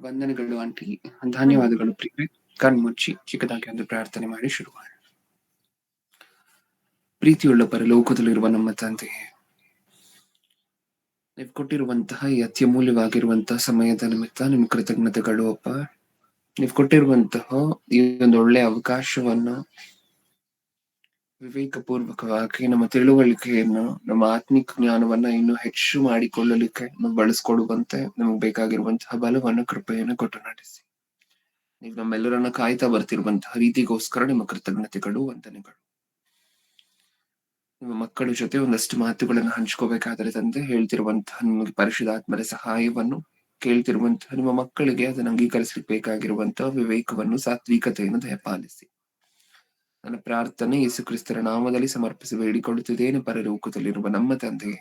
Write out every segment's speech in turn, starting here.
ವಂದನೆಗಳು ಆಂಟಿ. ಧನ್ಯವಾದಗಳು ಪ್ರಿಯರೇ. ಕಣ್ಮುಚ್ಚಿ ಚಿಕ್ಕದಾಗಿ ಒಂದು ಪ್ರಾರ್ಥನೆ ಮಾಡಿ ಶುರು ಮಾಡೋಣ. ಪ್ರೀತಿಯುಳ್ಳ ಪರಲೋಕದಲ್ಲಿರುವ ನಮ್ಮ ತಂದೆಯೇ, ನೀವು ಕೊಟ್ಟಿರುವಂತಹ ಈ ಅತ್ಯಮೂಲ್ಯವಾಗಿರುವಂತಹ ಸಮಯದ ನಿಮಿತ್ತ ನಿಮ್ ಕೃತಜ್ಞತೆಗಳು ಅಪ್ಪ. ನೀವು ಕೊಟ್ಟಿರುವಂತಹ ಈ ಒಂದು ಒಳ್ಳೆಯ ಅವಕಾಶವನ್ನು ವಿವೇಕಪೂರ್ವಕವಾಗಿ ನಮ್ಮ ತಿಳುವಳಿಕೆಯನ್ನು, ನಮ್ಮ ಆತ್ಮಿಕ ಜ್ಞಾನವನ್ನ ಇನ್ನೂ ಹೆಚ್ಚು ಮಾಡಿಕೊಳ್ಳಲಿಕ್ಕೆ ನಾವು ಬಳಸ್ಕೊಡುವಂತೆ ನಮಗೆ ಬೇಕಾಗಿರುವಂತಹ ಬಲವನ್ನು, ಕೃಪೆಯನ್ನು ಕೊಟ್ಟು ನಡೆಸಿ. ನೀವು ನಮ್ಮೆಲ್ಲರನ್ನ ಕಾಯ್ತಾ ಬರ್ತಿರುವಂತಹ ರೀತಿಗೋಸ್ಕರ ನಿಮ್ಮ ಕೃತಜ್ಞತೆಗಳು, ವಂದನೆಗಳು. ನಿಮ್ಮ ಮಕ್ಕಳ ಜೊತೆ ಒಂದಷ್ಟು ಮಾತುಗಳನ್ನು ಹಂಚ್ಕೋಬೇಕಾದರೆ ತಂದೆ, ಹೇಳ್ತಿರುವಂತಹ ನಿಮಗೆ ಪರಿಶುದ್ಧಾತ್ಮರ ಸಹಾಯವನ್ನು, ಕೇಳ್ತಿರುವಂತಹ ನಿಮ್ಮ ಮಕ್ಕಳಿಗೆ ಅದನ್ನು ಅಂಗೀಕರಿಸಲಿಕ್ಕೆ ಬೇಕಾಗಿರುವಂತಹ ವಿವೇಕವನ್ನು, ಸಾತ್ವಿಕತೆಯನ್ನು ದಯಪಾಲಿಸಿ. ನನ್ನ ಪ್ರಾರ್ಥನೆ ಯೇಸು ಕ್ರಿಸ್ತರ ನಾಮದಲ್ಲಿ ಸಮರ್ಪಿಸಿ ಬೇಡಿಕೊಳ್ಳುತ್ತಿದ್ದೇನೆ ಪರಲೋಕದಲ್ಲಿರುವ ನಮ್ಮ ತಂದೆಯೇ,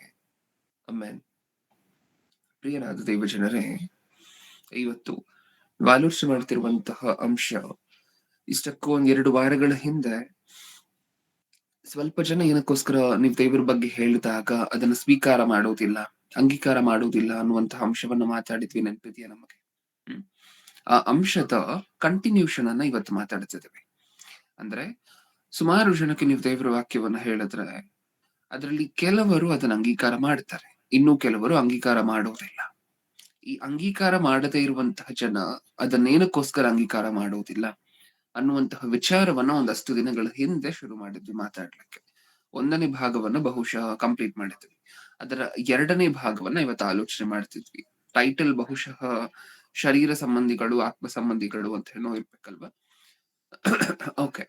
ಆಮೆನ್. ಪ್ರಿಯರಾದ ದೇವಜನರೇ, ಇವತ್ತು ಆಲೋಚನೆ ಮಾಡ್ತಿರುವಂತಹ ಅಂಶ, ಇಷ್ಟಕ್ಕೂ 1-2 ವಾರಗಳ ಹಿಂದೆ ಸ್ವಲ್ಪ ಜನ ಏನಕ್ಕೋಸ್ಕರ ನೀವು ದೇವರ ಬಗ್ಗೆ ಹೇಳಿದಾಗ ಅದನ್ನು ಸ್ವೀಕಾರ ಮಾಡೋದಿಲ್ಲ, ಅಂಗೀಕಾರ ಮಾಡೋದಿಲ್ಲ ಅನ್ನುವಂತಹ ಅಂಶವನ್ನ ಮಾತಾಡಿದ್ವಿ, ನೆನಪಿದೆಯಾ ನಮಗೆ? ಆ ಅಂಶದ ಕಂಟಿನ್ಯೂಷನ್ ಅನ್ನ ಇವತ್ತು ಮಾತಾಡ್ತಿದ್ದೇವೆ. ಅಂದ್ರೆ ಸುಮಾರು ಜನಕ್ಕೆ ನೀವು ದೇವರ ವಾಕ್ಯವನ್ನ ಹೇಳಿದ್ರೆ ಅದರಲ್ಲಿ ಕೆಲವರು ಅದನ್ನ ಅಂಗೀಕಾರ ಮಾಡ್ತಾರೆ, ಇನ್ನು ಕೆಲವರು ಅಂಗೀಕಾರ ಮಾಡೋದಿಲ್ಲ. ಈ ಅಂಗೀಕಾರ ಮಾಡದೇ ಇರುವಂತಹ ಜನ ಅದನ್ನೇನಕ್ಕೋಸ್ಕರ ಅಂಗೀಕಾರ ಮಾಡೋದಿಲ್ಲ ಅನ್ನುವಂತಹ ವಿಚಾರವನ್ನ ಒಂದಷ್ಟು ದಿನಗಳ ಹಿಂದೆ ಶುರು ಮಾಡಿದ್ವಿ ಮಾತಾಡ್ಲಿಕ್ಕೆ. 1ನೇ ಭಾಗವನ್ನ ಬಹುಶಃ ಕಂಪ್ಲೀಟ್ ಮಾಡಿದ್ವಿ. ಅದರ 2ನೇ ಭಾಗವನ್ನ ಇವತ್ತು ಆಲೋಚನೆ ಮಾಡ್ತಿದ್ವಿ. ಟೈಟಲ್ ಬಹುಶಃ ಶರೀರ ಸಂಬಂಧಿಗಳು, ಆತ್ಮ ಸಂಬಂಧಿಗಳು ಅಂತ ಏನೋ ಇರ್ಬೇಕಲ್ವಾ? ಓಕೆ,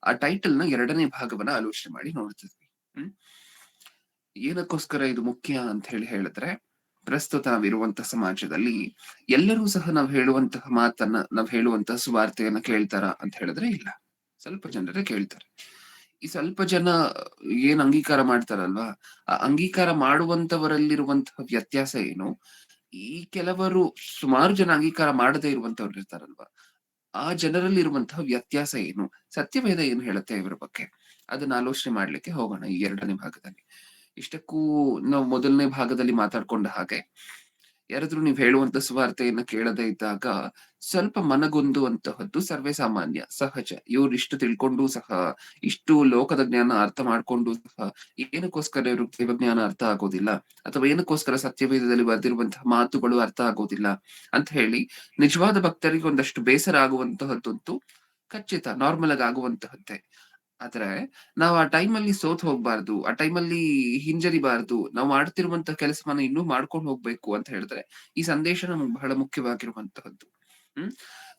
ಆ ಟೈಟಲ್ ನ 2ನೇ ಭಾಗವನ್ನ ಆಲೋಚನೆ ಮಾಡಿ ನೋಡ್ತಿದ್ವಿ. ಏನಕ್ಕೋಸ್ಕರ ಇದು ಮುಖ್ಯ ಅಂತ ಹೇಳಿದ್ರೆ, ಪ್ರಸ್ತುತ ನಾವಿರುವಂತ ಸಮಾಜದಲ್ಲಿ ಎಲ್ಲರೂ ಸಹ ನಾವು ಹೇಳುವಂತಹ ಮಾತನ್ನ, ನಾವು ಹೇಳುವಂತಹ ಸುವಾರ್ತೆಯನ್ನ ಕೇಳ್ತಾರ ಅಂತ ಹೇಳಿದ್ರೆ ಇಲ್ಲ, ಸ್ವಲ್ಪ ಜನರೇ ಕೇಳ್ತಾರೆ. ಈ ಸ್ವಲ್ಪ ಜನ ಏನ್ ಅಂಗೀಕಾರ ಮಾಡ್ತಾರಲ್ವಾ, ಆ ಅಂಗೀಕಾರ ಮಾಡುವಂತವರಲ್ಲಿರುವಂತಹ ವ್ಯತ್ಯಾಸ ಏನು, ಈ ಕೆಲವರು ಸುಮಾರು ಜನ ಅಂಗೀಕಾರ ಮಾಡದೇ ಇರುವಂತವ್ರು ಇರ್ತಾರಲ್ವಾ, ಆ ಜನರಲ್ಲಿ ಇರುವಂತಹ ವ್ಯತ್ಯಾಸ ಏನು, ಸತ್ಯವೇದ ಏನು ಹೇಳುತ್ತೆ ಇವರ ಬಗ್ಗೆ, ಅದನ್ನ ಆಲೋಚನೆ ಮಾಡ್ಲಿಕ್ಕೆ ಹೋಗೋಣ ಈ 2ನೇ ಭಾಗದಲ್ಲಿ. ಇಷ್ಟಕ್ಕೂ ನಾವು 1ನೇ ಭಾಗದಲ್ಲಿ ಮಾತಾಡ್ಕೊಂಡ ಹಾಗೆ, ಯಾರಾದ್ರೂ ನೀವು ಹೇಳುವಂತ ಸುವಾರ್ತೆಯನ್ನ ಕೇಳದೇ ಇದ್ದಾಗ ಸ್ವಲ್ಪ ಮನಗೊಂದುವಂತಹದ್ದು ಸರ್ವೇ ಸಾಮಾನ್ಯ, ಸಹಜ. ಇವ್ರು ಇಷ್ಟು ತಿಳ್ಕೊಂಡು ಸಹ, ಇಷ್ಟು ಲೋಕದ ಜ್ಞಾನ ಅರ್ಥ ಮಾಡ್ಕೊಂಡು ಸಹ ಏನಕ್ಕೋಸ್ಕರ ಇವ್ರು ದೈವಜ್ಞಾನ ಅರ್ಥ ಆಗೋದಿಲ್ಲ, ಅಥವಾ ಏನಕ್ಕೋಸ್ಕರ ಸತ್ಯವೇದದಲ್ಲಿ ಬರೆದಿರುವಂತಹ ಮಾತುಗಳು ಅರ್ಥ ಆಗೋದಿಲ್ಲ ಅಂತ ಹೇಳಿ ನಿಜವಾದ ಭಕ್ತರಿಗೆ ಒಂದಷ್ಟು ಬೇಸರ ಆಗುವಂತಹದ್ದಂತೂ ಖಚಿತ, ನಾರ್ಮಲ್ ಆಗಿ ಆಗುವಂತಹದ್ದೇ. ಆದ್ರೆ ನಾವು ಆ ಟೈಮಲ್ಲಿ ಸೋತ್ ಹೋಗ್ಬಾರ್ದು, ಆ ಟೈಮಲ್ಲಿ ಹಿಂಜರಿಬಾರ್ದು, ನಾವು ಮಾಡ್ತಿರುವಂತಹ ಕೆಲಸವನ್ನ ಇನ್ನೂ ಮಾಡ್ಕೊಂಡು ಹೋಗ್ಬೇಕು ಅಂತ ಹೇಳಿದ್ರೆ ಈ ಸಂದೇಶ ನಮ್ಗೆ ಬಹಳ ಮುಖ್ಯವಾಗಿರುವಂತಹದ್ದು.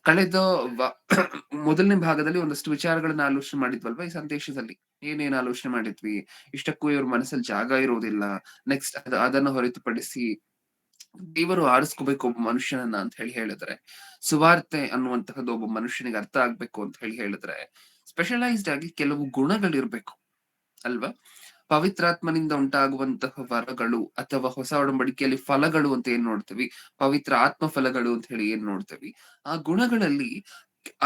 ಕಳೆದ 1ನೇ ಭಾಗದಲ್ಲಿ ಒಂದಷ್ಟು ವಿಚಾರಗಳನ್ನ ಆಲೋಚನೆ ಮಾಡಿದ್ವಲ್ವಾ. ಈ ಸಂದೇಶದಲ್ಲಿ ಏನೇನ್ ಆಲೋಚನೆ ಮಾಡಿದ್ವಿ, ಇಷ್ಟಕ್ಕೂ ಇವ್ರ ಮನಸ್ಸಲ್ಲಿ ಜಾಗ ಇರೋದಿಲ್ಲ, ನೆಕ್ಸ್ಟ್ ಅದನ್ನ ಹೊರತುಪಡಿಸಿ ದೇವರು ಆರಿಸ್ಕೋಬೇಕು ಒಬ್ಬ ಮನುಷ್ಯನನ್ನ ಅಂತ ಹೇಳಿದ್ರೆ, ಸುವಾರ್ತೆ ಅನ್ನುವಂತಹದ್ದು ಒಬ್ಬ ಮನುಷ್ಯನಿಗೆ ಅರ್ಥ ಆಗ್ಬೇಕು ಅಂತ ಹೇಳಿದ್ರೆ ಸ್ಪೆಷಲೈಸ್ಡ್ ಆಗಿ ಕೆಲವು ಗುಣಗಳಿರ್ಬೇಕು ಅಲ್ವಾ? ಪವಿತ್ರಾತ್ಮನಿಂದ ಉಂಟಾಗುವಂತಹ ವರಗಳು, ಅಥವಾ ಹೊಸ ಒಡಂಬಡಿಕೆಯಲ್ಲಿ ಫಲಗಳು ಅಂತ ಏನ್ ನೋಡ್ತೀವಿ, ಪವಿತ್ರ ಆತ್ಮ ಫಲಗಳು ಅಂತ ಹೇಳಿ ಏನ್ ನೋಡ್ತೀವಿ, ಆ ಗುಣಗಳಲ್ಲಿ,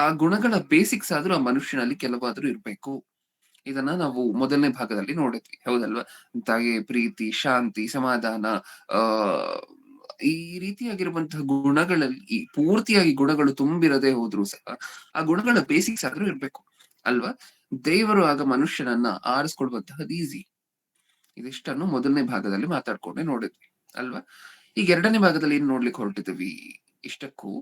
ಆ ಗುಣಗಳ ಬೇಸಿಕ್ಸ್ ಆದ್ರೂ ಆ ಮನುಷ್ಯನಲ್ಲಿ ಕೆಲವಾದ್ರೂ ಇರ್ಬೇಕು. ಇದನ್ನ ನಾವು 1ನೇ ಭಾಗದಲ್ಲಿ ನೋಡಿದ್ವಿ, ಹೌದಲ್ವಾ? ದಯೆ, ಪ್ರೀತಿ, ಶಾಂತಿ, ಸಮಾಧಾನ, ಆ ಈ ರೀತಿಯಾಗಿರುವಂತಹ ಗುಣಗಳಲ್ಲಿ ಪೂರ್ತಿಯಾಗಿ ಗುಣಗಳು ತುಂಬಿರದೆ ಹೋದ್ರು ಸಹ ಆ ಗುಣಗಳ ಬೇಸಿಕ್ಸ್ ಆದ್ರೂ ಇರ್ಬೇಕು ಅಲ್ವಾ? ದೇವರು ಆಗ ಮನುಷ್ಯನನ್ನ ಆರಿಸ್ಕೊಡುವಂತಹದ್ದು ಈಸಿ. ಇದಿಷ್ಟನ್ನು 1ನೇ ಭಾಗದಲ್ಲಿ ಮಾತಾಡ್ಕೊಂಡೆ ನೋಡಿದ್ವಿ ಅಲ್ವಾ? ಈಗ 2ನೇ ಭಾಗದಲ್ಲಿ ಏನ್ ನೋಡ್ಲಿಕ್ಕೆ ಹೊರಟಿದ್ವಿ, ಇಷ್ಟಕ್ಕೂ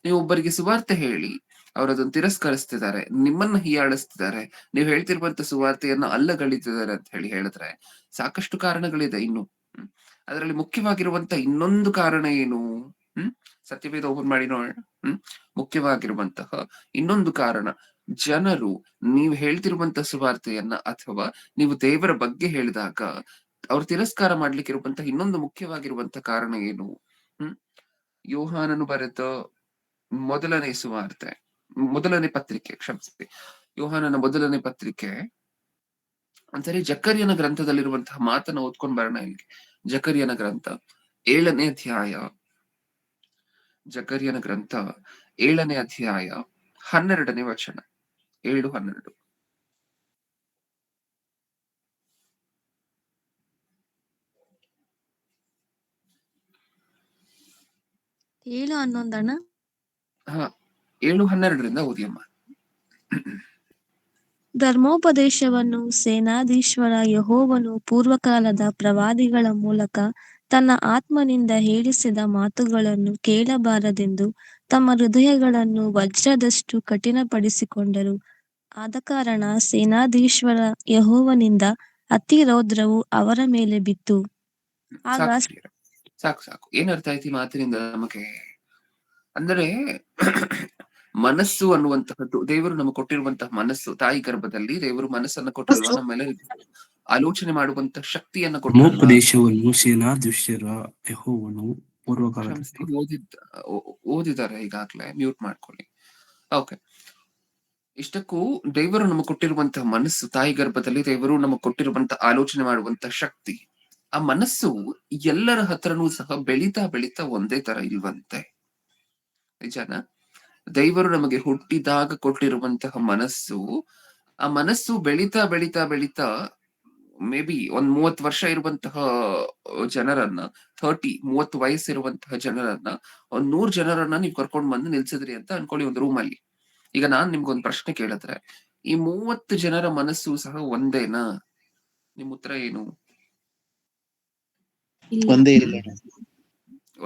ನೀವು ಒಬ್ಬರಿಗೆ ಸುವಾರ್ತೆ ಹೇಳಿ ಅವ್ರು ಅದನ್ನ ತಿರಸ್ಕರಿಸ್ತಿದ್ದಾರೆ, ನಿಮ್ಮನ್ನ ಹೀಯಾಳಿಸ್ತಿದ್ದಾರೆ, ನೀವು ಹೇಳ್ತಿರುವಂತ ಸುವಾರ್ತೆಯನ್ನ ಅಲ್ಲಗಳಿತಿದ್ದಾರೆ ಅಂತ ಹೇಳಿದ್ರೆ ಸಾಕಷ್ಟು ಕಾರಣಗಳಿದೆ ಇನ್ನು. ಅದರಲ್ಲಿ ಮುಖ್ಯವಾಗಿರುವಂತ ಇನ್ನೊಂದು ಕಾರಣ ಏನು? ಸತ್ಯವೇದ ಓಪನ್ ಮಾಡಿ ನೋಡೋಣ. ಮುಖ್ಯವಾಗಿರುವಂತಹ ಇನ್ನೊಂದು ಕಾರಣ, ಜನರು ನೀವು ಹೇಳ್ತಿರುವಂತ ಸುವಾರ್ತೆಯನ್ನ ಅಥವಾ ನೀವು ದೇವರ ಬಗ್ಗೆ ಹೇಳಿದಾಗ ಅವ್ರು ತಿರಸ್ಕಾರ ಮಾಡ್ಲಿಕ್ಕೆ ಇರುವಂತಹ ಇನ್ನೊಂದು ಮುಖ್ಯವಾಗಿರುವಂತ ಕಾರಣ ಏನು? ಯೋಹಾನನು ಬರೆದ 1ನೇ ಸುವಾರ್ತೆ, 1ನೇ ಪತ್ರಿಕೆ, ಕ್ಷಮಿಸಿ, ಯೋಹಾನನ 1ನೇ ಪತ್ರಿಕೆ, ಒಂದ್ಸರಿ ಜಕರ್ಯನ ಗ್ರಂಥದಲ್ಲಿರುವಂತಹ ಮಾತನ್ನ ಓದ್ಕೊಂಡ್ ಬರೋಣ ಇಲ್ಲಿಗೆ. ಜಕರ್ಯನ ಗ್ರಂಥ 7ನೇ ಅಧ್ಯಾಯ, ಜಕರ್ಯನ ಗ್ರಂಥ 7ನೇ ಅಧ್ಯಾಯ 12ನೇ ವಚನ, 7:12. ಏಳು 11 ಅಣ್ಣ. ಹಾ 7:12 ಓದಿ ಅಮ್ಮ. ಧರ್ಮೋಪದೇಶವನ್ನು ಸೇನಾಧೀಶ್ವರ ಯೆಹೋವನು ಪೂರ್ವಕಾಲದ ಪ್ರವಾದಿಗಳ ಮೂಲಕ ತನ್ನ ಆತ್ಮನಿಂದ ಹೇಳಿಸಿದ ಮಾತುಗಳನ್ನು ಕೇಳಬಾರದೆಂದು ತಮ್ಮ ಹೃದಯಗಳನ್ನು ವಜ್ರದಷ್ಟು ಕಠಿಣಪಡಿಸಿಕೊಂಡರು. ಆದಕಾರಣ ಸೇನಾಧೀಶ್ವರ ಯೆಹೋವನಿಂದ ಅತಿ ರೌದ್ರವು ಅವರ ಮೇಲೆ ಬಿತ್ತು. ಆಗ ಸಾಕು ಸಾಕು. ಏನರ್ಥ ಆಯ್ತು ಈ ಮಾತಿನಿಂದ ನಮಗೆ? ಅಂದರೆ ಮನಸ್ಸು ಅನ್ನುವಂತಹದ್ದು ದೇವರು ನಮಗೆ ಕೊಟ್ಟಿರುವಂತಹ ಮನಸ್ಸು, ತಾಯಿ ಗರ್ಭದಲ್ಲಿ ದೇವರು ಮನಸ್ಸನ್ನ ಕೊಟ್ಟಲ್ವಾ, ನಮ್ಮೆಲ್ಲ ಆಲೋಚನೆ ಮಾಡುವಂತ ಶಕ್ತಿಯನ್ನ ಧರ್ಮೋಪದೇಶವನ್ನು ಸೇನಾಧೀಶ್ವರ ಯೆಹೋವನು ಪೂರ್ವಕಾಲದಲ್ಲಿ ಓದಿದ್ದಾರೆ ಈಗಾಗ್ಲೇ, ಮ್ಯೂಟ್ ಮಾಡ್ಕೊಳ್ಳಿ. ಓಕೆ. ಇಷ್ಟಕ್ಕೂ ದೇವರು ನಮಗೆ ಕೊಟ್ಟಿರುವಂತಹ ಮನಸ್ಸು, ತಾಯಿ ಗರ್ಭದಲ್ಲಿ ದೇವರು ನಮಗೆ ಕೊಟ್ಟಿರುವಂತಹ ಆಲೋಚನೆ ಮಾಡುವಂತ ಶಕ್ತಿ, ಆ ಮನಸ್ಸು ಎಲ್ಲರ ಹತ್ರನೂ ಸಹ ಬೆಳೀತಾ ಬೆಳೀತಾ ಒಂದೇ ತರ ಇಲ್ವಂತೆ. ನಿಜಾನ? ದೇವರು ನಮಗೆ ಹುಟ್ಟಿದಾಗ ಕೊಟ್ಟಿರುವಂತಹ ಮನಸ್ಸು, ಆ ಮನಸ್ಸು ಬೆಳೀತಾ ಬೆಳೀತಾ ಬೆಳೀತಾ ಮೇ ಬಿ 30 ವರ್ಷ ಇರುವಂತಹ ಜನರನ್ನ, 30 ವಯಸ್ಸಿರುವಂತಹ ಜನರನ್ನ, 100 ಜನರನ್ನ ನೀವು ಕರ್ಕೊಂಡ್ ಬಂದು ನಿಲ್ಸಿದ್ರಿ ಅಂತ ಅನ್ಕೊಳ್ಳಿ ಒಂದು ರೂಮ್ ಅಲ್ಲಿ. ಈಗ ನಾನ್ ನಿಮ್ಗೊಂದು ಪ್ರಶ್ನೆ ಕೇಳಿದ್ರೆ, ಈ 30 ಜನರ ಮನಸ್ಸು ಸಹ ಒಂದೇನಾ? ನಿಮ್ ಉತ್ತರ ಏನು?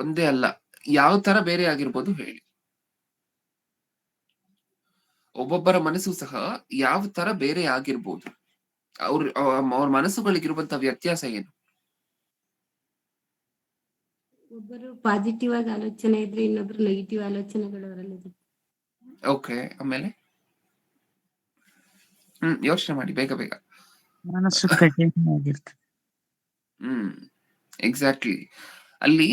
ಒಂದೇ ಅಲ್ಲ. ಯಾವ ತರ ಬೇರೆ ಆಗಿರ್ಬೋದು ಹೇಳಿ? ಒಬ್ಬೊಬ್ಬರ ಮನಸ್ಸು ಸಹ ಯಾವ ತರ ಬೇರೆ ಆಗಿರ್ಬೋದು. ಅವ್ರ ಮನಸ್ಸುಗಳಿಗಿರುವಂತ ವ್ಯತ್ಯಾಸ ಏನು? ಒಬ್ಬರು ಪಾಸಿಟಿವ್ ಆಗಿ ಆಲೋಚನೆ ಇದ್ರೆ ಇನ್ನೊಬ್ರು ನೆಗೆಟಿವ್ ಆಲೋಚನೆಗಳು ಅವರಲ್ಲಿ. ಓಕೆ, ಆಮೇಲೆ ಯೋಚನೆ ಮಾಡಿ ಬೇಗ ಬೇಗ. ಮನಸ್ಸು ಕಠಿಣವಾಗಿರ್ತದೆ. ಎಕ್ಸಾಕ್ಟ್ಲಿ. ಅಲ್ಲಿ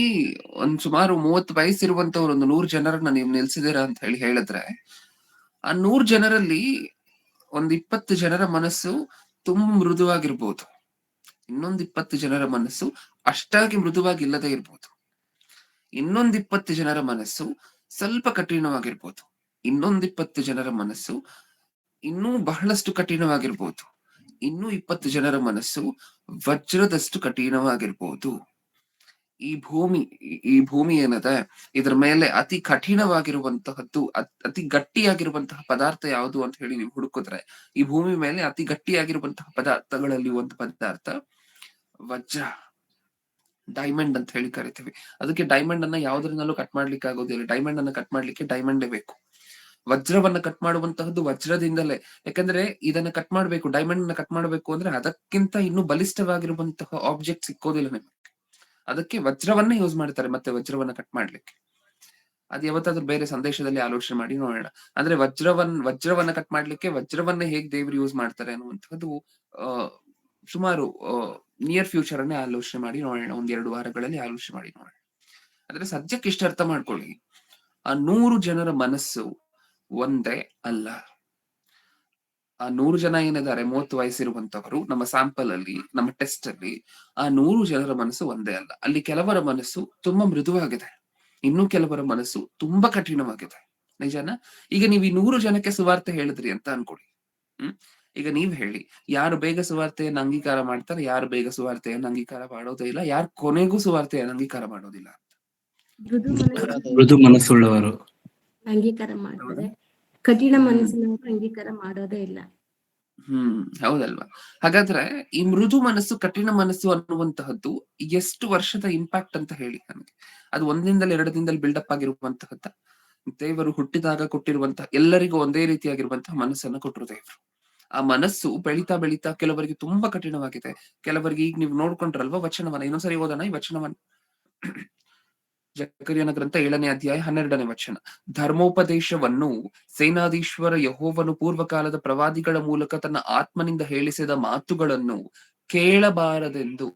ಒಂದ್ ಸುಮಾರು 30 ವಯಸ್ಸಿರುವಂತವ್ರು ಒಂದು 100 ಜನರನ್ನ ನೀವು ನಿಲ್ಸಿದೀರಾ ಅಂತ ಹೇಳಿದ್ರೆ, ಆ 100 ಜನರಲ್ಲಿ ಒಂದ್ 20 ಜನರ ಮನಸ್ಸು ತುಂಬಾ ಮೃದುವಾಗಿರ್ಬೋದು, ಇನ್ನೊಂದ್ 20 ಜನರ ಮನಸ್ಸು ಅಷ್ಟಾಗಿ ಮೃದುವಾಗಿಲ್ಲದೆ ಇರ್ಬೋದು, ಇನ್ನೊಂದ್ 20 ಜನರ ಮನಸ್ಸು ಸ್ವಲ್ಪ ಕಠಿಣವಾಗಿರ್ಬೋದು, ಇನ್ನೊಂದ್ 20 ಜನರ ಮನಸ್ಸು ಇನ್ನೂ ಬಹಳಷ್ಟು ಕಠಿಣವಾಗಿರ್ಬೋದು, ಇನ್ನೂ 20 ಜನರ ಮನಸ್ಸು ವಜ್ರದಷ್ಟು ಕಠಿಣವಾಗಿರ್ಬೋದು. ಈ ಭೂಮಿ ಏನದ, ಇದ್ರ ಮೇಲೆ ಅತಿ ಕಠಿಣವಾಗಿರುವಂತಹದ್ದು, ಅತಿ ಗಟ್ಟಿಯಾಗಿರುವಂತಹ ಪದಾರ್ಥ ಯಾವುದು ಅಂತ ಹೇಳಿ ನೀವು ಹುಡುಕಿದ್ರೆ, ಈ ಭೂಮಿ ಮೇಲೆ ಅತಿ ಗಟ್ಟಿಯಾಗಿರುವಂತಹ ಪದಾರ್ಥಗಳಲ್ಲಿ ಒಂದು ಪದಾರ್ಥ ವಜ್ರ, ಡೈಮಂಡ್ ಅಂತ ಹೇಳಿ ಕರಿತೀವಿ. ಅದಕ್ಕೆ ಡೈಮಂಡ್ ಅನ್ನ ಯಾವ್ದ್ರಿಂದಲೂ ಕಟ್ ಮಾಡ್ಲಿಕ್ಕೆ ಆಗೋದಿಲ್ಲ. ಡೈಮಂಡ್ ಅನ್ನ ಕಟ್ ಮಾಡ್ಲಿಕ್ಕೆ ಡೈಮಂಡೇ ಬೇಕು. ವಜ್ರವನ್ನ ಕಟ್ ಮಾಡುವಂತಹದ್ದು ವಜ್ರದಿಂದಲೇ. ಯಾಕಂದ್ರೆ ಇದನ್ನ ಕಟ್ ಮಾಡ್ಬೇಕು, ಡೈಮಂಡ್ ಅನ್ನ ಕಟ್ ಮಾಡ್ಬೇಕು ಅಂದ್ರೆ ಅದಕ್ಕಿಂತ ಇನ್ನೂ ಬಲಿಷ್ಠವಾಗಿರುವಂತಹ ಆಬ್ಜೆಕ್ಟ್ ಸಿಕ್ಕೋದಿಲ್ಲ ನಿಮಗೆ. ಅದಕ್ಕೆ ವಜ್ರವನ್ನೇ ಯೂಸ್ ಮಾಡ್ತಾರೆ ಮತ್ತೆ ವಜ್ರವನ್ನ ಕಟ್ ಮಾಡ್ಲಿಕ್ಕೆ. ಅದ್ ಯಾವತ್ತಾದ್ರೂ ಬೇರೆ ಸಂದೇಶದಲ್ಲಿ ಆಲೋಚನೆ ಮಾಡಿ ನೋಡೋಣ. ಅಂದ್ರೆ ವಜ್ರವನ್ನ ಕಟ್ ಮಾಡ್ಲಿಕ್ಕೆ ವಜ್ರವನ್ನೇ ಹೇಗ್ ದೇವ್ರು ಯೂಸ್ ಮಾಡ್ತಾರೆ ಅನ್ನುವಂಥದ್ದು ಸುಮಾರು ನಿಯರ್ ಫ್ಯೂಚರ್ ಅನ್ನೇ ಆಲೋಚನೆ ಮಾಡಿ ನೋಡೋಣ. 1-2 ವಾರಗಳಲ್ಲಿ ಆಲೋಚನೆ ಮಾಡಿ ನೋಡೋಣ. ಆದ್ರೆ ಸದ್ಯಕ್ಕೆ ಇಷ್ಟ ಅರ್ಥ ಮಾಡ್ಕೊಳ್ಳಿ, ಆ 100 ಜನರ ಮನಸ್ಸು ಒಂದೇ ಅಲ್ಲ. ಆ 100 ಜನ ಏನಿದ್ದಾರೆ 30 ವಯಸ್ಸಿರುವಂತವರು ನಮ್ಮ ಸ್ಯಾಂಪಲ್ ಅಲ್ಲಿ, ನಮ್ಮ ಟೆಸ್ಟ್ ಅಲ್ಲಿ, ಆ 100 ಜನರ ಮನಸ್ಸು ಒಂದೇ ಅಲ್ಲ. ಅಲ್ಲಿ ಕೆಲವರ ಮನಸ್ಸು ತುಂಬಾ ಮೃದುವಾಗಿದೆ, ಇನ್ನು ಕೆಲವರ ಮನಸ್ಸು ತುಂಬಾ ಕಠಿಣವಾಗಿದೆ. ನಿಜಾನ? ಈಗ ನೀವು ಈ 100 ಜನಕ್ಕೆ ಸುವಾರ್ತೆ ಹೇಳಿದ್ರಿ ಅಂತ ಅನ್ಕೊಳ್ಳಿ. ಈಗ ನೀವ್ ಹೇಳಿ, ಯಾರು ಬೇಗ ಸುವಾರ್ತೆಯನ್ನು ಅಂಗೀಕಾರ ಮಾಡ್ತಾರೆ, ಯಾರು ಬೇಗ ಸುವಾರ್ತೆಯನ್ನು ಅಂಗೀಕಾರ ಮಾಡೋದೇ ಇಲ್ಲ, ಯಾರು ಕೊನೆಗೂ ಸುವಾರ್ತೆಯನ್ನು ಅಂಗೀಕಾರ ಮಾಡೋದಿಲ್ಲ? ಮೃದು ಮನಸ್ಸುಳ್ಳವರು ಅಂಗೀಕಾರ ಮಾಡ್ತಾರೆ, ಕಠಿಣ ಮನಸ್ಸಿನವರು ಅಂಗೀಕಾರ ಮಾಡೋದೇ ಇಲ್ಲ. ಹೌದಲ್ವಾ? ಹಾಗಾದ್ರೆ ಈ ಮೃದು ಮನಸ್ಸು, ಕಠಿಣ ಮನಸ್ಸು ಅನ್ನುವಂತಹದ್ದು ಎಷ್ಟು ವರ್ಷದ ಇಂಪ್ಯಾಕ್ಟ್ ಅಂತ ಹೇಳಿ ನನಗೆ. ಅದು 1 ದಿನದಲ್ಲಿ 2 ದಿನದಲ್ಲಿ ಬಿಲ್ಡಪ್ ಆಗಿರುವಂತಹದ್ದ? ದೇವರು ಹುಟ್ಟಿದಾಗ ಕೊಟ್ಟಿರುವಂತಹ ಎಲ್ಲರಿಗೂ ಒಂದೇ ರೀತಿಯಾಗಿರುವಂತಹ ಮನಸ್ಸನ್ನ ಕೊಟ್ಟರು ದೇವರು. ಆ ಮನಸ್ಸು ಬೆಳೀತಾ ಬೆಳೀತಾ ಕೆಲವರಿಗೆ ತುಂಬಾ ಕಠಿಣವಾಗಿದೆ, ಕೆಲವರಿಗೆ ಈಗ ನೀವು ನೋಡ್ಕೊಂಡ್ರಲ್ವಾ ವಚನವನ್ನ. ಇನ್ನೊಂದ್ಸರಿ ಓದೋಣ ಈ ವಚನವನ್ನ. ಜಕರ್ಯನ ಗ್ರಂಥ 7ನೇ ಅಧ್ಯಾಯ 12ನೇ ವಚನ. ಧರ್ಮೋಪದೇಶವನ್ನು ಸೇನಾಧೀಶ್ವರ ಯೆಹೋವನು ಪೂರ್ವಕಾಲದ ಪ್ರವಾದಿಗಳ ಮೂಲಕ ತನ್ನ ಆತ್ಮನಿಂದ ಹೇಳಿಸಿದ ಮಾತುಗಳನ್ನು ಕೇಳಬಾರದೆಂದು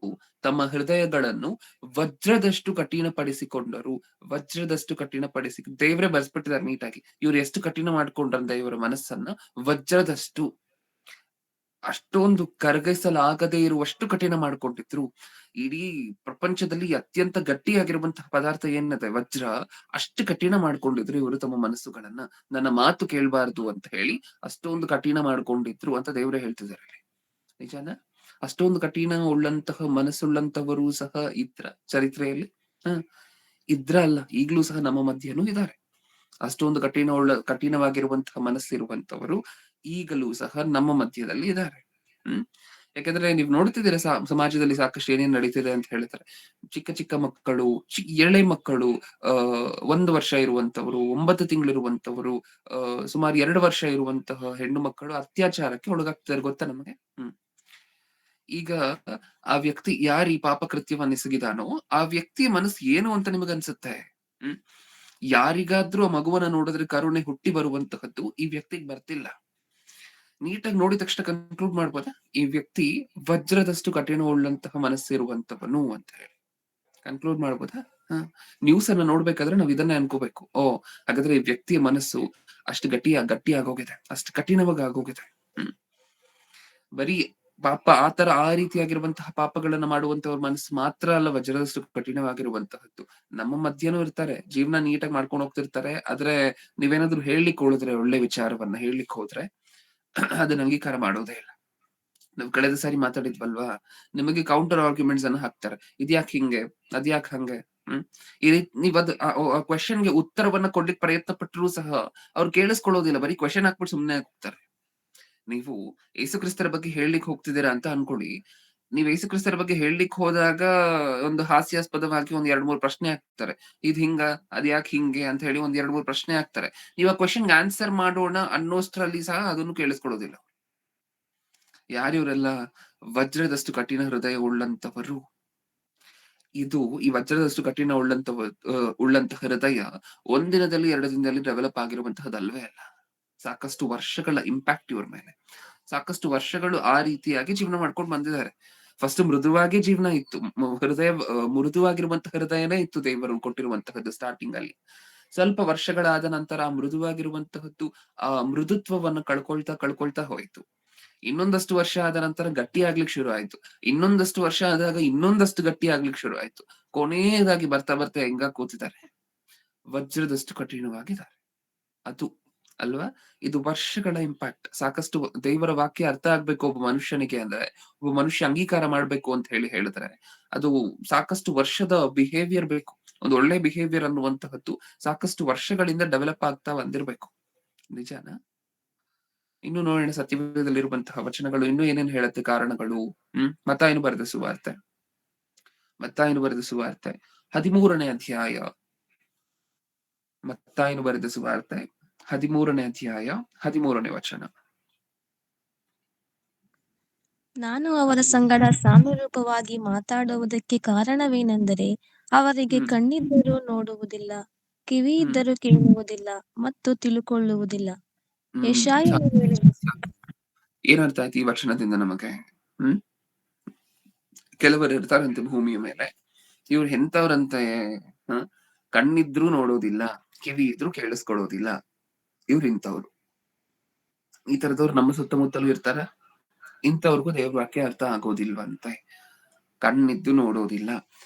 ತಮ್ಮ ಹೃದಯಗಳನ್ನು ವಜ್ರದಷ್ಟು ಕಠಿಣಪಡಿಸಿಕೊಂಡರು. ವಜ್ರದಷ್ಟು ಕಠಿಣಪಡಿಸಿ ದೇವರೇ ಬರ್ಸ್ಬಿಟ್ಟಿದ್ದಾರೆ ನೀಟಾಗಿ. ಇವ್ರು ಎಷ್ಟು ಕಠಿಣ ಮಾಡ್ಕೊಂಡ್ರಂದ್ರೆ ಇವರ ಮನಸ್ಸನ್ನ ವಜ್ರದಷ್ಟು, ಅಷ್ಟೊಂದು ಕರಗಿಸಲಾಗದೇ ಇರುವಷ್ಟು ಕಠಿಣ ಮಾಡ್ಕೊಂಡಿದ್ರು. ಇಡೀ ಪ್ರಪಂಚದಲ್ಲಿ ಅತ್ಯಂತ ಗಟ್ಟಿಯಾಗಿರುವಂತಹ ಪದಾರ್ಥ ಏನದೆ ವಜ್ರ, ಅಷ್ಟು ಕಠಿಣ ಮಾಡ್ಕೊಂಡಿದ್ರು ಇವರು ತಮ್ಮ ಮನಸ್ಸುಗಳನ್ನ. ನನ್ನ ಮಾತು ಕೇಳಬಾರ್ದು ಅಂತ ಹೇಳಿ ಅಷ್ಟೊಂದು ಕಠಿಣ ಮಾಡ್ಕೊಂಡಿದ್ರು ಅಂತ ದೇವರೇ ಹೇಳ್ತಿದ್ದಾರೆ. ನಿಜಾನ? ಅಷ್ಟೊಂದು ಕಠಿಣ ಉಳ್ಳಂತಹ ಮನಸ್ಸುಳ್ಳಂತವರು ಸಹ ಇದ್ರ ಚರಿತ್ರೆಯಲ್ಲಿ ಇದ್ರ ಅಲ್ಲ, ಈಗ್ಲೂ ಸಹ ನಮ್ಮ ಮಧ್ಯನೂ ಇದ್ದಾರೆ. ಅಷ್ಟೊಂದು ಕಠಿಣವಾಗಿರುವಂತಹ ಮನಸ್ಸಿರುವಂತವರು ಈಗಲೂ ಸಹ ನಮ್ಮ ಮಧ್ಯದಲ್ಲಿ ಇದ್ದಾರೆ. ಯಾಕಂದ್ರೆ ನೀವು ನೋಡ್ತಿದ್ದೀರಾ ಸಮಾಜದಲ್ಲಿ ಸಾಕಷ್ಟು ಏನೇನ್ ನಡೀತಿದೆ ಅಂತ ಹೇಳ್ತಾರೆ. ಚಿಕ್ಕ ಚಿಕ್ಕ ಮಕ್ಕಳು, ಎಳೆ ಮಕ್ಕಳು, 1 ವರ್ಷ ಇರುವಂತವರು, 9 ತಿಂಗಳಿರುವಂತವರು, ಸುಮಾರು 2 ವರ್ಷ ಇರುವಂತಹ ಹೆಣ್ಣು ಮಕ್ಕಳು ಅತ್ಯಾಚಾರಕ್ಕೆ ಒಳಗಾಗ್ತಿದ್ದಾರೆ, ಗೊತ್ತಾ ನಮಗೆ? ಈಗ ಆ ವ್ಯಕ್ತಿ ಯಾರು ಈ ಪಾಪ ಕೃತ್ಯವನ್ನ ಎಸಗಿದಾನೋ ಆ ವ್ಯಕ್ತಿಯ ಮನಸ್ಸು ಏನು ಅಂತ ನಿಮಗನ್ಸುತ್ತೆ? ಯಾರಿಗಾದ್ರೂ ಆ ಮಗುವನ್ನ ನೋಡಿದ್ರೆ ಕರುಣೆ ಹುಟ್ಟಿ ಬರುವಂತಹದ್ದು ಈ ವ್ಯಕ್ತಿಗೆ ಬರ್ತಿಲ್ಲ. ನೀಟಾಗಿ ನೋಡಿದ ತಕ್ಷಣ ಕನ್ಕ್ಲೂಡ್ ಮಾಡ್ಬೋದಾ ಈ ವ್ಯಕ್ತಿ ವಜ್ರದಷ್ಟು ಕಠಿಣವುಳ್ಳಂತಹ ಮನಸ್ಸಿರುವಂತವನು ಅಂತ ಹೇಳಿ ಕನ್ಕ್ಲೂಡ್ ಮಾಡ್ಬೋದಾ? ನ್ಯೂಸ್ ಅನ್ನ ನೋಡ್ಬೇಕಾದ್ರೆ ನಾವ್ ಇದನ್ನೇ ಅನ್ಕೋಬೇಕು. ಹಾಗಾದ್ರೆ ಈ ವ್ಯಕ್ತಿಯ ಮನಸ್ಸು ಅಷ್ಟು ಗಟ್ಟಿ ಆಗೋಗಿದೆ, ಅಷ್ಟು ಕಠಿಣವಾಗಿ ಆಗೋಗಿದೆ. ಬರೀ ಪಾಪ ಆ ರೀತಿಯಾಗಿರುವಂತಹ ಪಾಪಗಳನ್ನ ಮಾಡುವಂತವ್ರ ಮನಸ್ಸು ಮಾತ್ರ ಅಲ್ಲ ವಜ್ರದಷ್ಟು ಕಠಿಣವಾಗಿರುವಂತಹದ್ದು. ನಮ್ಮ ಮಧ್ಯನೂ ಇರ್ತಾರೆ, ಜೀವನ ನೀಟಾಗಿ ಮಾಡ್ಕೊಂಡು ಹೋಗ್ತಿರ್ತಾರೆ. ಆದ್ರೆ ನೀವೇನಾದ್ರೂ ಹೇಳಲಿಕ್ಕೆ ಹೋದ್ರೆ, ಒಳ್ಳೆ ವಿಚಾರವನ್ನ ಹೇಳಲಿಕ್ಕೆ ಹೋದ್ರೆ ಅದನ್ನ ಅಂಗೀಕಾರ ಮಾಡೋದೇ ಇಲ್ಲ. ನಾವ್ ಕಳೆದ ಸಾರಿ ಮಾತಾಡಿದ್ವಲ್ವಾ, ನಿಮಗೆ ಕೌಂಟರ್ ಆರ್ಗ್ಯುಮೆಂಟ್ಸ್ ಅನ್ನ ಹಾಕ್ತಾರೆ. ಇದ್ಯಾಕ್ ಹಿಂಗೆ, ಅದ್ಯಾಕ್ ಹಂಗೆ. ಈ ರೀತಿ ನೀವ್ ಕ್ವೆಶನ್ಗೆ ಉತ್ತರವನ್ನ ಕೊಡ್ಲಿಕ್ಕೆ ಪ್ರಯತ್ನ ಪಟ್ಟರೂ ಸಹ ಅವ್ರು ಕೇಳಿಸ್ಕೊಳ್ಳೋದಿಲ್ಲ, ಬರೀ ಕ್ವೆಶನ್ ಹಾಕ್ಬಿಟ್ಟು ಸುಮ್ನೆ ಹೋಗ್ತಾರೆ. ನೀವು ಯೇಸುಕ್ರಿಸ್ತರ ಬಗ್ಗೆ ಹೇಳಲಿಕ್ಕೆ ಹೋಗ್ತಿದ್ದೀರಾ ಅಂತ ಅನ್ಕೊಳ್ಳಿ. ನೀವ್ ಯೇಸುಕ್ರಿಸ್ತರ ಬಗ್ಗೆ ಹೇಳಲಿಕ್ಕೆ ಹೋದಾಗ ಒಂದು ಹಾಸ್ಯಾಸ್ಪದವಾಗಿ 1-2-3 ಪ್ರಶ್ನೆ ಹಾಕ್ತಾರೆ. ಇದ್ ಹಿಂಗ, ಅದ್ಯಾಕ್ ಹಿಂಗೆ ಅಂತ ಹೇಳಿ 1-2-3 ಪ್ರಶ್ನೆ ಹಾಕ್ತಾರೆ. ನೀವು ಆ ಕ್ವೆಶನ್ಗೆ ಆನ್ಸರ್ ಮಾಡೋಣ ಅನ್ನೋಷ್ಟ್ರಲ್ಲಿ ಸಹ ಅದನ್ನು ಕೇಳಿಸ್ಕೊಳ್ಳೋದಿಲ್ಲ. ಯಾರಿವರೆಲ್ಲ? ವಜ್ರದಷ್ಟು ಕಠಿಣ ಹೃದಯ ಉಳ್ಳಂತವರು. ಈ ವಜ್ರದಷ್ಟು ಕಠಿಣ ಉಳ್ಳಂತಹ ಹೃದಯ ಒಂದಿನದಲ್ಲಿ 2 ದಿನದಲ್ಲಿ ಡೆವಲಪ್ ಆಗಿರುವಂತಹದ್ದಲ್ವೇ ಅಲ್ಲ. ಸಾಕಷ್ಟು ವರ್ಷಗಳ ಇಂಪ್ಯಾಕ್ಟ್ ಇವ್ರ ಮೇಲೆ, ಸಾಕಷ್ಟು ವರ್ಷಗಳು ಆ ರೀತಿಯಾಗಿ ಜೀವನ ಮಾಡ್ಕೊಂಡು ಬಂದಿದ್ದಾರೆ. ಫಸ್ಟ್ ಮೃದುವಾಗಿ ಜೀವನ ಇತ್ತು, ಮೃದುವಾಗಿರುವಂತಹ ಹೃದಯನೇ ಇತ್ತು ದೇವರು ಕೊಟ್ಟಿರುವಂತಹದ್ದು ಸ್ಟಾರ್ಟಿಂಗ್ ಅಲ್ಲಿ. ಸ್ವಲ್ಪ ವರ್ಷಗಳಾದ ನಂತರ ಆ ಮೃದುವಾಗಿರುವಂತಹದ್ದು ಆ ಮೃದುತ್ವವನ್ನು ಕಳ್ಕೊಳ್ತಾ ಹೋಯ್ತು. ಇನ್ನೊಂದಷ್ಟು ವರ್ಷ ಆದ ನಂತರ ಗಟ್ಟಿ ಆಗ್ಲಿಕ್ಕೆ ಶುರು ಆಯ್ತು. ಇನ್ನೊಂದಷ್ಟು ವರ್ಷ ಆದಾಗ ಇನ್ನೊಂದಷ್ಟು ಗಟ್ಟಿ ಆಗ್ಲಿಕ್ಕೆ ಶುರು ಆಯ್ತು. ಕೊನೆಯದಾಗಿ ಬರ್ತಾ ಹೆಂಗ ಕೂತಿದ್ದಾರೆ, ವಜ್ರದಷ್ಟು ಕಠಿಣವಾಗಿದ್ದಾರೆ. ಅದು ಅಲ್ವಾ, ಇದು ವರ್ಷಗಳ ಇಂಪ್ಯಾಕ್ಟ್. ಸಾಕಷ್ಟು ದೇವರ ವಾಕ್ಯ ಅರ್ಥ ಆಗ್ಬೇಕು ಒಬ್ಬ ಮನುಷ್ಯನಿಗೆ ಅಂದ್ರೆ, ಒಬ್ಬ ಮನುಷ್ಯ ಅಂಗೀಕಾರ ಮಾಡ್ಬೇಕು ಅಂತ ಹೇಳಿದ್ರೆ ಅದು ಸಾಕಷ್ಟು ವರ್ಷದ ಬಿಹೇವಿಯರ್ ಬೇಕು. ಒಂದು ಒಳ್ಳೆ ಬಿಹೇವಿಯರ್ ಅನ್ನುವಂತಹದ್ದು ಸಾಕಷ್ಟು ವರ್ಷಗಳಿಂದ ಡೆವಲಪ್ ಆಗ್ತಾ ಬಂದಿರ್ಬೇಕು. ನಿಜಾನ? ಇನ್ನು ನೋಡೋಣ ಸತ್ಯವೇದದಲ್ಲಿರುವಂತಹ ವಚನಗಳು ಇನ್ನು ಏನೇನ್ ಹೇಳುತ್ತೆ, ಕಾರಣಗಳು. ಮತ್ತಾಯನು ಬರೆದ ಸುವಾರ್ತೆ 13ನೇ ಅಧ್ಯಾಯ. ಮತ್ತಾಯನು ಬರೆದ ಸುವಾರ್ತೆ 13ನೇ ಅಧ್ಯಾಯ 13ನೇ ವಚನ. ನಾನು ಅವರ ಸಂಗಡ ಸಾಮ್ಯರೂಪವಾಗಿ ಮಾತಾಡುವುದಕ್ಕೆ ಕಾರಣವೇನೆಂದರೆ ಅವರಿಗೆ ಕಣ್ಣಿದ್ದರೂ ನೋಡುವುದಿಲ್ಲ, ಕಿವಿ ಇದ್ದರೂ ಕೇಳುವುದಿಲ್ಲ ಮತ್ತು ತಿಳುಕೊಳ್ಳುವುದಿಲ್ಲ. ಯೆಶಾಯನು ಏನರ್ಥ ಆಯ್ತು ಈ ವಚನದಿಂದ ನಮಗೆ? ಕೆಲವರು ಇರ್ತಾರಂತೆ ಭೂಮಿಯ ಮೇಲೆ, ಇವ್ರು ಎಂತವ್ರಂತೆ, ಕಣ್ಣಿದ್ರೂ ನೋಡೋದಿಲ್ಲ, ಕಿವಿ ಇದ್ರೂ ಕೇಳಿಸ್ಕೊಳ್ಳೋದಿಲ್ಲ, ಇವ್ರು ಇಂಥವ್ರು. ಈ ತರದವ್ರು ನಮ್ಮ ಸುತ್ತಮುತ್ತಲೂ ಇರ್ತಾರ. ಇಂಥವ್ರಿಗೂ ದೇವ್ರ ವಾಕ್ಯ ಅರ್ಥ ಆಗೋದಿಲ್ವಂತೆ. ಕಣ್ಣಿದ್ದು ನೋಡೋದಿಲ್ಲ,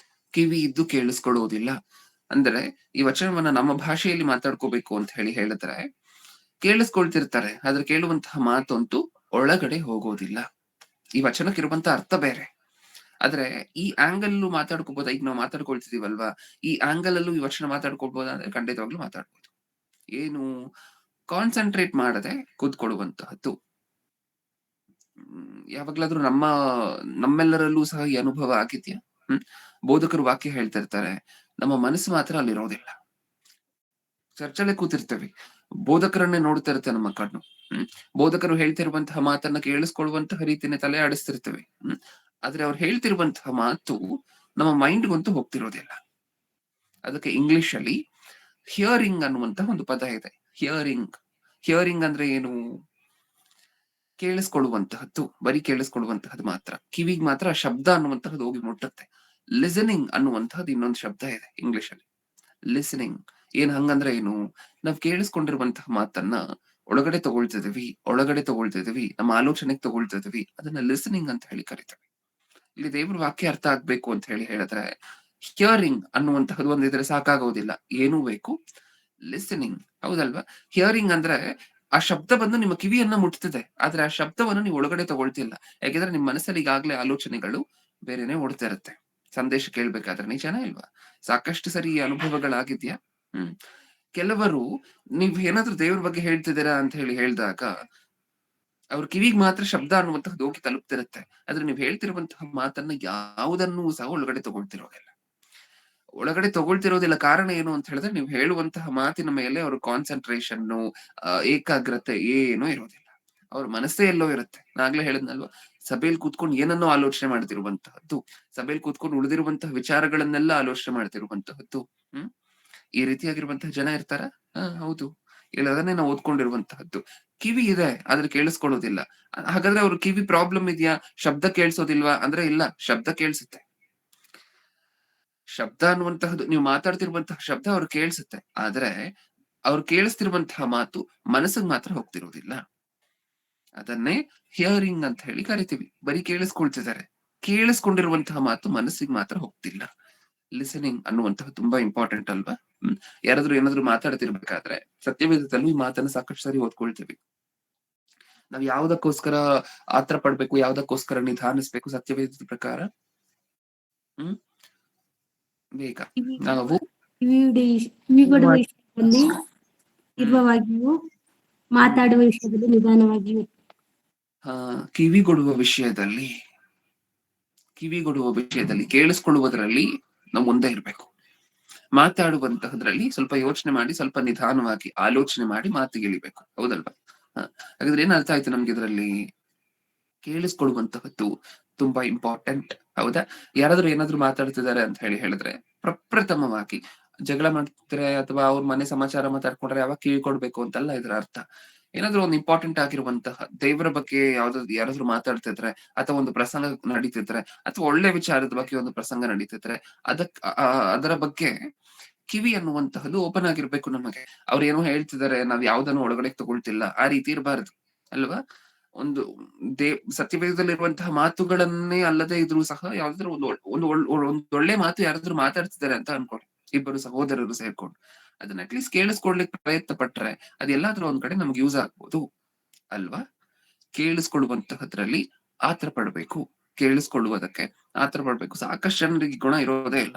ಕಿವಿ ಇದ್ದು ಕೇಳಿಸ್ಕೊಳ್ಳೋದಿಲ್ಲ. ಅಂದ್ರೆ ಈ ವಚನವನ್ನ ನಮ್ಮ ಭಾಷೆಯಲ್ಲಿ ಮಾತಾಡ್ಕೋಬೇಕು ಅಂತ ಹೇಳಿದ್ರೆ ಕೇಳಿಸ್ಕೊಳ್ತಿರ್ತಾರೆ, ಆದ್ರೆ ಕೇಳುವಂತಹ ಮಾತಂತೂ ಒಳಗಡೆ ಹೋಗೋದಿಲ್ಲ. ಈ ವಚನಕ್ಕಿರುವಂತ ಅರ್ಥ ಬೇರೆ. ಆದ್ರೆ ಈ ಆಂಗಲ್ ಮಾತಾಡ್ಕೋಬಹುದ? ಈಗ ನಾವು ಮಾತಾಡ್ಕೊಳ್ತಿದೀವಲ್ವಾ, ಈ ಆಂಗಲ್ ಅಲ್ಲೂ ಈ ವಚನ ಮಾತಾಡ್ಕೊಳ್ಬಹುದ ಅಂದ್ರೆ ಖಂಡಿತವಾಗ್ಲೂ ಮಾತಾಡ್ಬೋದು. ಏನು? ಕಾನ್ಸಂಟ್ರೇಟ್ ಮಾಡದೆ ಕೂತ್ಕೊಳ್ಳುವಂತಹದ್ದು. ಯಾವಾಗ್ಲಾದ್ರೂ ನಮ್ಮೆಲ್ಲರಲ್ಲೂ ಸಹ ಈ ಅನುಭವ ಆಗಿದ್ಯಾ? ಬೋಧಕರು ವಾಕ್ಯ ಹೇಳ್ತಿರ್ತಾರೆ, ನಮ್ಮ ಮನಸ್ಸು ಮಾತ್ರ ಅಲ್ಲಿರೋದಿಲ್ಲ. ಚರ್ಚಲ್ಲೇ ಕೂತಿರ್ತೇವೆ, ಬೋಧಕರನ್ನೇ ನೋಡ್ತಾ ಇರುತ್ತೆ ನಮ್ಮ ಕಣ್ಣು. ಬೋಧಕರು ಹೇಳ್ತಿರುವಂತಹ ಮಾತನ್ನ ಕೇಳಿಸ್ಕೊಳ್ಳುವಂತಹ ರೀತಿನೇ ತಲೆ ಆಡಿಸ್ತಿರ್ತೇವೆ. ಆದ್ರೆ ಅವ್ರು ಹೇಳ್ತಿರುವಂತಹ ಮಾತು ನಮ್ಮ ಮೈಂಡ್ಗಂತೂ ಹೋಗ್ತಿರೋದಿಲ್ಲ. ಅದಕ್ಕೆ ಇಂಗ್ಲಿಷ್ ಅಲ್ಲಿ ಹಿಯರಿಂಗ್ ಅನ್ನುವಂತಹ ಒಂದು ಪದ ಇದೆ. ಹಿಯರಿಂಗ್ ಅಂದ್ರೆ ಏನು? ಕೇಳಿಸ್ಕೊಳ್ಳುವಂತಹದ್ದು, ಬರೀ ಕೇಳಿಸ್ಕೊಳ್ಳುವಂತಹದ್ದು ಮಾತ್ರ. ಕಿವಿಗೆ ಮಾತ್ರ ಶಬ್ದ ಅನ್ನುವಂತಹದ್ದು ಹೋಗಿ ಮುಟ್ಟುತ್ತೆ. ಲಿಸನಿಂಗ್ ಅನ್ನುವಂತಹದ್ದು ಇನ್ನೊಂದು ಶಬ್ದ ಇದೆ ಇಂಗ್ಲಿಷ್ ಅಲ್ಲಿ. ಲಿಸನಿಂಗ್ ಹಂಗಂದ್ರೆ ಏನು? ನಾವ್ ಕೇಳಿಸ್ಕೊಂಡಿರುವಂತಹ ಮಾತನ್ನ ಒಳಗಡೆ ತಗೊಳ್ತಿದೀವಿ, ನಮ್ಮ ಆಲೋಚನೆಗೆ ತಗೊಳ್ತಿದೀವಿ, ಅದನ್ನ ಲಿಸನಿಂಗ್ ಅಂತ ಹೇಳಿ ಕರಿತೇವೆ. ಇಲ್ಲಿ ದೇವ್ರ ವಾಕ್ಯ ಅರ್ಥ ಆಗ್ಬೇಕು ಅಂತ ಹೇಳಿದ್ರೆ ಹಿಯರಿಂಗ್ ಅನ್ನುವಂತಹದ್ದು ಒಂದಿದ್ರೆ ಸಾಕಾಗೋದಿಲ್ಲ, ಏನೂ ಬೇಕು, ಲಿಸನಿಂಗ್. ಹೌದಲ್ವಾ? ಹಿಯರಿಂಗ್ ಅಂದ್ರೆ ಆ ಶಬ್ದ ಬಂದು ನಿಮ್ಮ ಕಿವಿಯನ್ನ ಮುಟ್ತಿದೆ, ಆದ್ರೆ ಆ ಶಬ್ದವನ್ನು ನೀವು ಒಳಗಡೆ ತಗೊಳ್ತಿಲ್ಲ. ಯಾಕೆಂದ್ರೆ ನಿಮ್ ಮನಸ್ಸಲ್ಲಿ ಈಗಾಗ್ಲೇ ಆಲೋಚನೆಗಳು ಬೇರೆನೆ ಓಡ್ತಾ ಇರುತ್ತೆ ಸಂದೇಶ ಕೇಳ್ಬೇಕಾದ್ರೆ. ನಿಜಾನ ಇಲ್ವಾ? ಸಾಕಷ್ಟು ಸರಿ ಈ ಅನುಭವಗಳಾಗಿದ್ಯಾ? ಕೆಲವರು ನೀವ್ ಏನಾದ್ರೂ ದೇವ್ರ ಬಗ್ಗೆ ಹೇಳ್ತಿದ್ದೀರಾ ಅಂತ ಹೇಳಿ ಹೇಳಿದಾಗ ಅವ್ರ ಕಿವಿಗ್ ಮಾತ್ರ ಶಬ್ದ ಅನ್ನುವಂತಹದ್ದು ಹೋಗಿ ತಲುಪ್ತಿರುತ್ತೆ. ಆದ್ರೆ ನೀವ್ ಹೇಳ್ತಿರುವಂತಹ ಮಾತನ್ನ ಯಾವುದನ್ನೂ ಸಹ ಒಳಗಡೆ ತಗೊಳ್ತಿರೋದಿಲ್ಲ. ಕಾರಣ ಏನು ಅಂತ ಹೇಳಿದ್ರೆ ನೀವು ಹೇಳುವಂತಹ ಮಾತಿನ ಮೇಲೆ ಅವ್ರ ಕಾನ್ಸಂಟ್ರೇಷನ್, ಏಕಾಗ್ರತೆ ಏನೂ ಇರೋದಿಲ್ಲ. ಅವ್ರ ಮನಸ್ಸೇ ಎಲ್ಲೋ ಇರುತ್ತೆ. ನಾಗ್ಲೇ ಹೇಳಿದ್ನಲ್ವಾ, ಸಭೆಯಲ್ಲಿ ಕೂತ್ಕೊಂಡು ಏನನ್ನೋ ಆಲೋಚನೆ ಮಾಡ್ತಿರುವಂತಹದ್ದು, ಸಭೆಯಲ್ಲಿ ಕೂತ್ಕೊಂಡು ಉಳಿದಿರುವಂತಹ ವಿಚಾರಗಳನ್ನೆಲ್ಲ ಆಲೋಚನೆ ಮಾಡ್ತಿರುವಂತಹದ್ದು. ಈ ರೀತಿಯಾಗಿರುವಂತಹ ಜನ ಇರ್ತಾರ. ಹೌದು. ಇಲ್ಲ ಅದನ್ನೇ ನಾವು ಓದ್ಕೊಂಡಿರುವಂತಹದ್ದು. ಕಿವಿ ಇದೆ ಆದ್ರೆ ಕೇಳಿಸ್ಕೊಳ್ಳೋದಿಲ್ಲ. ಹಾಗಾದ್ರೆ ಅವ್ರ ಕಿವಿ ಪ್ರಾಬ್ಲಮ್ ಇದೆಯಾ? ಶಬ್ದ ಕೇಳಿಸೋದಿಲ್ವಾ ಅಂದ್ರೆ ಇಲ್ಲ, ಶಬ್ದ ಕೇಳಿಸುತ್ತೆ. ಶಬ್ದ ಅನ್ನುವಂತಹದ್ದು, ನೀವು ಮಾತಾಡ್ತಿರುವಂತಹ ಶಬ್ದ ಅವ್ರು ಕೇಳಿಸುತ್ತೆ. ಆದ್ರೆ ಅವ್ರು ಕೇಳಿಸ್ತಿರುವಂತಹ ಮಾತು ಮನಸ್ಸಿಗೆ ಮಾತ್ರ ಹೋಗ್ತಿರೋದಿಲ್ಲ. ಅದನ್ನೇ ಹಿಯರಿಂಗ್ ಅಂತ ಹೇಳಿ ಕರಿತೀವಿ. ಬರೀ ಕೇಳಿಸ್ಕೊಳ್ತಿದ್ದಾರೆ, ಕೇಳಿಸ್ಕೊಂಡಿರುವಂತಹ ಮಾತು ಮನಸ್ಸಿಗೆ ಮಾತ್ರ ಹೋಗ್ತಿಲ್ಲ. ಲಿಸನಿಂಗ್ ಅನ್ನುವಂತಹ ತುಂಬಾ ಇಂಪಾರ್ಟೆಂಟ್ ಅಲ್ವಾ? ಯಾರಾದ್ರೂ ಏನಾದ್ರು ಮಾತಾಡ್ತಿರ್ಬೇಕಾದ್ರೆ ಸತ್ಯವೇದದಲ್ಲೂ ಈ ಮಾತನ್ನ ಸಾಕಷ್ಟು ಸಾರಿ ಓದ್ಕೊಳ್ತೀವಿ. ನಾವ್ ಯಾವ್ದಕ್ಕೋಸ್ಕರ ಆತರ ಪಡ್ಬೇಕು, ಯಾವ್ದಕ್ಕೋಸ್ಕರ ನಿಧಾನಿಸ್ಬೇಕು ಸತ್ಯವೇದದ ಪ್ರಕಾರ? ಬೇಗ ನಾವು ಕಿವಿಗೊಡುವ ವಿಷಯದಲ್ಲಿ ಇರುವವಾಗಿಯೂ ಮಾತಾಡುವ ವಿಷಯದಲ್ಲಿ ನಿಧಾನವಾಗಿಯೂ. ಕಿವಿಗೊಡುವ ವಿಷಯದಲ್ಲಿ ಕೇಳಿಸ್ಕೊಳ್ಳುವುದರಲ್ಲಿ ನಾವು ಮುಂದೆ ಇರ್ಬೇಕು. ಮಾತಾಡುವಂತಹದ್ರಲ್ಲಿ ಸ್ವಲ್ಪ ಯೋಚನೆ ಮಾಡಿ, ಸ್ವಲ್ಪ ನಿಧಾನವಾಗಿ ಆಲೋಚನೆ ಮಾಡಿ ಮಾತಿಗಿಳಿಬೇಕು. ಹೌದಲ್ವಾ? ಹಾಗಾದ್ರೆ ಏನ್ ಅರ್ಥ ಆಯ್ತು ನಮ್ಗೆ ಇದರಲ್ಲಿ? ಕೇಳಿಸ್ಕೊಳ್ಳುವಂತಹದ್ದು ತುಂಬಾ ಇಂಪಾರ್ಟೆಂಟ್. ಹೌದಾ? ಯಾರಾದ್ರೂ ಏನಾದ್ರು ಮಾತಾಡ್ತಿದ್ದಾರೆ ಅಂತ ಹೇಳಿದ್ರೆ ಪ್ರಪ್ರಥಮವಾಗಿ ಜಗಳ ಮಾಡ್ತಿದ್ರೆ ಅಥವಾ ಅವ್ರ ಮನೆ ಸಮಾಚಾರ ಮಾತಾಡ್ಕೊಂಡ್ರೆ ಯಾವಾಗ ಕಿವಿ ಕೊಡ್ಬೇಕು ಅಂತಲ್ಲ ಇದರ ಅರ್ಥ. ಏನಾದ್ರು ಒಂದು ಇಂಪಾರ್ಟೆಂಟ್ ಆಗಿರುವಂತಹ ದೇವರ ಬಗ್ಗೆ ಯಾರಾದ್ರೂ ಮಾತಾಡ್ತಿದ್ರೆ ಅಥವಾ ಒಂದು ಪ್ರಸಂಗ ನಡೀತಿದ್ರೆ ಅಥವಾ ಒಳ್ಳೆ ವಿಚಾರದ ಬಗ್ಗೆ ಒಂದು ಪ್ರಸಂಗ ನಡೀತಿದ್ರೆ ಅದರ ಬಗ್ಗೆ ಕಿವಿ ಅನ್ನುವಂತಹದ್ದು ಓಪನ್ ಆಗಿರ್ಬೇಕು ನಮಗೆ. ಅವ್ರು ಏನೋ ಹೇಳ್ತಿದ್ದಾರೆ, ನಾವ್ ಯಾವ್ದನ್ನು ಒಳಗಡೆ ತಗೊಳ್ತಿಲ್ಲ, ಆ ರೀತಿ ಇರಬಾರದು ಅಲ್ವಾ? ಒಂದು ಸತ್ಯವೇದದಲ್ಲಿರುವಂತಹ ಮಾತುಗಳನ್ನೇ ಅಲ್ಲದೆ ಇದ್ರೂ ಸಹ ಯಾವ್ದಾದ್ರು ಒಂದು ಒಳ್ಳೆ ಮಾತು ಯಾರಾದ್ರೂ ಮಾತಾಡ್ತಿದ್ದಾರೆ ಅಂತ ಅನ್ಕೊಳ್ಳಿ, ಇಬ್ಬರು ಸಹೋದರರು ಸೇರ್ಕೊಂಡು ಅದನ್ನ ಅಟ್ಲೀಸ್ಟ್ ಕೇಳಿಸ್ಕೊಳ್ಲಿಕ್ಕೆ ಪ್ರಯತ್ನ ಪಟ್ರೆ ಅದೆಲ್ಲಾದ್ರೂ ಒಂದ್ ಕಡೆ ನಮ್ಗೆ ಯೂಸ್ ಆಗ್ಬೋದು ಅಲ್ವಾ? ಕೇಳಿಸ್ಕೊಳ್ಳುವಂತಹದ್ರಲ್ಲಿ ಆತರ ಪಡ್ಬೇಕು. ಕೇಳಿಸ್ಕೊಳ್ಳುವುದಕ್ಕೆ ಆತರ ಪಡ್ಬೇಕು. ಸಾಕಷ್ಟು ಜನರಿಗೆ ಗುಣ ಇರೋದೇ ಇಲ್ಲ.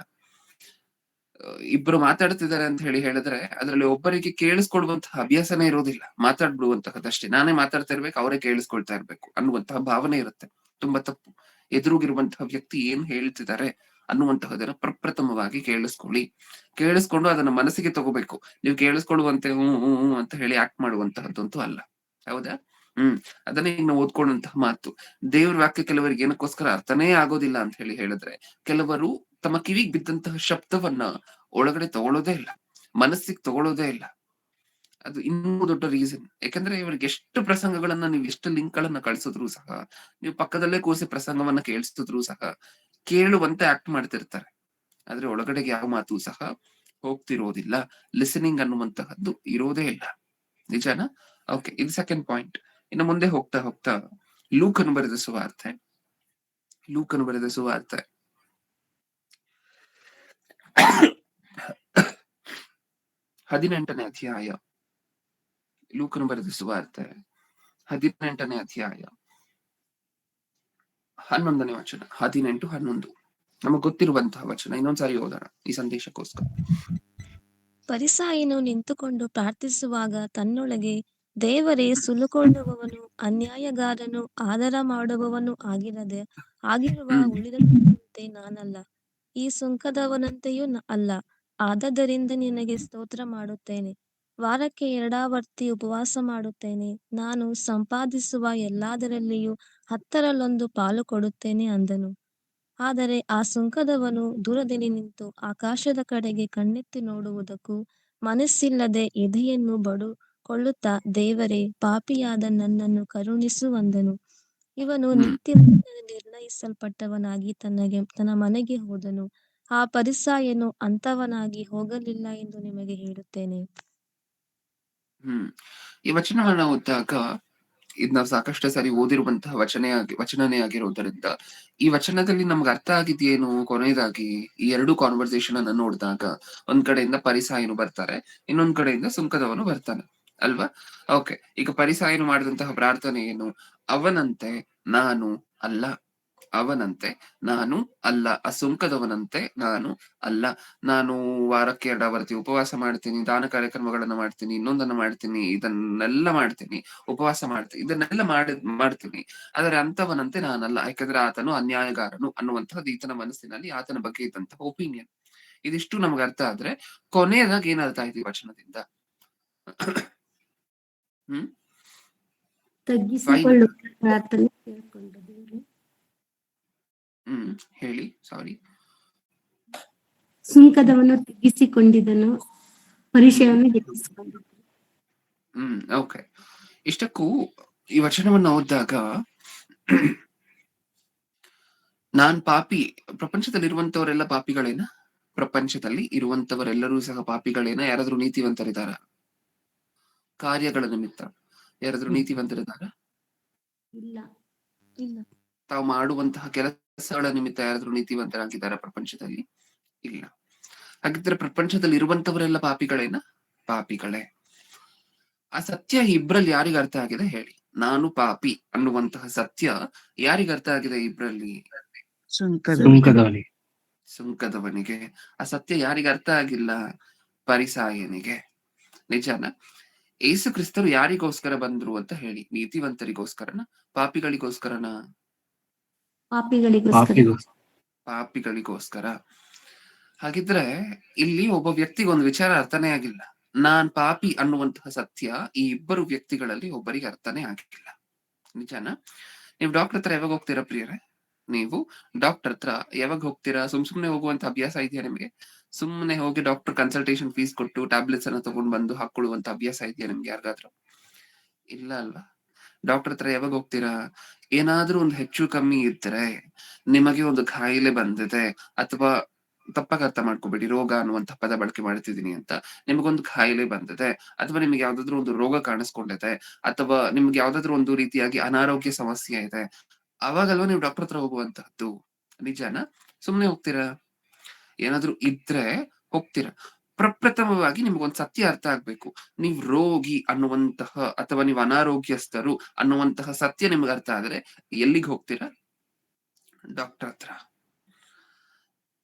ಇಬ್ರು ಮಾತಾಡ್ತಿದ್ದಾರೆ ಅಂತ ಹೇಳಿದ್ರೆ ಅದ್ರಲ್ಲಿ ಒಬ್ಬರಿಗೆ ಕೇಳಿಸ್ಕೊಳ್ಳುವಂತಹ ಹವ್ಯಾಸನೇ ಇರೋದಿಲ್ಲ, ಮಾತಾಡ್ಬಿಡುವಂತಹದ್ದಷ್ಟೇ. ನಾನೇ ಮಾತಾಡ್ತಾ ಇರ್ಬೇಕು, ಅವರೇ ಕೇಳಿಸ್ಕೊಳ್ತಾ ಇರ್ಬೇಕು ಅನ್ನುವಂತಹ ಭಾವನೆ ಇರುತ್ತೆ. ತುಂಬಾ ತಪ್ಪು. ಎದುರುಗಿರುವಂತಹ ವ್ಯಕ್ತಿ ಏನ್ ಹೇಳ್ತಿದ್ದಾರೆ ಅನ್ನುವಂತಹದನ್ನ ಪ್ರಪ್ರಥಮವಾಗಿ ಕೇಳಿಸ್ಕೊಂಡು ಅದನ್ನ ಮನಸ್ಸಿಗೆ ತಗೋಬೇಕು. ನೀವು ಕೇಳಿಸ್ಕೊಳ್ಳುವಂತೆ ಹ್ಮ್ ಅಂತ ಹೇಳಿ ಆಕ್ಟ್ ಮಾಡುವಂತಹದ್ದಂತೂ ಅಲ್ಲ. ಹೌದಾ? ಅದನ್ನೇ ಈಗ ನಾವು ಓದ್ಕೊಂಡಂತಹ ಮಾತು. ದೇವ್ರ ವಾಕ್ಯ ಕೆಲವರಿಗೆ ಏನಕ್ಕೋಸ್ಕರ ಅರ್ಥನೇ ಆಗೋದಿಲ್ಲ ಅಂತ ಹೇಳಿದ್ರೆ ಕೆಲವರು ತಮ್ಮ ಕಿವಿಗೆ ಬಿದ್ದಂತಹ ಶಬ್ದವನ್ನ ಒಳಗಡೆ ತಗೊಳ್ಳೋದೇ ಇಲ್ಲ, ಮನಸ್ಸಿಗೆ ತಗೊಳ್ಳೋದೇ ಇಲ್ಲ. ಅದು ಇನ್ನೂ ದೊಡ್ಡ ರೀಸನ್. ಯಾಕಂದ್ರೆ ಇವ್ರಿಗೆ ಎಷ್ಟು ಪ್ರಸಂಗಗಳನ್ನ ನೀವು ಎಷ್ಟು ಲಿಂಕ್ ಗಳನ್ನ ಕಳಿಸಿದ್ರು ಸಹ, ನೀವು ಪಕ್ಕದಲ್ಲೇ ಕೂರಿಸಿ ಪ್ರಸಂಗವನ್ನ ಕೇಳಿಸಿದ್ರು ಸಹ ಕೇಳುವಂತೆ ಆಕ್ಟ್ ಮಾಡ್ತಿರ್ತಾರೆ. ಆದ್ರೆ ಒಳಗಡೆಗೆ ಯಾವ ಮಾತು ಸಹ ಹೋಗ್ತಿರೋದಿಲ್ಲ. ಲಿಸನಿಂಗ್ ಅನ್ನುವಂತಹದ್ದು ಇರೋದೇ ಇಲ್ಲ. ನಿಜಾನ? ಓಕೆ, ಇದು ಸೆಕೆಂಡ್ ಪಾಯಿಂಟ್. ಇನ್ನು ಮುಂದೆ ಹೋಗ್ತಾ ಲೂಕನು ಬರೆದ ಸುವಾರ್ತೆ 18ನೇ ಅಧ್ಯಾಯ. ಲೂಕನು ಬರೆದ ಸುವಾರ್ತೆ 18ನೇ ಅಧ್ಯಾಯ 11ನೇ ವಚನ. 18-11 ನಮಗ್ ಗೊತ್ತಿರುವಂತಹ ವಚನ. ಇನ್ನೊಂದ್ಸಾರಿ ಓದೋಣ ಈ ಸಂದೇಶಕ್ಕೋಸ್ಕರ. ಫರಿಸಾಯನು ನಿಂತುಕೊಂಡು ಪ್ರಾರ್ಥಿಸುವಾಗ ತನ್ನೊಳಗೆ, ದೇವರೇ, ಸುಲುಕೊಳ್ಳುವವನು ಅನ್ಯಾಯಗಾರನು ಆದರ ಮಾಡುವವನು ಆಗಿರುವ ಉಳಿದಂತೆ ನಾನಲ್ಲ, ಈ ಸುಂಕದವನಂತೆಯೂ ಅಲ್ಲ. ಆದದರಿಂದ ನಿನಗೆ ಸ್ತೋತ್ರ ಮಾಡುತ್ತೇನೆ. ವಾರಕ್ಕೆ 2 ಆವರ್ತಿ ಉಪವಾಸ ಮಾಡುತ್ತೇನೆ. ನಾನು ಸಂಪಾದಿಸುವ ಎಲ್ಲದರಲ್ಲಿಯೂ 10 ಪಾಲು ಕೊಡುತ್ತೇನೆ ಅಂದನು. ಆದರೆ ಆ ಸುಂಕದವನು ದೂರದಲ್ಲಿ ನಿಂತು ಆಕಾಶದ ಕಡೆಗೆ ಕಣ್ಣೆತ್ತಿ ನೋಡುವುದಕ್ಕೂ ಮನಸ್ಸಿಲ್ಲದೆ ಎದೆಯನ್ನು ಬಡುಕೊಳ್ಳುತ್ತಾ, ದೇವರೇ, ಪಾಪಿಯಾದ ನನ್ನನ್ನು ಕರುಣಿಸು ಅಂದನು. ಇವನು ನಿತ್ಯ ನಿರ್ಣಯಿಸಲ್ಪಟ್ಟವನಾಗಿ ತನ್ನ ಮನೆಗೆ ಹೋದನು. ಆ ಫರಿಸಾಯನು ಅಂಥವನಾಗಿ ಹೋಗಲಿಲ್ಲ ಎಂದು ನಿಮಗೆ ಹೇಳುತ್ತೇನೆ. ಈ ವಚನವನ್ನ ಓದಿದಾಗ ಇದು ನಾವು ಸಾಕಷ್ಟು ಸಾರಿ ಓದಿರುವಂತಹ ವಚನನೇ ಆಗಿರೋದರಿಂದ ಈ ವಚನದಲ್ಲಿ ನಮ್ಗೆ ಅರ್ಥ ಆಗಿದೆಯೇನು? ಕೊನೆಯದಾಗಿ ಈ 2 ಕಾನ್ವರ್ಸೇಷನ್ ಅನ್ನ ನೋಡಿದಾಗ ಒಂದ್ ಕಡೆಯಿಂದ ಫರಿಸಾಯನು ಬರ್ತಾರೆ, ಇನ್ನೊಂದ್ ಕಡೆಯಿಂದ ಸುಂಕದವನು ಬರ್ತಾನೆ ಅಲ್ವಾ? ಓಕೆ, ಈಗ ಫರಿಸಾಯನು ಮಾಡಿದಂತಹ ಪ್ರಾರ್ಥನೆ ಏನು? ಅವನಂತೆ ನಾನು ಅಲ್ಲ, ಅವನಂತೆ ನಾನು ಅಲ್ಲ, ಆ ಸುಂಕದವನಂತೆ ನಾನು ಅಲ್ಲ. ನಾನು ವಾರಕ್ಕೆ 2 ಆವರ್ತಿ ಉಪವಾಸ ಮಾಡ್ತೀನಿ, ದಾನ ಕಾರ್ಯಕ್ರಮಗಳನ್ನ ಮಾಡ್ತೀನಿ, ಇನ್ನೊಂದನ್ನ ಮಾಡ್ತೀನಿ, ಇದನ್ನೆಲ್ಲ ಮಾಡ್ತೀನಿ, ಉಪವಾಸ ಮಾಡ್ತೀನಿ, ಇದನ್ನೆಲ್ಲ ಮಾಡ್ತೀನಿ. ಆದರೆ ಅಂತವನಂತೆ ನಾನಲ್ಲ, ಯಾಕಂದ್ರೆ ಆತನು ಅನ್ಯಾಯಗಾರನು ಅನ್ನುವಂಥದ್ದು ಈತನ ಮನಸ್ಸಿನಲ್ಲಿ ಆತನ ಬಗ್ಗೆ ಇದ್ದಂತಹ ಒಪಿನಿಯನ್. ಇದಿಷ್ಟು ನಮ್ಗೆ ಅರ್ಥ ಆದ್ರೆ ಕೊನೆಯದಾಗಿ ಏನ್ ಅರ್ಥ ಆಯ್ತು ಈ ವಚನದಿಂದ? ಹ್ಮ್ ತಗ್ಗಿಸಿಕೊಳ್ಳುವ ಪ್ರಾರ್ಥನೆ ಕೇಳ್ಕೊಂಡು ದೇವ್ರು. ಹೇಳಿ, ಸಾರಿ. ಸುಂಕದವನು ತಗ್ಗಿಸಿಕೊಂಡಿದ್ದನು, ಪರಿಚಯವನ್ನು ಹೆಚ್ಚಿಸಿಕೊಂಡಿದ್ದನು. ಓಕೆ. ಇಷ್ಟಕ್ಕೂ ಈ ವಚನವನ್ನು ಓದಿದಾಗ ನಾನ್ ಪಾಪಿ, ಪ್ರಪಂಚದಲ್ಲಿ ಇರುವಂತವರೆಲ್ಲ ಪಾಪಿಗಳೇನ? ಪ್ರಪಂಚದಲ್ಲಿ ಇರುವಂತವರೆಲ್ಲರೂ ಸಹ ಪಾಪಿಗಳೇನ? ಯಾರಾದ್ರೂ ನೀತಿವಂತರಿದಾರ? ಕಾರ್ಯಗಳ ನಿಮಿತ್ತ ಯಾರಾದ್ರೂ ನೀತಿವಂತರಿದಾರ? ಇಲ್ಲ. ಇಲ್ಲ. ತಾವು ಮಾಡುವಂತಹ ಕೆಲಸಗಳ ನಿಮಿತ್ತ ಯಾರಾದ್ರೂ ನೀತಿವಂತರಾಗಿದ್ದಾರ ಪ್ರಪಂಚದಲ್ಲಿ? ಇಲ್ಲ. ಹಾಗಿದ್ರೆ ಪ್ರಪಂಚದಲ್ಲಿ ಇರುವಂತವರೆಲ್ಲ ಪಾಪಿಗಳೇನ? ಪಾಪಿಗಳೇ. ಆ ಸತ್ಯ ಇಬ್ರಲ್ಲಿ ಯಾರಿಗ ಅರ್ಥ ಆಗಿದೆ ಹೇಳಿ? ನಾನು ಪಾಪಿ ಅನ್ನುವಂತಹ ಸತ್ಯ ಯಾರಿಗ ಅರ್ಥ ಆಗಿದೆ ಇಬ್ರಲ್ಲಿ? ಸುಂಕದವನಿಗೆ. ಆ ಸತ್ಯ ಯಾರಿಗ ಅರ್ಥ ಆಗಿಲ್ಲ? ಪರಿಸಾಯನಿಗೆ. ನಿಜಾನ? ಏಸು ಕ್ರಿಸ್ತರು ಯಾರಿಗೋಸ್ಕರ ಬಂದ್ರು ಅಂತ ಹೇಳಿ? ನೀತಿವಂತರಿಗೋಸ್ಕರನ ಪಾಪಿಗಳಿಗೋಸ್ಕರನ? ಪಾಪಿಗಳಿಗೋಸ್ಕರ. ಹಾಗಿದ್ರೆ ಇಲ್ಲಿ ಒಬ್ಬ ವ್ಯಕ್ತಿಗೆ ಒಂದು ವಿಚಾರ ಅರ್ಥನೇ ಆಗಿಲ್ಲ. ನಾನ್ ಪಾಪಿ ಅನ್ನುವಂತಹ ಸತ್ಯ ಈ ಇಬ್ಬರು ವ್ಯಕ್ತಿಗಳಲ್ಲಿ ಒಬ್ಬರಿಗೆ ಅರ್ಥನೇ ಆಗಿಲ್ಲ. ನಿಜಾನ? ನೀವು ಡಾಕ್ಟರ್ ಹತ್ರ ಯಾವಾಗ ಹೋಗ್ತೀರಾ ಪ್ರಿಯರೇ? ನೀವು ಡಾಕ್ಟರ್ ಹತ್ರ ಯಾವಾಗ ಹೋಗ್ತೀರಾ? ಸುಮ್ನೆ ಹೋಗುವಂತ ಅಭ್ಯಾಸ ಇದೆಯಾ ನಿಮ್ಗೆ? ಸುಮ್ನೆ ಹೋಗಿ ಡಾಕ್ಟರ್ ಕನ್ಸಲ್ಟೇಷನ್ ಫೀಸ್ ಕೊಟ್ಟು ಟ್ಯಾಬ್ಲೆಟ್ಸ್ ಅನ್ನ ತಗೊಂಡ್ ಬಂದು ಹಾಕೊಳ್ಳುವಂತ ಅಭ್ಯಾಸ ಇದೆಯಾ ನಿಮ್ಗೆ ಯಾರಿಗಾದ್ರೂ? ಇಲ್ಲ ಅಲ್ವಾ? ಡಾಕ್ಟರ್ ಹತ್ರ ಯಾವಾಗ ಹೋಗ್ತೀರಾ? ಏನಾದ್ರೂ ಒಂದು ಹೆಚ್ಚು ಕಮ್ಮಿ ಇದ್ರೆ, ನಿಮಗೆ ಒಂದು ಕಾಯಿಲೆ ಬಂದಿದೆ, ಅಥವಾ ತಪ್ಪಾಗಿ ಅರ್ಥ ಮಾಡ್ಕೋಬೇಡಿ, ರೋಗ ಅನ್ನುವಂತ ಪದ ಬಳಕೆ ಮಾಡ್ತಿದೀನಿ ಅಂತ. ನಿಮಗೊಂದು ಕಾಯಿಲೆ ಬಂದಿದೆ, ಅಥವಾ ನಿಮ್ಗೆ ಯಾವ್ದಾದ್ರು ಒಂದು ರೋಗ ಕಾಣಿಸ್ಕೊಂಡಿದೆ, ಅಥವಾ ನಿಮ್ಗೆ ಯಾವ್ದಾದ್ರು ಒಂದು ರೀತಿಯಾಗಿ ಅನಾರೋಗ್ಯ ಸಮಸ್ಯೆ ಇದೆ, ಅವಾಗಲ್ವಾ ನೀವು ಡಾಕ್ಟರ್ ಹತ್ರ ಹೋಗುವಂತಹದ್ದು. ನಿಜಾನ? ಸುಮ್ನೆ ಹೋಗ್ತೀರಾ? ಏನಾದ್ರೂ ಇದ್ರೆ ಹೋಗ್ತೀರಾ. ಪ್ರಪ್ರಥಮವಾಗಿ ನಿಮ್ಗೊಂದ್ ಸತ್ಯ ಅರ್ಥ ಆಗ್ಬೇಕು. ನೀವ್ ರೋಗಿ ಅನ್ನುವಂತಹ ಅಥವಾ ನೀವು ಅನಾರೋಗ್ಯಸ್ಥರು ಅನ್ನುವಂತಹ ಸತ್ಯ ನಿಮ್ಗೆ ಅರ್ಥ ಆದ್ರೆ ಎಲ್ಲಿಗೆ ಹೋಗ್ತೀರಾ? ಡಾಕ್ಟರ್ ಹತ್ರ.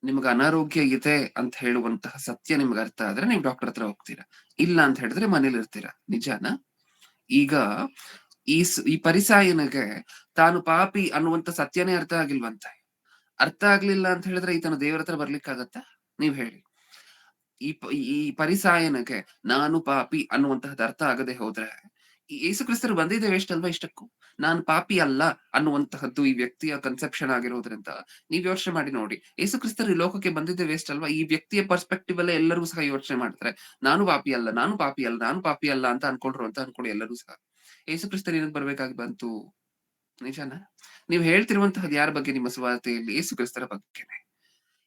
ನಿಮ್ಗೆ ಅನಾರೋಗ್ಯ ಇದೆ ಅಂತ ಹೇಳುವಂತಹ ಸತ್ಯ ನಿಮ್ಗೆ ಅರ್ಥ ಆದ್ರೆ ನೀವು ಡಾಕ್ಟರ್ ಹತ್ರ ಹೋಗ್ತೀರಾ. ಇಲ್ಲ ಅಂತ ಹೇಳಿದ್ರೆ ಮನೇಲಿ ಇರ್ತೀರಾ. ನಿಜಾನ? ಈಗ ಈ ಪರಿಸಾಯನಿಗೆ ತಾನು ಪಾಪಿ ಅನ್ನುವಂತ ಸತ್ಯನೇ ಅರ್ಥ ಆಗಿಲ್ವಂತೆ. ಅರ್ಥ ಆಗ್ಲಿಲ್ಲ ಅಂತ ಹೇಳಿದ್ರೆ ಈತನ ದೇವರ ಹತ್ರ ಬರ್ಲಿಕ್ಕಾಗತ್ತ? ನೀವ್ ಹೇಳಿ. ಈ ಪರಿಸಾಯನಕ್ಕೆ ನಾನು ಪಾಪಿ ಅನ್ನುವಂತಹದ್ದು ಅರ್ಥ ಆಗದೆ ಹೋದ್ರೆ ಯೇಸು ಕ್ರಿಸ್ತರು ಬಂದಿದೆ ವೇಸ್ಟ್ ಅಲ್ವಾ? ಇಷ್ಟಕ್ಕೂ ನಾನು ಪಾಪಿ ಅಲ್ಲ ಅನ್ನುವಂತಹದ್ದು ಈ ವ್ಯಕ್ತಿಯ ಕನ್ಸೆಪ್ಷನ್ ಆಗಿರೋದ್ರಿಂದ ನೀವ್ ಯೋಚನೆ ಮಾಡಿ ನೋಡಿ, ಯೇಸು ಕ್ರಿಸ್ತರು ಈ ಲೋಕಕ್ಕೆ ಬಂದಿದ್ದೆ ವೇಸ್ಟ್ ಅಲ್ವಾ? ಈ ವ್ಯಕ್ತಿಯ ಪರ್ಸ್ಪೆಕ್ಟಿವ್ ಅಲ್ಲೇ ಎಲ್ಲರೂ ಸಹ ಯೋಚನೆ ಮಾಡ್ತಾರೆ. ನಾನು ಪಾಪಿ ಅಲ್ಲ, ನಾನು ಪಾಪಿ ಅಲ್ಲ, ನಾನು ಪಾಪಿ ಅಲ್ಲ ಅಂತ ಅನ್ಕೊಂಡ್ರು ಅಂತ ಅನ್ಕೊಳ್ಳಿ ಎಲ್ಲರೂ ಸಹ. ಯೇಸು ಕ್ರಿಸ್ತರು ಏನಕ್ಕೆ ಬರ್ಬೇಕಾಗಿ ಬಂತು? ನಿಜಾನ? ನೀವ್ ಹೇಳ್ತಿರುವಂತಹದ್ದು ಯಾರ ಬಗ್ಗೆ? ನಿಮ್ಮ ಸುವಾರ್ತೆಯಲ್ಲಿ ಯೇಸು ಕ್ರಿಸ್ತರ ಬಗ್ಗೆನೆ.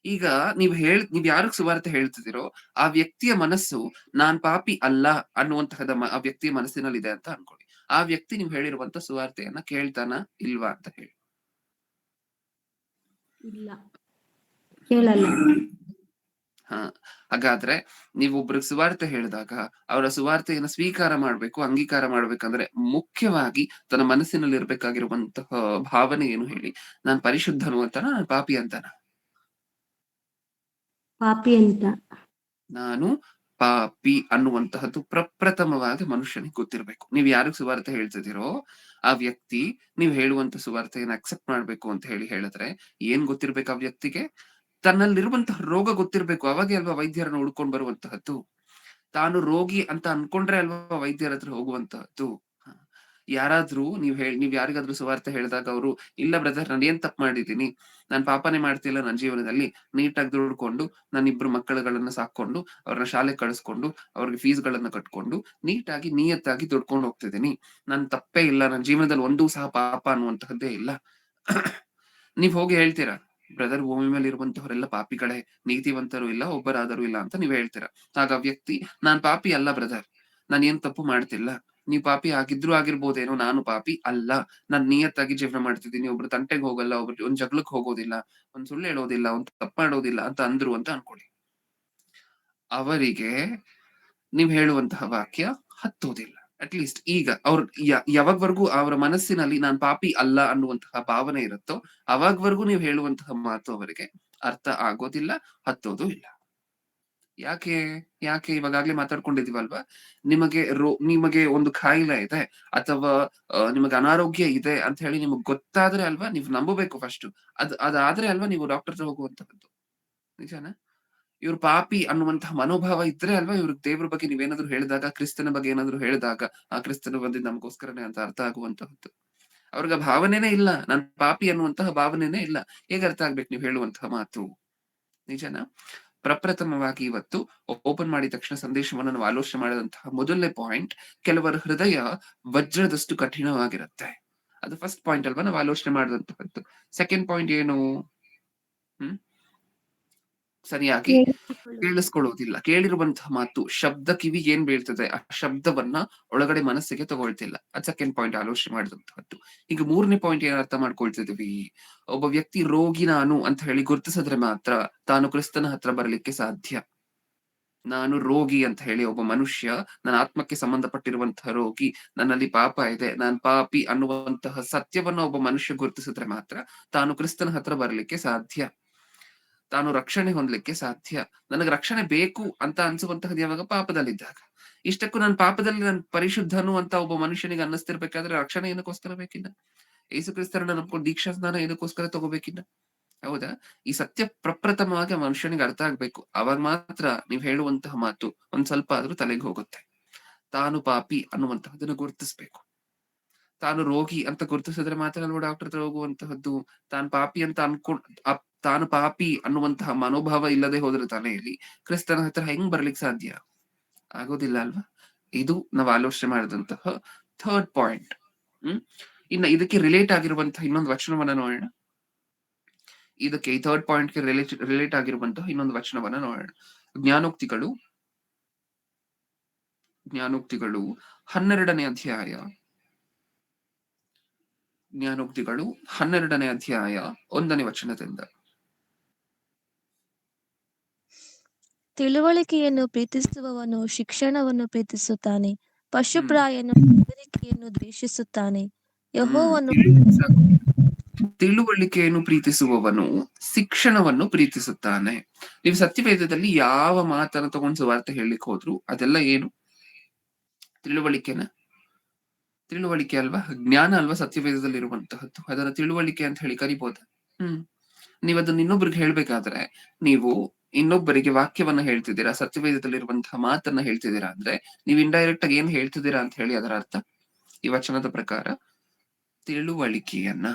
ಈಗ ನೀವ್ ಯಾರಿಗ್ ಸುವಾರ್ತೆ ಹೇಳ್ತಿದ್ದೀರೋ ಆ ವ್ಯಕ್ತಿಯ ಮನಸ್ಸು ನಾನ್ ಪಾಪಿ ಅಲ್ಲ ಅನ್ನುವಂತಹದ ಆ ವ್ಯಕ್ತಿಯ ಮನಸ್ಸಿನಲ್ಲಿ ಇದೆ ಅಂತ ಅನ್ಕೊಳ್ಳಿ. ಆ ವ್ಯಕ್ತಿ ನೀವ್ ಹೇಳಿರುವಂತ ಸುವಾರ್ತೆಯನ್ನ ಕೇಳ್ತಾನ ಇಲ್ವಾ ಅಂತ ಹೇಳಿ. ಇಲ್ಲ, ಕೇಳಲ್ಲ. ಹಾಗಾದ್ರೆ ನೀವು ಒಬ್ರಿಗೆ ಸುವಾರ್ತೆ ಹೇಳಿದಾಗ ಅವರ ಸುವಾರ್ತೆಯನ್ನ ಸ್ವೀಕಾರ ಮಾಡ್ಬೇಕು, ಅಂಗೀಕಾರ ಮಾಡ್ಬೇಕಂದ್ರೆ ಮುಖ್ಯವಾಗಿ ತನ್ನ ಮನಸ್ಸಿನಲ್ಲಿ ಇರ್ಬೇಕಾಗಿರುವಂತಹ ಭಾವನೆ ಏನು ಹೇಳಿ? ನಾನ್ ಪರಿಶುದ್ಧನು ಅಂತಾನ, ನಾನ್ ಪಾಪಿ ಅಂತಾನ? ಪಾಪಿ ಅಂತ. ನಾನು ಪಾಪಿ ಅನ್ನುವಂತಹದ್ದು ಪ್ರಪ್ರಥಮವಾಗಿ ಮನುಷ್ಯನಿಗೆ ಗೊತ್ತಿರ್ಬೇಕು. ನೀವ್ ಯಾರಿಗ್ ಸುವಾರ್ತೆ ಹೇಳ್ತಿದ್ದೀರೋ ಆ ವ್ಯಕ್ತಿ ನೀವ್ ಹೇಳುವಂತ ಸುವಾರ್ತೆಯನ್ನು ಅಕ್ಸೆಪ್ಟ್ ಮಾಡ್ಬೇಕು ಅಂತ ಹೇಳಿದ್ರೆ ಏನ್ ಗೊತ್ತಿರ್ಬೇಕು ಆ ವ್ಯಕ್ತಿಗೆ? ತನ್ನಲ್ಲಿರುವಂತಹ ರೋಗ ಗೊತ್ತಿರ್ಬೇಕು. ಅವಾಗೆ ಅಲ್ವಾ ವೈದ್ಯರನ್ನು ಹುಡ್ಕೊಂಡ್ ಬರುವಂತಹದ್ದು. ತಾನು ರೋಗಿ ಅಂತ ಅನ್ಕೊಂಡ್ರೆ ಅಲ್ವಾ ವೈದ್ಯರ ಹತ್ರ ಹೋಗುವಂತಹದ್ದು. ಯಾರಾದ್ರೂ ನೀವ್ ಯಾರಿಗಾದ್ರೂ ಸುವಾರ್ತೆ ಹೇಳಿದಾಗ ಅವರು ಇಲ್ಲ ಬ್ರದರ್ ನಾನು ಏನ್ ತಪ್ಪು ಮಾಡಿದೀನಿ, ನಾನ್ ಪಾಪನೇ ಮಾಡ್ತಿಲ್ಲ ನನ್ನ ಜೀವನದಲ್ಲಿ, ನೀಟಾಗಿ ದುಡ್ಕೊಂಡು ನನ್ನ 2 ಮಕ್ಕಳುಗಳನ್ನ ಸಾಕೊಂಡು ಅವ್ರನ್ನ ಶಾಲೆಗೆ ಕಳಿಸ್ಕೊಂಡು ಅವ್ರಿಗೆ ಫೀಸ್ ಗಳನ್ನ ಕಟ್ಕೊಂಡು ನೀಟಾಗಿ ನಿಯತ್ತಾಗಿ ದುಡ್ಕೊಂಡು ಹೋಗ್ತಿದ್ದೀನಿ, ನನ್ ತಪ್ಪೇ ಇಲ್ಲ, ನನ್ನ ಜೀವನದಲ್ಲಿ ಒಂದೂ ಸಹ ಪಾಪ ಅನ್ನುವಂತಹದ್ದೇ ಇಲ್ಲ. ನೀವ್ ಹೋಗಿ ಹೇಳ್ತೀರಾ ಬ್ರದರ್ ಭೂಮಿ ಮೇಲೆ ಇರುವಂತವರೆಲ್ಲ ಪಾಪಿಗಳೇ, ನೀತಿವಂತರು ಇಲ್ಲ, ಒಬ್ಬರಾದರೂ ಇಲ್ಲ ಅಂತ ನೀವ್ ಹೇಳ್ತೀರಾ. ಆಗ ವ್ಯಕ್ತಿ ನಾನ್ ಪಾಪಿ ಅಲ್ಲ ಬ್ರದರ್, ನಾನ್ ಏನ್ ತಪ್ಪು ಮಾಡ್ತಿಲ್ಲ, ನೀವ್ ಪಾಪಿ ಆಗಿದ್ರು ಆಗಿರ್ಬೋದೇನೋ, ನಾನು ಪಾಪಿ ಅಲ್ಲ, ನಾನ್ ನಿಯತ್ತಾಗಿ ಜೀವನ ಮಾಡ್ತಿದ್ದೀನಿ, ಒಬ್ರು ತಂಟೆಗೆ ಹೋಗಲ್ಲ, ಒಂದ್ ಜಗಳಕ್ಕೆ ಹೋಗೋದಿಲ್ಲ, ಒಂದ್ ಸುಳ್ಳು ಹೇಳೋದಿಲ್ಲ, ಒಂದ್ ತಪ್ಪು ಮಾಡೋದಿಲ್ಲ ಅಂತ ಅಂದ್ರು ಅಂತ ಅನ್ಕೊಳ್ಳಿ. ಅವರಿಗೆ ನೀವ್ ಹೇಳುವಂತಹ ವಾಕ್ಯ ಹತ್ತೋದಿಲ್ಲ. ಅಟ್ಲೀಸ್ಟ್ ಈಗ ಅವ್ರ ಯಾವಾಗ್ವರೆಗೂ ಅವರ ಮನಸ್ಸಿನಲ್ಲಿ ನಾನ್ ಪಾಪಿ ಅಲ್ಲ ಅನ್ನುವಂತಹ ಭಾವನೆ ಇರುತ್ತೋ ಅವಾಗ್ವರೆಗೂ ನೀವು ಹೇಳುವಂತಹ ಮಾತು ಅವರಿಗೆ ಅರ್ಥ ಆಗೋದಿಲ್ಲ, ಹತ್ತೋದು ಇಲ್ಲ. ಯಾಕೆ ಯಾಕೆ ಇವಾಗಾಗ್ಲೇ ಮಾತಾಡ್ಕೊಂಡಿದೀವಲ್ವಾ, ನಿಮಗೆ ಒಂದು ಕಾಯಿಲೆ ಇದೆ ಅಥವಾ ನಿಮಗೆ ಅನಾರೋಗ್ಯ ಇದೆ ಅಂತ ಹೇಳಿ ನಿಮಗ್ ಗೊತ್ತಾದ್ರೆ ಅಲ್ವಾ ನೀವು ನಂಬಬೇಕು ಫಸ್ಟ್. ಅದಾದ್ರೆ ಅಲ್ವಾ ನೀವು ಡಾಕ್ಟರ್ ಹತ್ರ ಹೋಗುವಂತದ್ದು. ನಿಜಾನ? ಇವ್ರು ಪಾಪಿ ಅನ್ನುವಂತಹ ಮನೋಭಾವ ಇದ್ರೆ ಅಲ್ವಾ ಇವ್ರಿಗೆ ದೇವ್ರ ಬಗ್ಗೆ ನೀವೇನಾದ್ರು ಹೇಳಿದಾಗ, ಕ್ರಿಸ್ತನ ಬಗ್ಗೆ ಏನಾದ್ರು ಹೇಳಿದಾಗ ಆ ಕ್ರಿಸ್ತನ ಬಂದಿದ್ದು ನಮಗೋಸ್ಕರನೇ ಅಂತ ಅರ್ಥ ಆಗುವಂತಹದ್ದು. ಅವ್ರಿಗೆ ಭಾವನೆನೇ ಇಲ್ಲ, ನಾನ್ ಪಾಪಿ ಅನ್ನುವಂತಹ ಭಾವನೆನೇ ಇಲ್ಲ. ಹೇಗೆ ಅರ್ಥ ಆಗ್ಬೇಕು ನೀವು ಹೇಳುವಂತಹ ಮಾತು? ನಿಜನಾ? ಪ್ರಪ್ರಥಮವಾಗಿ ಇವತ್ತು ಓಪನ್ ಮಾಡಿದ ತಕ್ಷಣ ಸಂದೇಶವನ್ನು ನಾವು ಆಲೋಚನೆ ಮಾಡಿದಂತಹ ಮೊದಲನೇ ಪಾಯಿಂಟ್, ಕೆಲವರ ಹೃದಯ ವಜ್ರದಷ್ಟು ಕಠಿಣವಾಗಿರುತ್ತೆ. ಅದು ಫಸ್ಟ್ ಪಾಯಿಂಟ್ ಅಲ್ವಾ ನಾವು ಆಲೋಚನೆ ಮಾಡಿದಂತಹದ್ದು. ಸೆಕೆಂಡ್ ಪಾಯಿಂಟ್ ಏನು? ಸರಿಯಾಗಿ ಕೇಳಿಸ್ಕೊಳ್ಳೋದಿಲ್ಲ. ಕೇಳಿರುವಂತಹ ಮಾತು ಶಬ್ದ ಕಿವಿಗೆ ಏನ್ ಬೀಳ್ತದೆ ಆ ಶಬ್ದವನ್ನ ಒಳಗಡೆ ಮನಸ್ಸಿಗೆ ತಗೊಳ್ತಿಲ್ಲ. ಅದ್ ಸೆಕೆಂಡ್ ಪಾಯಿಂಟ್ ಆಲೋಚನೆ ಮಾಡಿದಂತಹದ್ದು. ಈಗ ಮೂರನೇ ಪಾಯಿಂಟ್ ಏನ್ ಅರ್ಥ ಮಾಡ್ಕೊಳ್ತಿದೀವಿ? ಒಬ್ಬ ವ್ಯಕ್ತಿ ರೋಗಿ ನಾನು ಅಂತ ಹೇಳಿ ಗುರುತಿಸಿದ್ರೆ ಮಾತ್ರ ತಾನು ಕ್ರಿಸ್ತನ ಹತ್ರ ಬರ್ಲಿಕ್ಕೆ ಸಾಧ್ಯ. ನಾನು ರೋಗಿ ಅಂತ ಹೇಳಿ ಒಬ್ಬ ಮನುಷ್ಯ, ನನ್ನ ಆತ್ಮಕ್ಕೆ ಸಂಬಂಧಪಟ್ಟಿರುವಂತಹ ರೋಗಿ, ನನ್ನಲ್ಲಿ ಪಾಪ ಇದೆ, ನಾನ್ ಪಾಪಿ ಅನ್ನುವಂತಹ ಸತ್ಯವನ್ನ ಒಬ್ಬ ಮನುಷ್ಯ ಗುರುತಿಸಿದ್ರೆ ಮಾತ್ರ ತಾನು ಕ್ರಿಸ್ತನ ಹತ್ರ ಬರ್ಲಿಕ್ಕೆ ಸಾಧ್ಯ, ತಾನು ರಕ್ಷಣೆ ಹೊಂದಲಿಕ್ಕೆ ಸಾಧ್ಯ. ನನಗೆ ರಕ್ಷಣೆ ಬೇಕು ಅಂತ ಅನ್ಸುವಂತಹದ್ದು ಯಾವಾಗ? ಪಾಪದಲ್ಲಿದ್ದಾಗ. ಇಷ್ಟಕ್ಕೂ ನಾನು ಪಾಪದಲ್ಲಿ ನಾನು ಪರಿಶುದ್ಧನು ಅಂತ ಒಬ್ಬ ಮನುಷ್ಯನಿಗೆ ಅನ್ನಿಸ್ತಿರ್ಬೇಕಾದ್ರೆ ರಕ್ಷಣೆ ಏನಕ್ಕೋಸ್ಕರ ಬೇಕಿಲ್ಲ? ಯೇಸು ಕ್ರಿಸ್ತರನ್ನ ನಂಬ್ಕೊಂಡು ದೀಕ್ಷಾ ಸ್ನಾನ ಏನಕ್ಕೋಸ್ಕರ ತಗೋಬೇಕಿಲ್ಲ? ಹೌದಾ? ಈ ಸತ್ಯ ಪ್ರಪ್ರಥಮವಾಗಿ ಮನುಷ್ಯನಿಗೆ ಅರ್ಥ ಆಗ್ಬೇಕು. ಅವಾಗ ಮಾತ್ರ ನೀವ್ ಹೇಳುವಂತಹ ಮಾತು ಒಂದ್ ಸ್ವಲ್ಪ ಆದ್ರೂ ತಲೆಗೆ ಹೋಗುತ್ತೆ. ತಾನು ಪಾಪಿ ಅನ್ನುವಂತಹದನ್ನ ಗುರುತಿಸ್ಬೇಕು. ತಾನು ರೋಗಿ ಅಂತ ಗುರುತಿಸಿದ್ರೆ ಮಾತ್ರ ಅಲ್ವಾ ಡಾಕ್ಟರ್ ಹತ್ರ ಹೋಗುವಂತಹದ್ದು. ತಾನು ಪಾಪಿ ಅಂತ ತಾನು ಪಾಪಿ ಅನ್ನುವಂತಹ ಮನೋಭಾವ ಇಲ್ಲದೆ ಹೋದ್ರೆ ತಾನೇ ಇಲ್ಲಿ ಕ್ರಿಸ್ತನ ಹತ್ರ ಹೆಂಗ್ ಬರ್ಲಿಕ್ಕೆ ಸಾಧ್ಯ? ಆಗೋದಿಲ್ಲ ಅಲ್ವಾ? ಇದು ನಾವು ಆಲೋಚನೆ ಮಾಡಿದಂತಹ ಥರ್ಡ್ ಪಾಯಿಂಟ್. ಇನ್ನ ಇದಕ್ಕೆ ರಿಲೇಟ್ ಆಗಿರುವಂತಹ ಇನ್ನೊಂದು ವಚನವನ್ನ ನೋಡೋಣ. ಇದಕ್ಕೆ ಈ ಥರ್ಡ್ ಪಾಯಿಂಟ್ ಗೆ ರಿಲೇಟ್ ಆಗಿರುವಂತಹ ಇನ್ನೊಂದು ವಚನವನ್ನ ನೋಡೋಣ. ಜ್ಞಾನೋಕ್ತಿಗಳು 12ನೇ ಅಧ್ಯಾಯ. ಜ್ಞಾನೋಕ್ತಿಗಳು 12ನೇ ಅಧ್ಯಾಯ 1ನೇ ವಚನದಿಂದ. ತಿಳುವಳಿಕೆಯನ್ನು ಪ್ರೀತಿಸುವವನು ಶಿಕ್ಷಣವನ್ನು ಪ್ರೀತಿಸುತ್ತಾನೆ, ಪಶುಪ್ರಾಯನು ಗದರಿಕೆಯನ್ನು ದ್ವೇಷಿಸುತ್ತಾನೆ. ಯೆಹೋವನು ತಿಳುವಳಿಕೆಯನ್ನು ಪ್ರೀತಿಸುವವನು ಶಿಕ್ಷಣವನ್ನು ಪ್ರೀತಿಸುತ್ತಾನೆ. ನೀವು ಸತ್ಯವೇದದಲ್ಲಿ ಯಾವ ಮಾತನ್ನು ತಗೊಂಡು ಸುವಾರ್ತೆ ಹೇಳಲಿಕ್ಕೆ ಹೋದ್ರು ಅದೆಲ್ಲ ಏನು? ತಿಳುವಳಿಕೆ ಅಲ್ವಾ? ಜ್ಞಾನ ಅಲ್ವಾ ಸತ್ಯವೇದದಲ್ಲಿ ಇರುವಂತಹದ್ದು. ಅದನ್ನ ತಿಳುವಳಿಕೆ ಅಂತ ಹೇಳಿ ಕರಿಬೋದ? ನೀವ್ ಅದನ್ನ ಇನ್ನೊಬ್ರಿಗೆ ಹೇಳ್ಬೇಕಾದ್ರೆ ನೀವು ಇನ್ನೊಬ್ಬರಿಗೆ ವಾಕ್ಯವನ್ನ ಹೇಳ್ತಿದ್ದೀರಾ, ಸತ್ಯವೇದದಲ್ಲಿರುವಂತಹ ಮಾತನ್ನ ಹೇಳ್ತಿದ್ದೀರಾ ಅಂದ್ರೆ ನೀವು ಇಂಡೈರೆಕ್ಟ್ ಆಗಿ ಏನ್ ಹೇಳ್ತಿದ್ದೀರಾ ಅಂತ ಹೇಳಿ ಅದರ ಅರ್ಥ ಈ ವಚನದ ಪ್ರಕಾರ ತಿಳುವಳಿಕೆಯನ್ನ,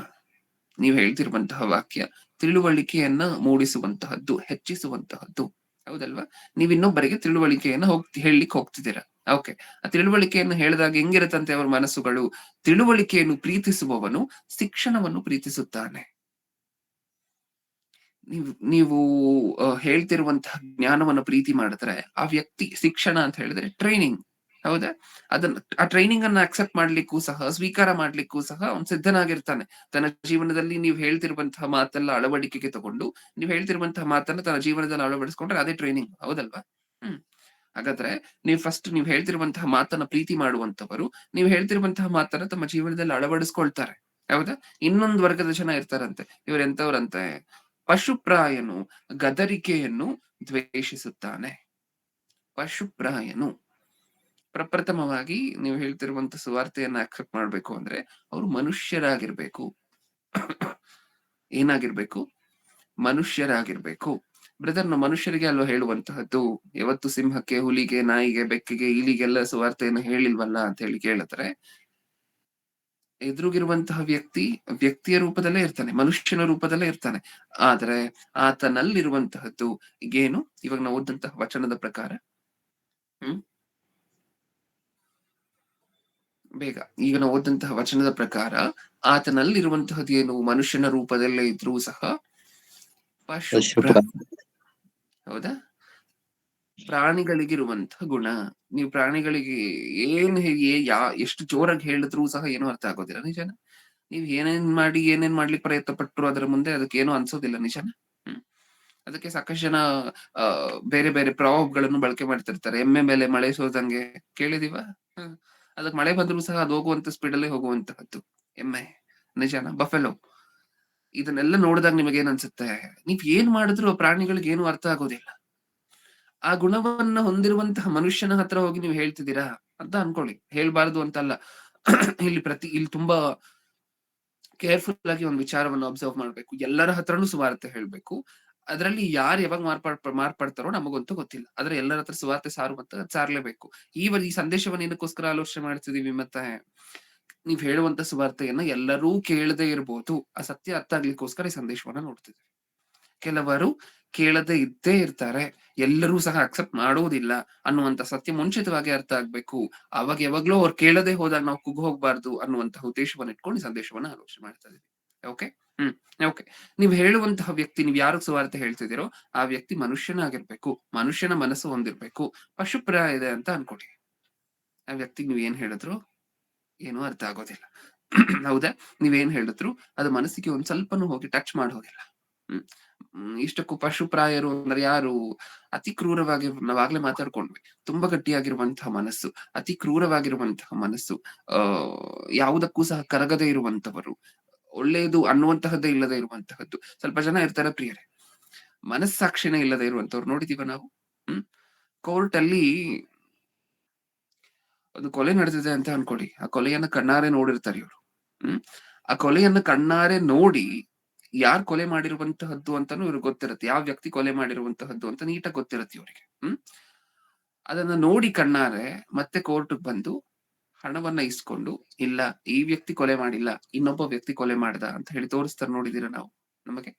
ನೀವು ಹೇಳ್ತಿರುವಂತಹ ವಾಕ್ಯ ತಿಳುವಳಿಕೆಯನ್ನ ಮೂಡಿಸುವಂತಹದ್ದು, ಹೆಚ್ಚಿಸುವಂತಹದ್ದು. ಹೌದಲ್ವಾ? ನೀವ್ ಇನ್ನೊಬ್ಬರಿಗೆ ತಿಳುವಳಿಕೆಯನ್ನ ಹೇಳಲಿಕ್ಕೆ ಹೋಗ್ತಿದ್ದೀರಾ. ಓಕೆ, ಆ ತಿಳುವಳಿಕೆಯನ್ನು ಹೇಳಿದಾಗ ಹೆಂಗಿರತ್ತಂತೆ ಅವ್ರ ಮನಸ್ಸುಗಳು? ತಿಳುವಳಿಕೆಯನ್ನು ಪ್ರೀತಿಸುವವನು ಶಿಕ್ಷಣವನ್ನು ಪ್ರೀತಿಸುತ್ತಾನೆ. ನೀವು ಹೇಳ್ತಿರುವಂತಹ ಜ್ಞಾನವನ್ನು ಪ್ರೀತಿ ಮಾಡಿದ್ರೆ ಆ ವ್ಯಕ್ತಿ, ಶಿಕ್ಷಣ ಅಂತ ಹೇಳಿದ್ರೆ ಟ್ರೈನಿಂಗ್, ಹೌದಾ? ಆ ಟ್ರೈನಿಂಗ್ ಅನ್ನ ಅಕ್ಸೆಪ್ಟ್ ಮಾಡ್ಲಿಕ್ಕೂ ಸಹ, ಸ್ವೀಕಾರ ಮಾಡ್ಲಿಕ್ಕೂ ಸಹ ಅವ್ನು ಸಿದ್ಧನಾಗಿರ್ತಾನೆ. ತನ್ನ ಜೀವನದಲ್ಲಿ ನೀವು ಹೇಳ್ತಿರುವಂತಹ ಮಾತೆಲ್ಲ ಅಳವಡಿಕೆಗೆ ತಗೊಂಡು ನೀವು ಹೇಳ್ತಿರುವಂತಹ ಮಾತನ್ನ ತನ್ನ ಜೀವನದಲ್ಲಿ ಅಳವಡಿಸ್ಕೊಂಡ್ರೆ ಅದೇ ಟ್ರೈನಿಂಗ್. ಹೌದಲ್ವಾ? ಹಾಗಾದ್ರೆ ನೀವು ಹೇಳ್ತಿರುವಂತಹ ಮಾತನ್ನ ಪ್ರೀತಿ ಮಾಡುವಂತವರು ನೀವು ಹೇಳ್ತಿರುವಂತಹ ಮಾತನ್ನ ತಮ್ಮ ಜೀವನದಲ್ಲಿ ಅಳವಡಿಸ್ಕೊಳ್ತಾರೆ. ಹೌದಾ? ಇನ್ನೊಂದು ವರ್ಗದ ಜನ ಇರ್ತಾರಂತೆ, ಇವ್ರೆಂತವ್ರಂತೆ, ಪಶುಪ್ರಾಯನು ಗದರಿಕೆಯನ್ನು ದ್ವೇಷಿಸುತ್ತಾನೆ. ಪಶುಪ್ರಾಯನು, ಪ್ರಪ್ರಥಮವಾಗಿ ನೀವು ಹೇಳ್ತಿರುವಂತ ಸುವಾರ್ತೆಯನ್ನ ಅಕ್ಸೆಪ್ಟ್ ಮಾಡ್ಬೇಕು ಅಂದ್ರೆ ಅವರು ಮನುಷ್ಯರಾಗಿರ್ಬೇಕು. ಏನಾಗಿರ್ಬೇಕು? ಮನುಷ್ಯರಾಗಿರ್ಬೇಕು. ಬ್ರದರ್, ನಾವು ಮನುಷ್ಯರಿಗೆ ಅಲ್ವಾ ಹೇಳುವಂತಹದ್ದು. ಯಾವತ್ತು ಸಿಂಹಕ್ಕೆ, ಹುಲಿಗೆ, ನಾಯಿಗೆ, ಬೆಕ್ಕಿಗೆ, ಇಲಿಗೆಲ್ಲ ಸುವಾರ್ತೆಯನ್ನು ಹೇಳಿಲ್ವಲ್ಲ ಅಂತ ಹೇಳಿ ಕೇಳಿದ್ರೆ, ಎದುರುಗಿರುವಂತಹ ವ್ಯಕ್ತಿಯ ರೂಪದಲ್ಲೇ ಇರ್ತಾನೆ, ಮನುಷ್ಯನ ರೂಪದಲ್ಲೇ ಇರ್ತಾನೆ. ಆದ್ರೆ ಆತನಲ್ಲಿರುವಂತಹದ್ದು ಏನು? ಇವಾಗ ನಾವು ಓದಂತಹ ವಚನದ ಪ್ರಕಾರ ಈಗ ನಾವು ಓದಂತಹ ವಚನದ ಪ್ರಕಾರ ಆತನಲ್ಲಿರುವಂತಹದ್ದು ಏನು? ಮನುಷ್ಯನ ರೂಪದಲ್ಲೇ ಇದ್ರೂ ಸಹ ಪಶುಪ್ರಾಯ. ಹೌದಾ? ಪ್ರಾಣಿಗಳಿಗಿರುವಂತಹ ಗುಣ. ನೀವು ಪ್ರಾಣಿಗಳಿಗೆ ಎಷ್ಟು ಜೋರಾಗಿ ಹೇಳಿದ್ರು ಸಹ ಏನೂ ಅರ್ಥ ಆಗೋದಿಲ್ಲ. ನಿಜನ? ನೀವ್ ಏನೇನ್ ಮಾಡ್ಲಿಕ್ಕೆ ಪ್ರಯತ್ನ ಪಟ್ರು ಅದರ ಮುಂದೆ ಅದಕ್ಕೆ ಏನೂ ಅನ್ಸೋದಿಲ್ಲ. ನಿಜನ? ಅದಕ್ಕೆ ಸಾಕಷ್ಟು ಜನ ಬೇರೆ ಬೇರೆ ಪ್ರಾಬ್ಗಳನ್ನು ಬಳಕೆ ಮಾಡ್ತಿರ್ತಾರೆ. ಎಮ್ಮೆ ಮೇಲೆ ಮಳೆ ಸೋದಂಗೆ ಕೇಳಿದೀವ? ಅದಕ್ಕೆ ಮಳೆ ಬಂದರೂ ಸಹ ಅದು ಹೋಗುವಂತ ಸ್ಪೀಡಲ್ಲೇ ಹೋಗುವಂತಹದ್ದು. ಎಮ್ಮೆ, ನಿಜಾನ? ಬಫೆಲೋ, ಇದನ್ನೆಲ್ಲ ನೋಡಿದಾಗ ನಿಮಗೆ ಏನ್ ಅನ್ಸುತ್ತೆ? ನೀವ್ ಏನ್ ಮಾಡಿದ್ರು ಆ ಪ್ರಾಣಿಗಳಿಗೆ ಏನು ಅರ್ಥ ಆಗೋದಿಲ್ಲ. ಆ ಗುಣವನ್ನ ಹೊಂದಿರುವಂತಹ ಮನುಷ್ಯನ ಹತ್ರ ಹೋಗಿ ನೀವು ಹೇಳ್ತಿದ್ದೀರಾ ಅಂತ ಅನ್ಕೊಳ್ಳಿ. ಹೇಳ್ಬಾರ್ದು ಅಂತಲ್ಲ. ಇಲ್ಲಿ ತುಂಬಾ ಕೇರ್ಫುಲ್ ಆಗಿ ಒಂದು ವಿಚಾರವನ್ನು ಅಬ್ಸರ್ವ್ ಮಾಡ್ಬೇಕು. ಎಲ್ಲರ ಹತ್ರನೂ ಸುವಾರ್ತೆ ಹೇಳ್ಬೇಕು. ಅದರಲ್ಲಿ ಯಾರು ಯಾವಾಗ ಮಾರ್ಪಡ್ತಾರೋ ನಮಗಂತೂ ಗೊತ್ತಿಲ್ಲ. ಆದ್ರೆ ಎಲ್ಲರ ಹತ್ರ ಸುವಾರ್ತೆ ಸಾರುವಂತ ಸಾರ್ಲೇಬೇಕು. ಈ ಸಂದೇಶವನ್ನ ಏನಕ್ಕೋಸ್ಕರ ಆಲೋಚನೆ ಮಾಡ್ತಿದೀವಿ? ಮತ್ತೆ ನೀವ್ ಹೇಳುವಂತ ಸುವಾರ್ತೆಯನ್ನ ಎಲ್ಲರೂ ಕೇಳದೇ ಇರ್ಬೋದು. ಆ ಸತ್ಯ ಅರ್ಥ ಆಗ್ಲಿಕ್ಕೋಸ್ಕರ ಈ ಸಂದೇಶವನ್ನ ನೋಡ್ತಿದ್ದೀವಿ. ಕೆಲವರು ಕೇಳದೆ ಇದ್ದೇ ಇರ್ತಾರೆ, ಎಲ್ಲರೂ ಸಹ ಅಕ್ಸೆಪ್ಟ್ ಮಾಡೋದಿಲ್ಲ ಅನ್ನುವಂತ ಸತ್ಯ ಮುಂಚಿತವಾಗಿ ಅರ್ಥ ಆಗ್ಬೇಕು. ಅವಾಗ ಯಾವಾಗ್ಲೂ ಅವ್ರು ಕೇಳದೆ ಹೋದಾಗ ನಾವು ಕುಗ್ಗ್ ಹೋಗ್ಬಾರ್ದು ಅನ್ನುವಂತಹ ಉದ್ದೇಶವನ್ನ ಇಟ್ಕೊಂಡು ಈ ಸಂದೇಶವನ್ನ ಆಲೋಚನೆ ಮಾಡ್ತಾ ಇದೀವಿ. Okay, okay. ನೀವ್ ಹೇಳುವಂತಹ ವ್ಯಕ್ತಿ, ನೀವ್ ಯಾರು ಸುವಾರ್ತೆ ಹೇಳ್ತಿದ್ದೀರೋ ಆ ವ್ಯಕ್ತಿ ಮನುಷ್ಯನಾಗಿರ್ಬೇಕು, ಮನುಷ್ಯನ ಮನಸ್ಸು ಹೊಂದಿರ್ಬೇಕು. ಪಶುಪ್ರಾಯ ಇದೆ ಅಂತ ಅನ್ಕೊಳ್ಳಿ. ಆ ವ್ಯಕ್ತಿಗೆ ನೀವ್ ಏನ್ ಹೇಳಿದ್ರು ಏನೂ ಅರ್ಥ ಆಗೋದಿಲ್ಲ. ಹೌದಾ? ನೀವೇನ್ ಹೇಳಿದ್ರು ಅದು ಮನಸ್ಸಿಗೆ ಒಂದ್ ಸ್ವಲ್ಪನೂ ಹೋಗಿ ಟಚ್ ಮಾಡೋದಿಲ್ಲ. ಇಷ್ಟಕ್ಕೂ ಪಶುಪ್ರಾಯರು ಅಂದ್ರೆ ಯಾರು? ಅತಿ ಕ್ರೂರವಾಗಿ, ನಾವಾಗ್ಲೇ ಮಾತಾಡ್ಕೊಂಡ್ವಿ, ತುಂಬಾ ಗಟ್ಟಿಯಾಗಿರುವಂತಹ ಮನಸ್ಸು, ಅತಿ ಕ್ರೂರವಾಗಿರುವಂತಹ ಮನಸ್ಸು, ಯಾವುದಕ್ಕೂ ಸಹ ಕರಗದೆ ಇರುವಂತವರು, ಒಳ್ಳೆಯದು ಅನ್ನುವಂತಹದ್ದೇ ಇಲ್ಲದೆ ಇರುವಂತಹದ್ದು. ಸ್ವಲ್ಪ ಜನ ಇರ್ತಾರೆ ಪ್ರಿಯರೇ, ಮನಸ್ಸಾಕ್ಷಿನೇ ಇಲ್ಲದೆ ಇರುವಂತವ್ರು ನೋಡಿದೀವ ನಾವು. ಕೋರ್ಟ್ ಅಲ್ಲಿ ಒಂದು ಕೊಲೆ ನಡೆದಿದೆ ಅಂತ ಅನ್ಕೊಡಿ. ಆ ಕೊಲೆಯನ್ನ ಕಣ್ಣಾರೆ ನೋಡಿರ್ತಾರೆ ಇವರು. ಆ ಕೊಲೆಯನ್ನ ಕಣ್ಣಾರೆ ನೋಡಿ ಯಾರ್ ಕೊಲೆ ಮಾಡಿರುವಂತಹದ್ದು ಅಂತಾನು ಇವ್ರಿಗೆ ಗೊತ್ತಿರತ್ತೆ. ಯಾವ ವ್ಯಕ್ತಿ ಕೊಲೆ ಮಾಡಿರುವಂತಹದ್ದು ಅಂತ ನೀಟಾಗಿ ಗೊತ್ತಿರತ್ತೆ ಇವರಿಗೆ. ಅದನ್ನ ನೋಡಿ ಕಣ್ಣಾರೆ ಮತ್ತೆ ಕೋರ್ಟ್ ಬಂದು ಹಣವನ್ನ ಇಸ್ಕೊಂಡು, ಇಲ್ಲ ಈ ವ್ಯಕ್ತಿ ಕೊಲೆ ಮಾಡಿಲ್ಲ, ಇನ್ನೊಬ್ಬ ವ್ಯಕ್ತಿ ಕೊಲೆ ಮಾಡ್ದ ಅಂತ ಹೇಳಿ ತೋರಿಸ್ತಾರೆ. ನೋಡಿದೀರ ನಾವು ನಮಗೆ?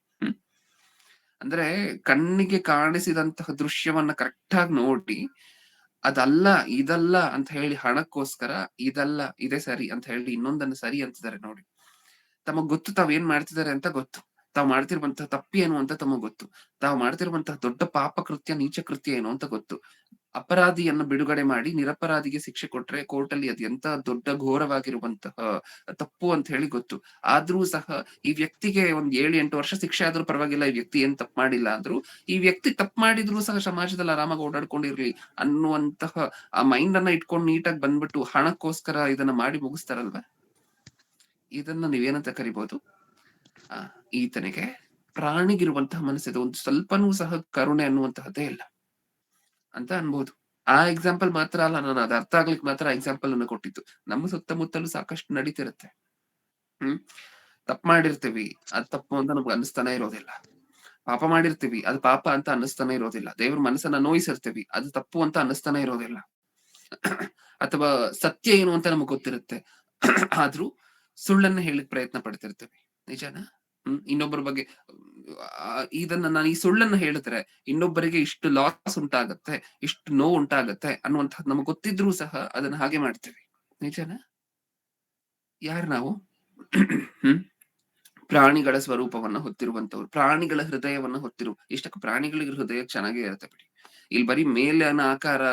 ಅಂದ್ರೆ ಕಣ್ಣಿಗೆ ಕಾಣಿಸಿದಂತಹ ದೃಶ್ಯವನ್ನ ಕರೆಕ್ಟ್ ಆಗಿ ನೋಡಿ, ಅದಲ್ಲ ಇದಲ್ಲ ಅಂತ ಹೇಳಿ ಹಣಕ್ಕೋಸ್ಕರ ಇದಲ್ಲ ಇದೇ ಸರಿ ಅಂತ ಹೇಳಿ ಇನ್ನೊಂದನ್ನು ಸರಿ ಅಂತಿದ್ದಾರೆ ನೋಡಿ. ತಮಗ್ ಗೊತ್ತು ತಾವ್ ಏನ್ ಮಾಡ್ತಿದ್ದಾರೆ ಅಂತ ಗೊತ್ತು. ತಾವ್ ಮಾಡ್ತಿರುವಂತಹ ತಪ್ಪಿ ಏನು ಅಂತ ತಮಗ್ ಗೊತ್ತು. ತಾವ್ ಮಾಡ್ತಿರುವಂತಹ ದೊಡ್ಡ ಪಾಪ ಕೃತ್ಯ, ನೀಚ ಕೃತ್ಯ ಏನು ಅಂತ ಗೊತ್ತು. ಅಪರಾಧಿಯನ್ನ ಬಿಡುಗಡೆ ಮಾಡಿ ನಿರಪರಾಧಿಗೆ ಶಿಕ್ಷೆ ಕೊಟ್ರೆ ಕೋರ್ಟ್ ಅಲ್ಲಿ ಅದು ಎಂತ ದೊಡ್ಡ ಘೋರವಾಗಿರುವಂತಹ ತಪ್ಪು ಅಂತ ಹೇಳಿ ಗೊತ್ತು. ಆದ್ರೂ ಸಹ ಈ ವ್ಯಕ್ತಿಗೆ ಒಂದ್ 7-8 ವರ್ಷ ಶಿಕ್ಷೆ ಆದ್ರೂ ಪರವಾಗಿಲ್ಲ, ಈ ವ್ಯಕ್ತಿ ಏನ್ ತಪ್ಪು ಮಾಡಿಲ್ಲ ಅಂದ್ರು, ಈ ವ್ಯಕ್ತಿ ತಪ್ಪು ಮಾಡಿದ್ರು ಸಹ ಸಮಾಜದಲ್ಲಿ ಆರಾಮಾಗಿ ಓಡಾಡ್ಕೊಂಡಿರ್ಲಿ ಅನ್ನುವಂತಹ ಆ ಮೈಂಡ್ ಅನ್ನ ಇಟ್ಕೊಂಡು ನೀಟಾಗಿ ಬಂದ್ಬಿಟ್ಟು ಹಣಕ್ಕೋಸ್ಕರ ಇದನ್ನ ಮಾಡಿ ಮುಗಿಸ್ತಾರಲ್ವಾ. ಇದನ್ನ ನೀವೇನಂತ ಕರಿಬಹುದು? ಈತನಿಗೆ ಪ್ರಾಣಿಗಿರುವಂತಹ ಮನಸ್ಸಿದೆ, ಒಂದು ಸ್ವಲ್ಪನೂ ಸಹ ಕರುಣೆ ಅನ್ನುವಂತಹದ್ದೇ ಇಲ್ಲ ಅಂತ ಅನ್ಬೋದು. ಆ ಎಕ್ಸಾಂಪಲ್ ಮಾತ್ರ ಅಲ್ಲ, ನಾನು ಅದು ಅರ್ಥ ಆಗ್ಲಿಕ್ಕೆ ಮಾತ್ರ ಎಕ್ಸಾಂಪಲ್ ಅನ್ನು ಕೊಟ್ಟಿದ್ದು. ನಮ್ಮ ಸುತ್ತಮುತ್ತಲೂ ಸಾಕಷ್ಟು ನಡೀತಿರುತ್ತೆ. ತಪ್ಪು ಮಾಡಿರ್ತೀವಿ, ಅದ್ ತಪ್ಪು ಅಂತ ನಮ್ಗೆ ಅನಿಸ್ತಾನೆ ಇರೋದಿಲ್ಲ. ಪಾಪ ಮಾಡಿರ್ತೀವಿ, ಅದು ಪಾಪ ಅಂತ ಅನ್ನಿಸ್ತಾನೆ ಇರೋದಿಲ್ಲ. ದೇವ್ರ ಮನಸ್ಸನ್ನ ನೋಯಿಸಿರ್ತೀವಿ, ಅದು ತಪ್ಪು ಅಂತ ಅನ್ನಿಸ್ತಾನೆ ಇರೋದಿಲ್ಲ. ಅಥವಾ ಸತ್ಯ ಏನು ಅಂತ ನಮಗ್ ಗೊತ್ತಿರುತ್ತೆ, ಆದ್ರೂ ಸುಳ್ಳನ್ನ ಹೇಳಿಕ್ ಪ್ರಯತ್ನ ಪಡ್ತಿರ್ತೀವಿ. ನಿಜಾನ? ಇನ್ನೊಬ್ಬರ ಬಗ್ಗೆ ಇದನ್ನ ನಾನು ಈ ಸುಳ್ಳನ್ನ ಹೇಳಿದ್ರೆ ಇನ್ನೊಬ್ಬರಿಗೆ ಇಷ್ಟು ಲಾಸ್ ಉಂಟಾಗತ್ತೆ, ಇಷ್ಟು ನೋವು ಉಂಟಾಗತ್ತೆ ಅನ್ನುವಂಥದ್ದು ನಮಗ್ ಗೊತ್ತಿದ್ರೂ ಸಹ ಅದನ್ನ ಹಾಗೆ ಮಾಡ್ತೀವಿ. ನಿಜಾನ? ಯಾರು ನಾವು? ಪ್ರಾಣಿಗಳ ಸ್ವರೂಪವನ್ನ ಹೊತ್ತಿರುವಂತವ್ರು, ಪ್ರಾಣಿಗಳ ಹೃದಯವನ್ನ ಇಷ್ಟಕ್ಕೆ ಪ್ರಾಣಿಗಳಿಗೆ ಹೃದಯ ಚೆನ್ನಾಗೇ ಇರುತ್ತೆ ಬಿಡಿ. ಇಲ್ಲಿ ಬರೀ ಮೇಲಿನ ಆಕಾರ,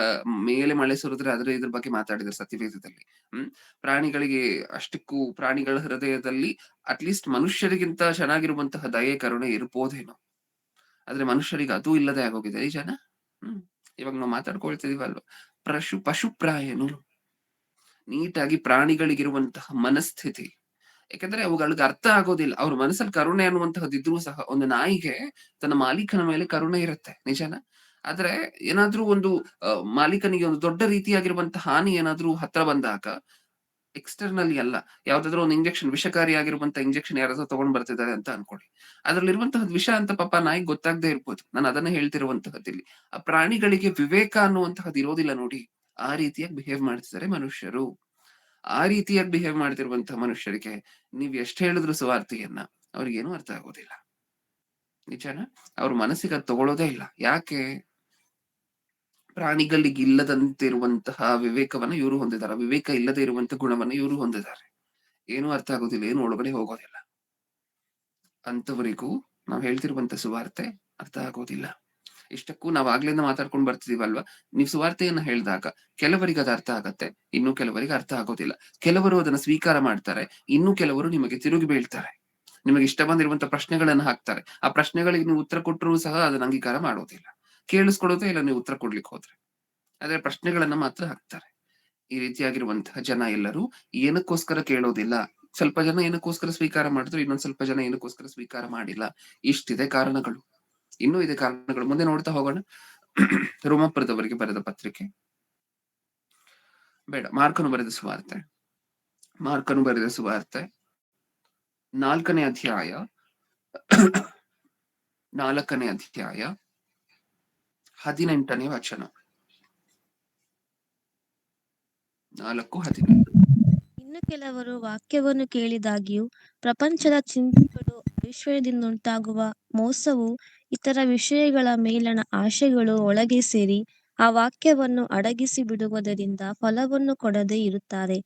ಮೇಲೆ ಮಳೆ ಸುರಿದ್ರೆ ಇದ್ರ ಬಗ್ಗೆ ಮಾತಾಡಿದ್ರೆ ಸತ್ಯವೇದದಲ್ಲಿ. ಪ್ರಾಣಿಗಳಿಗೆ ಅಷ್ಟಕ್ಕೂ ಪ್ರಾಣಿಗಳ ಹೃದಯದಲ್ಲಿ ಅಟ್ಲೀಸ್ಟ್ ಮನುಷ್ಯರಿಗಿಂತ ಚೆನ್ನಾಗಿರುವಂತಹ ದಯೆ ಕರುಣೆ ಇರ್ಬೋದೇನೋ. ಆದ್ರೆ ಮನುಷ್ಯರಿಗೆ ಅದು ಇಲ್ಲದೆ ಆಗೋಗಿದೆ. ನಿಜಾನ? ಇವಾಗ ನಾವು ಮಾತಾಡ್ಕೊಳ್ತಿದೀವಲ್ವ, ಪಶುಪ್ರಾಯನು ನೀಟಾಗಿ ಪ್ರಾಣಿಗಳಿಗಿರುವಂತಹ ಮನಸ್ಥಿತಿ. ಯಾಕಂದ್ರೆ ಅವುಗಳಿಗೆ ಅರ್ಥ ಆಗೋದಿಲ್ಲ. ಅವ್ರ ಮನಸ್ಸಲ್ಲಿ ಕರುಣೆ ಅನ್ನುವಂತಹದ್ದಿದ್ರೂ ಸಹ, ಒಂದು ನಾಯಿಗೆ ತನ್ನ ಮಾಲೀಕನ ಮೇಲೆ ಕರುಣೆ ಇರುತ್ತೆ. ನಿಜಾನ? ಆದ್ರೆ ಏನಾದ್ರೂ ಒಂದು ಮಾಲೀಕನಿಗೆ ಒಂದು ದೊಡ್ಡ ರೀತಿಯಾಗಿರುವಂತಹ ಹಾನಿ ಏನಾದ್ರೂ ಹತ್ರ ಬಂದಾಗ, ಎಕ್ಸ್ಟರ್ನಲಿ ಅಲ್ಲ, ಯಾವ್ದಾದ್ರು ಒಂದು ಇಂಜೆಕ್ಷನ್, ವಿಷಕಾರಿಯಾಗಿರುವಂತ ಇಂಜೆಕ್ಷನ್ ಯಾರಾದ್ರೂ ತಗೊಂಡ್ ಬರ್ತಿದ್ದಾರೆ ಅಂತ ಅನ್ಕೊಳ್ಳಿ. ಅದ್ರಲ್ಲಿರುವಂತಹದ್ ವಿಷ ಅಂತ ಪಾಪ ನಾಯಿಗೆ ಗೊತ್ತಾಗದೆ ಇರ್ಬೋದು. ನಾನು ಅದನ್ನ ಹೇಳ್ತಿರುವಂತಹದ್ದಿಲ್ಲಿ. ಆ ಪ್ರಾಣಿಗಳಿಗೆ ವಿವೇಕ ಅನ್ನುವಂತಹದ್ದು ಇರೋದಿಲ್ಲ ನೋಡಿ. ಆ ರೀತಿಯಾಗಿ ಬಿಹೇವ್ ಮಾಡ್ತಿದ್ದಾರೆ ಮನುಷ್ಯರು. ಆ ರೀತಿಯಾಗಿ ಬಿಹೇವ್ ಮಾಡ್ತಿರುವಂತಹ ಮನುಷ್ಯರಿಗೆ ನೀವ್ ಎಷ್ಟ್ ಹೇಳಿದ್ರು ಸುವಾರ್ತೆಯನ್ನ, ಅವ್ರಿಗೇನು ಅರ್ಥ ಆಗೋದಿಲ್ಲ. ನಿಜಾನ? ಅವ್ರ ಮನಸ್ಸಿಗೆ ಅದು ತಗೊಳ್ಳೋದೇ ಇಲ್ಲ. ಯಾಕೆ? ಪ್ರಾಣಿಗಳಿಗೆ ಇಲ್ಲದಂತಿರುವಂತಹ ವಿವೇಕವನ್ನ ಇವರು ಹೊಂದಿದ್ದಾರೆ. ವಿವೇಕ ಇಲ್ಲದೆ ಇರುವಂತಹ ಗುಣವನ್ನ ಇವರು ಹೊಂದಿದ್ದಾರೆ. ಏನು ಅರ್ಥ ಆಗೋದಿಲ್ಲ, ಏನು ಒಳಗಡೆ ಹೋಗೋದಿಲ್ಲ. ಅಂತವರಿಗೂ ನಾವ್ ಹೇಳ್ತಿರುವಂತ ಸುವಾರ್ತೆ ಅರ್ಥ ಆಗೋದಿಲ್ಲ. ಇಷ್ಟಕ್ಕೂ ನಾವ್ ಆಗ್ಲಿಂದ ಮಾತಾಡ್ಕೊಂಡ್ ಬರ್ತಿದೀವಲ್ವಾ, ನೀವ್ ಸುವಾರ್ತೆಯನ್ನ ಹೇಳಿದಾಗ ಕೆಲವರಿಗೆ ಅದು ಅರ್ಥ ಆಗತ್ತೆ, ಇನ್ನು ಕೆಲವರಿಗೆ ಅರ್ಥ ಆಗೋದಿಲ್ಲ. ಕೆಲವರು ಅದನ್ನ ಸ್ವೀಕಾರ ಮಾಡ್ತಾರೆ, ಇನ್ನು ಕೆಲವರು ನಿಮಗೆ ತಿರುಗಿ ಬೀಳ್ತಾರೆ. ನಿಮಗೆ ಇಷ್ಟ ಬಂದಿರುವಂತ ಪ್ರಶ್ನೆಗಳನ್ನ ಹಾಕ್ತಾರೆ. ಆ ಪ್ರಶ್ನೆಗಳಿಗೆ ನೀವು ಉತ್ತರ ಕೊಟ್ಟರು ಸಹ ಅದನ್ನ ಅಂಗೀಕಾರ ಮಾಡೋದಿಲ್ಲ, ಕೇಳಿಸ್ಕೊಳ್ಳೋದೇ ಇಲ್ಲ ನೀವು ಉತ್ತರ ಕೊಡ್ಲಿಕ್ಕೆ ಹೋದ್ರೆ. ಆದ್ರೆ ಪ್ರಶ್ನೆಗಳನ್ನ ಮಾತ್ರ ಹಾಕ್ತಾರೆ. ಈ ರೀತಿಯಾಗಿರುವಂತಹ ಜನ ಎಲ್ಲರೂ ಏನಕ್ಕೋಸ್ಕರ ಕೇಳೋದಿಲ್ಲ. ಸ್ವಲ್ಪ ಜನ ಏನಕ್ಕೋಸ್ಕರ ಸ್ವೀಕಾರ ಮಾಡಿದ್ರು, ಇನ್ನೊಂದ್ ಸ್ವಲ್ಪ ಜನ ಏನಕ್ಕೋಸ್ಕರ ಸ್ವೀಕಾರ ಮಾಡಿಲ್ಲ. ಇಷ್ಟಿದೆ ಕಾರಣಗಳು. ಇನ್ನೂ ಇದೆ ಕಾರಣಗಳು. ಮುಂದೆ ನೋಡ್ತಾ ಹೋಗೋಣ. ರೋಮಾಪುರದವರಿಗೆ ಬರೆದ ಪತ್ರಿಕೆ ಬೇಡ, ಮಾರ್ಕನು ಬರೆದ ಸುವಾರ್ತೆ. ಮಾರ್ಕನು ಬರೆದ ಸುವಾರ್ತೆ 4ನೇ ಅಧ್ಯಾಯ 18ನೇ ವಚನ. 4:18. ಇನ್ನು ಕೆಲವರು ವಾಕ್ಯವನ್ನು ಕೇಳಿದಾಗ್ಯೂ ಪ್ರಪಂಚದ ಚಿಂತೆಗಳು, ಐಶ್ವರ್ಯದಿಂದುಂಟಾಗುವ ಮೋಸವು, ಇತರ ವಿಷಯಗಳ ಮೇಲಣ ಆಶೆಗಳು ಒಳಗೆ ಸೇರಿ ಆ ವಾಕ್ಯವನ್ನು ಅಡಗಿಸಿ ಬಿಡುವುದರಿಂದ ಫಲವನ್ನು ಕೊಡದೆ ಇರುತ್ತಾರೆ.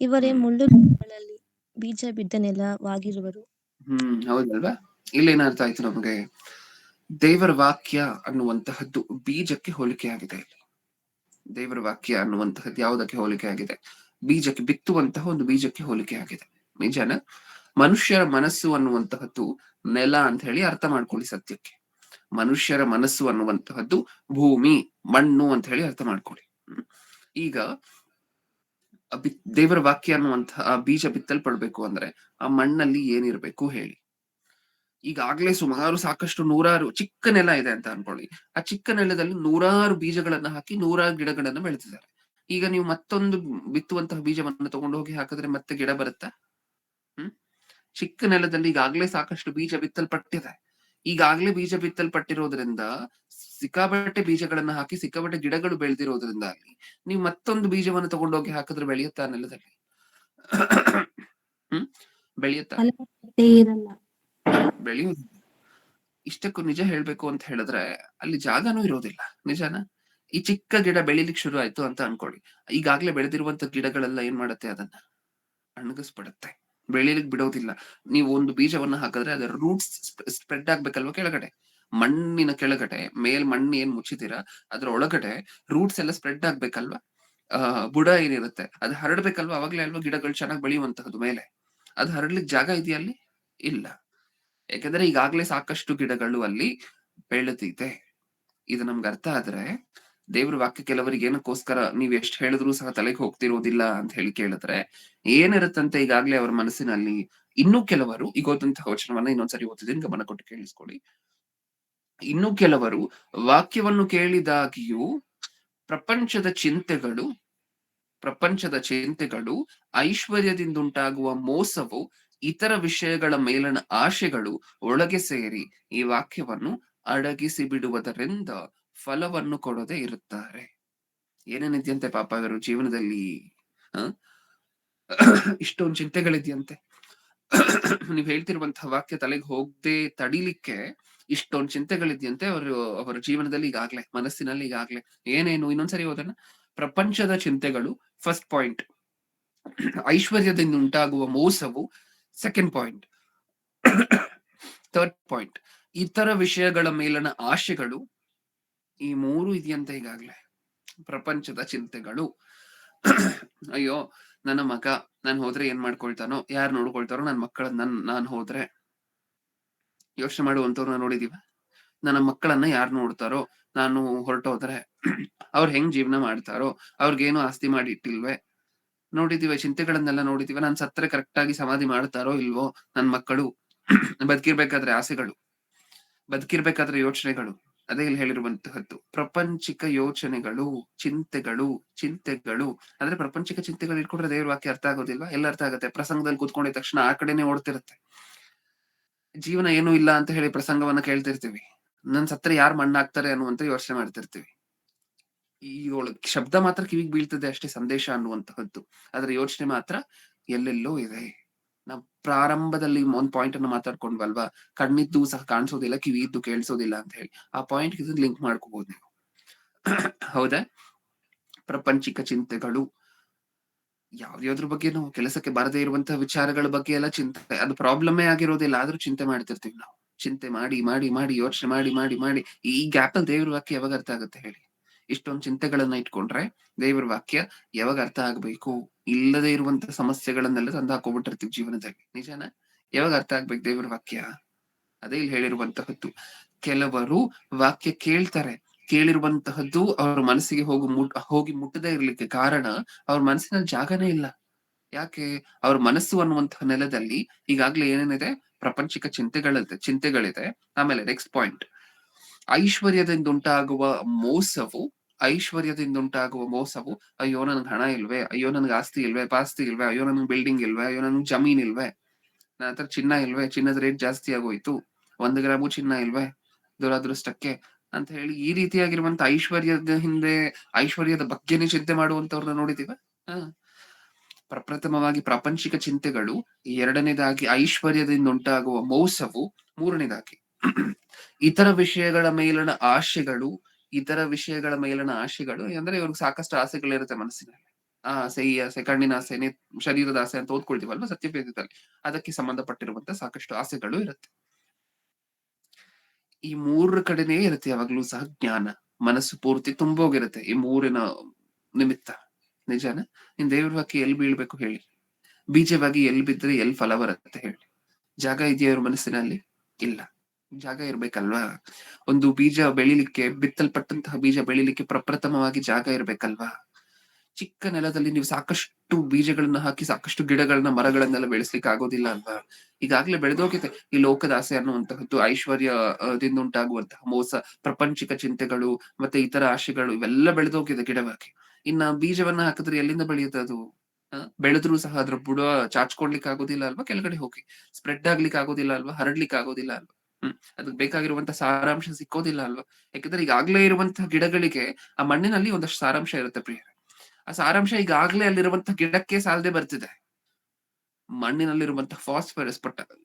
ಇವರೇ ಮುಳ್ಳುಗಳಲ್ಲಿ ಬೀಜ ಬಿದ್ದ ನೆಲವಾಗಿರುವರು. ಹೌದಲ್ವಾ? ಇಲ್ಲೇನರ್ಥ ಆಯ್ತು ನಮಗೆ? ದೇವರ ವಾಕ್ಯ ಅನ್ನುವಂತಹದ್ದು ಬೀಜಕ್ಕೆ ಹೋಲಿಕೆ ಆಗಿದೆ. ದೇವರ ವಾಕ್ಯ ಅನ್ನುವಂತಹದ್ದು ಯಾವುದಕ್ಕೆ ಹೋಲಿಕೆ ಆಗಿದೆ? ಬೀಜಕ್ಕೆ, ಬಿತ್ತುವಂತಹ ಒಂದು ಬೀಜಕ್ಕೆ ಹೋಲಿಕೆ ಆಗಿದೆ. ನಿಜನ? ಮನುಷ್ಯರ ಮನಸ್ಸು ಅನ್ನುವಂತಹದ್ದು ನೆಲ ಅಂತ ಹೇಳಿ ಅರ್ಥ ಮಾಡ್ಕೊಳ್ಳಿ. ಸತ್ಯಕ್ಕೆ ಮನುಷ್ಯರ ಮನಸ್ಸು ಅನ್ನುವಂತಹದ್ದು ಭೂಮಿ, ಮಣ್ಣು ಅಂತ ಹೇಳಿ ಅರ್ಥ ಮಾಡ್ಕೊಳ್ಳಿ. ಈಗ ದೇವರ ವಾಕ್ಯ ಅನ್ನುವಂತಹ ಬೀಜ ಬಿತ್ತಲ್ಪಡ್ಬೇಕು ಅಂದ್ರೆ ಆ ಮಣ್ಣಲ್ಲಿ ಏನಿರ್ಬೇಕು ಹೇಳಿ? ಈಗಾಗ್ಲೇ ಸುಮಾರು ಸಾಕಷ್ಟು ನೂರಾರು ಚಿಕ್ಕ ನೆಲ ಇದೆ ಅಂತ ಅನ್ಕೊಳ್ಳಿ. ಆ ಚಿಕ್ಕ ನೆಲದಲ್ಲಿ ನೂರಾರು ಬೀಜಗಳನ್ನ ಹಾಕಿ ನೂರಾರು ಗಿಡಗಳನ್ನ ಬೆಳೆದಿದ್ದಾರೆ. ಈಗ ನೀವು ಮತ್ತೊಂದು ಬಿತ್ತುವಂತಹ ಬೀಜವನ್ನು ತಗೊಂಡು ಹೋಗಿ ಹಾಕಿದ್ರೆ ಮತ್ತೆ ಗಿಡ ಬರುತ್ತಾ? ಚಿಕ್ಕ ನೆಲದಲ್ಲಿ ಈಗಾಗ್ಲೇ ಸಾಕಷ್ಟು ಬೀಜ ಬಿತ್ತಲ್ಪಟ್ಟಿದೆ. ಈಗಾಗ್ಲೇ ಬೀಜ ಬಿತ್ತಲ್ಪಟ್ಟಿರೋದ್ರಿಂದ ಸಿಕ್ಕಾಬಟ್ಟೆ ಬೀಜಗಳನ್ನ ಹಾಕಿ ಸಿಕ್ಕಾಬಟ್ಟೆ ಗಿಡಗಳು ಬೆಳೆದಿರೋದ್ರಿಂದ ನೀವು ಮತ್ತೊಂದು ಬೀಜವನ್ನು ತಗೊಂಡೋಗಿ ಹಾಕಿದ್ರೆ ಬೆಳೆಯುತ್ತಾ ನೆಲದಲ್ಲಿ? ಬೆಳೆಯುತ್ತಾ? ಬೆಳೆಯುವುದು. ಇಷ್ಟಕ್ಕೂ ನಿಜ ಹೇಳ್ಬೇಕು ಅಂತ ಹೇಳಿದ್ರೆ ಅಲ್ಲಿ ಜಾಗನೂ ಇರೋದಿಲ್ಲ. ನಿಜಾನ? ಈ ಚಿಕ್ಕ ಗಿಡ ಬೆಳಿಲಿಕ್ಕೆ ಶುರು ಆಯ್ತು ಅಂತ ಅನ್ಕೊಳ್ಳಿ. ಈಗಾಗ್ಲೇ ಬೆಳೆದಿರುವಂತ ಗಿಡಗಳೆಲ್ಲ ಏನ್ ಮಾಡತ್ತೆ? ಅದನ್ನ ಅಣಗಿಸ್ಬಿಡತ್ತೆ, ಬೆಳಿಲಿಕ್ಕೆ ಬಿಡೋದಿಲ್ಲ. ನೀವು ಒಂದು ಬೀಜವನ್ನ ಹಾಕಿದ್ರೆ ಅದರ ರೂಟ್ಸ್ ಸ್ಪ್ರೆಡ್ ಆಗ್ಬೇಕಲ್ವಾ ಕೆಳಗಡೆ, ಮಣ್ಣಿನ ಕೆಳಗಡೆ. ಮಣ್ಣು ಏನ್ ಮುಚ್ಚಿದ್ದೀರಾ ಅದ್ರ ಒಳಗಡೆ ರೂಟ್ಸ್ ಎಲ್ಲ ಸ್ಪ್ರೆಡ್ ಆಗ್ಬೇಕಲ್ವಾ? ಬುಡ ಏನಿರುತ್ತೆ ಅದು ಹರಡ್ಬೇಕಲ್ವಾ? ಅವಾಗ್ಲೇ ಅಲ್ವಾ ಗಿಡಗಳು ಚೆನ್ನಾಗಿ ಬೆಳೆಯುವಂತಹದ್ದು. ಮೇಲೆ ಅದು ಹರಡ್ಲಿಕ್ಕೆ ಜಾಗ ಇದೆಯಾ ಅಲ್ಲಿ? ಇಲ್ಲ. ಯಾಕಂದ್ರೆ ಈಗಾಗ್ಲೇ ಸಾಕಷ್ಟು ಗಿಡಗಳು ಅಲ್ಲಿ ಬೆಳೆದಿದೆ. ಇದು ನಮ್ಗೆ ಅರ್ಥ ಆದ್ರೆ ದೇವ್ರ ವಾಕ್ಯ ಕೆಲವರಿಗೆ ಏನಕ್ಕೋಸ್ಕರ ನೀವ್ ಎಷ್ಟ್ ಹೇಳಿದ್ರು ಸಹ ತಲೆಗೆ ಹೋಗ್ತಿರೋದಿಲ್ಲ ಅಂತ ಹೇಳಿ ಕೇಳಿದ್ರೆ ಏನಿರುತ್ತಂತೆ ಈಗಾಗ್ಲೇ ಅವ್ರ ಮನಸ್ಸಿನಲ್ಲಿ. ಇನ್ನೂ ಕೆಲವರು, ಈಗ ಓದಂತಹ ವಚನವನ್ನ ಇನ್ನೊಂದ್ಸರಿ ಓದಿದ್ದೀನಿ, ಗಮನ ಕೊಟ್ಟು ಕೇಳಿಸ್ಕೊಳ್ಳಿ. ಇನ್ನು ಕೆಲವರು ವಾಕ್ಯವನ್ನು ಕೇಳಿದಾಗಿಯೂ ಪ್ರಪಂಚದ ಚಿಂತೆಗಳು, ಐಶ್ವರ್ಯದಿಂದುಂಟಾಗುವ ಮೋಸವು, ಇತರ ವಿಷಯಗಳ ಮೇಲಣ ಆಶೆಗಳು ಒಳಗೆ ಸೇರಿ ಈ ವಾಕ್ಯವನ್ನು ಅಡಗಿಸಿ ಬಿಡುವುದರಿಂದ ಫಲವನ್ನು ಕೊಡದೆ ಇರುತ್ತಾರೆ. ಏನೇನಿದ್ಯಂತೆ ಪಾಪ ಇವರು ಜೀವನದಲ್ಲಿ? ಇಷ್ಟೊಂದು ಚಿಂತೆಗಳಿದ್ಯಂತೆ. ನೀವ್ ಹೇಳ್ತಿರುವಂತಹ ವಾಕ್ಯ ತಲೆಗೆ ಹೋಗದೆ ತಡಿಲಿಕ್ಕೆ ಇಷ್ಟೊಂದು ಚಿಂತೆಗಳಿದ್ಯಂತೆ ಅವರ ಜೀವನದಲ್ಲಿ ಈಗಾಗ್ಲೇ, ಮನಸ್ಸಿನಲ್ಲಿ ಈಗಾಗ್ಲೇ. ಏನೇನು? ಇನ್ನೊಂದ್ಸರಿ ಓದೋಣ. ಪ್ರಪಂಚದ ಚಿಂತೆಗಳು ಫಸ್ಟ್ ಪಾಯಿಂಟ್, ಐಶ್ವರ್ಯದಿಂದ ಉಂಟಾಗುವ ಮೋಸವು ಸೆಕೆಂಡ್ ಪಾಯಿಂಟ್, ಥರ್ಡ್ ಪಾಯಿಂಟ್ ಇತರ ವಿಷಯಗಳ ಮೇಲನ ಆಶೆಗಳು. ಈ ಮೂರು ಇದೆಯಂತೆ ಈಗಾಗ್ಲೇ ಪ್ರಪಂಚದ ಚಿಂತೆಗಳು. ಅಯ್ಯೋ ನನ್ನ ಮಗ ನಾನು ಹೋದ್ರೆ ಏನ್ ಮಾಡ್ಕೊಳ್ತಾನೋ, ಯಾರು ನೋಡ್ಕೊಳ್ತಾರೋ ನನ್ನ ಮಕ್ಕಳನ್ನ. ನಾನ್ ಹೋದ್ರೆ ಯೋಚನೆ ಮಾಡುವಂತವ್ರನ್ನ ನೋಡಿದೀವ. ನನ್ನ ಮಕ್ಕಳನ್ನ ಯಾರು ನೋಡ್ತಾರೋ, ನಾನು ಹೊರಟೋದ್ರೆ ಅವ್ರು ಹೆಂಗ್ ಜೀವನ ಮಾಡ್ತಾರೋ, ಅವ್ರಿಗೇನು ಆಸ್ತಿ ಮಾಡಿ ಇಟ್ಟಿಲ್ವೇ, ನೋಡಿದೀವ. ಚಿಂತೆಗಳನ್ನೆಲ್ಲ ನೋಡಿದೀವ. ನಾನ್ ಸತ್ರೆ ಕರೆಕ್ಟ್ ಆಗಿ ಸಮಾಧಿ ಮಾಡ್ತಾರೋ ಇಲ್ವೋ ನನ್ ಮಕ್ಕಳು. ಬದುಕಿರ್ಬೇಕಾದ್ರೆ ಆಸೆಗಳು, ಬದುಕಿರ್ಬೇಕಾದ್ರೆ ಯೋಚನೆಗಳು. ಅದೇ ಇಲ್ಲಿ ಹೇಳಿರುವಂತಹದ್ದು ಪ್ರಪಂಚಿಕ ಯೋಚನೆಗಳು, ಚಿಂತೆಗಳು. ಅಂದ್ರೆ ಪ್ರಪಂಚಿಕ ಚಿಂತೆಗಳು ಇಟ್ಕೊಂಡ್ರೆ ದೇವ್ರ ವಾಕ್ಯ ಅರ್ಥ ಆಗೋದಿಲ್ವಾ? ಎಲ್ಲ ಅರ್ಥ ಆಗುತ್ತೆ. ಪ್ರಸಂಗದಲ್ಲಿ ಕೂತ್ಕೊಂಡಿದ ತಕ್ಷಣ ಆ ಕಡೆನೆ ಓಡ್ತಿರುತ್ತೆ. ಜೀವನ ಏನೂ ಇಲ್ಲ ಅಂತ ಹೇಳಿ ಪ್ರಸಂಗವನ್ನ ಕೇಳ್ತಿರ್ತೀವಿ. ನನ್ ಸತ್ರ ಯಾರು ಮಣ್ಣಾಗ್ತಾರೆ ಅನ್ನುವಂತ ಯೋಚನೆ ಮಾಡ್ತಿರ್ತೀವಿ. ಈ ಶಬ್ದ ಮಾತ್ರ ಕಿವಿಗೆ ಬೀಳ್ತದೆ ಅಷ್ಟೇ, ಸಂದೇಶ ಅನ್ನುವಂತಹದ್ದು. ಆದ್ರೆ ಯೋಚನೆ ಮಾತ್ರ ಎಲ್ಲೆಲ್ಲೋ ಇದೆ. ನಾವ್ ಪ್ರಾರಂಭದಲ್ಲಿ ಒಂದ್ ಪಾಯಿಂಟ್ ಅನ್ನು ಮಾತಾಡ್ಕೊಂಡ್ವಲ್ವಾ, ಕಣ್ಣಿದ್ದು ಸಹ ಕಾಣಿಸೋದಿಲ್ಲ, ಕಿವಿ ಇದ್ದು ಕೇಳಿಸೋದಿಲ್ಲ ಅಂತ ಹೇಳಿ. ಆ ಪಾಯಿಂಟ್ ಇದನ್ನ ಲಿಂಕ್ ಮಾಡ್ಕೋಬಹುದು ನೀವು. ಹೌದಾ? ಪ್ರಪಂಚಿಕ ಚಿಂತೆಗಳು, ಯಾವ್ದ್ರ ಬಗ್ಗೆನೂ ಕೆಲಸಕ್ಕೆ ಬಾರದೇ ಇರುವಂತಹ ವಿಚಾರಗಳ ಬಗ್ಗೆ ಎಲ್ಲ ಚಿಂತೆ. ಅದು ಪ್ರಾಬ್ಲಮೇ ಆಗಿರೋದಿಲ್ಲ, ಆದ್ರೂ ಚಿಂತೆ ಮಾಡ್ತಿರ್ತೀವಿ ನಾವು. ಚಿಂತೆ ಮಾಡಿ ಯೋಚನೆ ಮಾಡಿ ಈ ಗ್ಯಾಪ್ ಅಲ್ಲಿ ದೇವ್ರ ವಾಕ್ಯ ಯಾವಾಗ ಅರ್ಥ ಆಗುತ್ತೆ ಹೇಳಿ? ಇಷ್ಟೊಂದು ಚಿಂತೆಗಳನ್ನ ಇಟ್ಕೊಂಡ್ರೆ ದೇವ್ರ ವಾಕ್ಯ ಯಾವಾಗ ಅರ್ಥ ಆಗ್ಬೇಕು? ಇಲ್ಲದೆ ಇರುವಂತಹ ಸಮಸ್ಯೆಗಳನ್ನೆಲ್ಲ ತಂದು ಹಾಕೋಬಿಟ್ಟಿರ್ತೀವಿ ಜೀವನದಲ್ಲಿ. ನಿಜಾನ? ಯಾವಾಗ ಅರ್ಥ ಆಗ್ಬೇಕು ದೇವ್ರ ವಾಕ್ಯ? ಅದೇ ಇಲ್ಲಿ ಹೇಳಿರುವಂತಹದ್ದು. ಕೆಲವರು ವಾಕ್ಯ ಕೇಳ್ತಾರೆ, ಕೇಳಿರುವಂತಹದ್ದು ಅವ್ರ ಮನಸ್ಸಿಗೆ ಹೋಗಿ ಮುಟ್ಟದೇ ಇರ್ಲಿಕ್ಕೆ ಕಾರಣ ಅವ್ರ ಮನಸ್ಸಿನಲ್ಲಿ ಜಾಗನೇ ಇಲ್ಲ. ಯಾಕೆ? ಅವ್ರ ಮನಸ್ಸು ಅನ್ನುವಂತಹ ನೆಲದಲ್ಲಿ ಈಗಾಗ್ಲೇ ಏನೇನಿದೆ? ಪ್ರಾಪಂಚಿಕ ಚಿಂತೆಗಳಿದೆ. ಆಮೇಲೆ ನೆಕ್ಸ್ಟ್ ಪಾಯಿಂಟ್, ಐಶ್ವರ್ಯದಿಂದುಂಟಾಗುವ ಮೋಸವು ಅಯ್ಯೋ ನನ್ಗೆ ಹಣ ಇಲ್ವೇ, ಅಯ್ಯೋ ನನ್ಗೆ ಆಸ್ತಿ ಇಲ್ವೇ, ಪಾಸ್ತಿ ಇಲ್ವೇ, ಅಯ್ಯೋ ನನ್ಗೆ ಬಿಲ್ಡಿಂಗ್ ಇಲ್ವೇ, ಅಯ್ಯೋ ನನ್ಗೆ ಜಮೀನ್ ಇಲ್ವೇ, ನನ್ನ ಹತ್ರ ಚಿನ್ನ ಇಲ್ವೇ, ಚಿನ್ನದ ರೇಟ್ ಜಾಸ್ತಿ ಆಗೋಯ್ತು, 1 ಗ್ರಾಮು ಚಿನ್ನ ಇಲ್ವೇ ದುರದೃಷ್ಟಕ್ಕೆ ಅಂತ ಹೇಳಿ ಈ ರೀತಿಯಾಗಿರುವಂತ ಐಶ್ವರ್ಯದ ಬಗ್ಗೆನೇ ಚಿಂತೆ ಮಾಡುವಂತವ್ರನ್ನ ನೋಡಿದೀವ. ಪ್ರಪ್ರಥಮವಾಗಿ ಪ್ರಾಪಂಚಿಕ ಚಿಂತೆಗಳು, ಎರಡನೇದಾಗಿ ಐಶ್ವರ್ಯದಿಂದ ಉಂಟಾಗುವ ಮೋಸವು, ಮೂರನೇದಾಗಿ ಇತರ ವಿಷಯಗಳ ಮೇಲಣ ಆಶೆಗಳು ಅಂದ್ರೆ ಇವ್ರಿಗೆ ಸಾಕಷ್ಟು ಆಸೆಗಳಿರುತ್ತೆ ಮನಸ್ಸಿನಲ್ಲಿ. ಆಸೆ, ಕಣ್ಣಿನ ಆಸೆ, ಶರೀರದ ಆಸೆ ಅಂತ ಓದ್ಕೊಳ್ತೀವಲ್ವಾ ಸತ್ಯವೇದದಲ್ಲಿ, ಅದಕ್ಕೆ ಸಂಬಂಧಪಟ್ಟಿರುವಂತ ಸಾಕಷ್ಟು ಆಸೆಗಳು ಇರುತ್ತೆ. ಈ 3 ಕಡೆನೇ ಇರುತ್ತೆ ಯಾವಾಗ್ಲೂ ಸಹ ಜ್ಞಾನ. ಮನಸ್ಸು ಪೂರ್ತಿ ತುಂಬೋಗಿರುತ್ತೆ ಈ 3ನ ನಿಮಿತ್ತ. ನಿಜಾನ? ನಿನ್ ದೇವ್ರ ವಾಕ್ಯ ಎಲ್ಲಿ ಬೀಳ್ಬೇಕು ಹೇಳಿ? ಬೀಜವಾಗಿ ಎಲ್ಲಿ ಬಿದ್ರೆ ಎಲ್ಲಿ ಫಲ ಬರುತ್ತೆ ಹೇಳಿ? ಜಾಗ ಇದೆಯಾ ಇವ್ರ ಮನಸ್ಸಿನಲ್ಲಿ? ಇಲ್ಲ. ಜಾಗ ಇರ್ಬೇಕಲ್ವಾ? ಒಂದು ಬೀಜ ಬೆಳಿಲಿಕ್ಕೆ, ಬಿತ್ತಲ್ಪಟ್ಟಂತಹ ಬೀಜ ಬೆಳಿಲಿಕ್ಕೆ ಪ್ರಪ್ರಥಮವಾಗಿ ಜಾಗ ಇರ್ಬೇಕಲ್ವಾ? ಚಿಕ್ಕ ನೆಲದಲ್ಲಿ ನೀವು ಸಾಕಷ್ಟು ಬೀಜಗಳನ್ನ ಹಾಕಿ ಸಾಕಷ್ಟು ಗಿಡಗಳನ್ನ, ಮರಗಳನ್ನೆಲ್ಲ ಬೆಳೆಸ್ಲಿಕ್ಕೆ ಆಗೋದಿಲ್ಲ ಅಲ್ವಾ? ಈಗಾಗ್ಲೇ ಬೆಳೆದೋಗಿದೆ ಈ ಲೋಕದ ಆಸೆ ಅನ್ನುವಂತಹದ್ದು, ಐಶ್ವರ್ಯದಿಂದ ಉಂಟಾಗುವಂತಹ ಮೋಸ, ಪ್ರಾಪಂಚಿಕ ಚಿಂತೆಗಳು, ಮತ್ತೆ ಇತರ ಆಶೆಗಳು, ಇವೆಲ್ಲ ಬೆಳೆದೋಗಿದೆ ಗಿಡವಾಗಿ. ಇನ್ನ ಬೀಜವನ್ನ ಹಾಕಿದ್ರೆ ಎಲ್ಲಿಂದ ಬೆಳೆಯುತ್ತೆ ಅದು? ಬೆಳೆದ್ರು ಸಹ ಅದ್ರ ಬುಡ ಚಾಚ್ಕೊಳ್ಲಿಕ್ಕೆ ಆಗೋದಿಲ್ಲ ಅಲ್ವಾ? ಕೆಳಗಡೆ ಹೋಗಿ ಸ್ಪ್ರೆಡ್ ಆಗ್ಲಿಕ್ಕೆ ಆಗೋದಿಲ್ಲ ಅಲ್ವಾ? ಹರಡ್ಲಿಕ್ಕೆ ಆಗೋದಿಲ್ಲ ಅಲ್ವಾ? ಅದಕ್ಕೆ ಬೇಕಾಗಿರುವಂತ ಸಾರಾಂಶ ಸಿಕ್ಕೋದಿಲ್ಲ ಅಲ್ವಾ? ಯಾಕಂದ್ರೆ ಈಗಾಗ್ಲೇ ಇರುವಂತಹ ಗಿಡಗಳಿಗೆ ಆ ಮಣ್ಣಿನಲ್ಲಿ ಒಂದಷ್ಟು ಸಾರಾಂಶ ಇರುತ್ತೆ ಪ್ರಿಯರೇ. ಆ ಸಾರಾಂಶ ಈಗಾಗ್ಲೇ ಅಲ್ಲಿರುವಂತಹ ಗಿಡಕ್ಕೆ ಸಾಲದೆ ಬರ್ತಿದೆ. ಮಣ್ಣಿನಲ್ಲಿರುವಂತಹ ಫಾಸ್ಫರಸ್,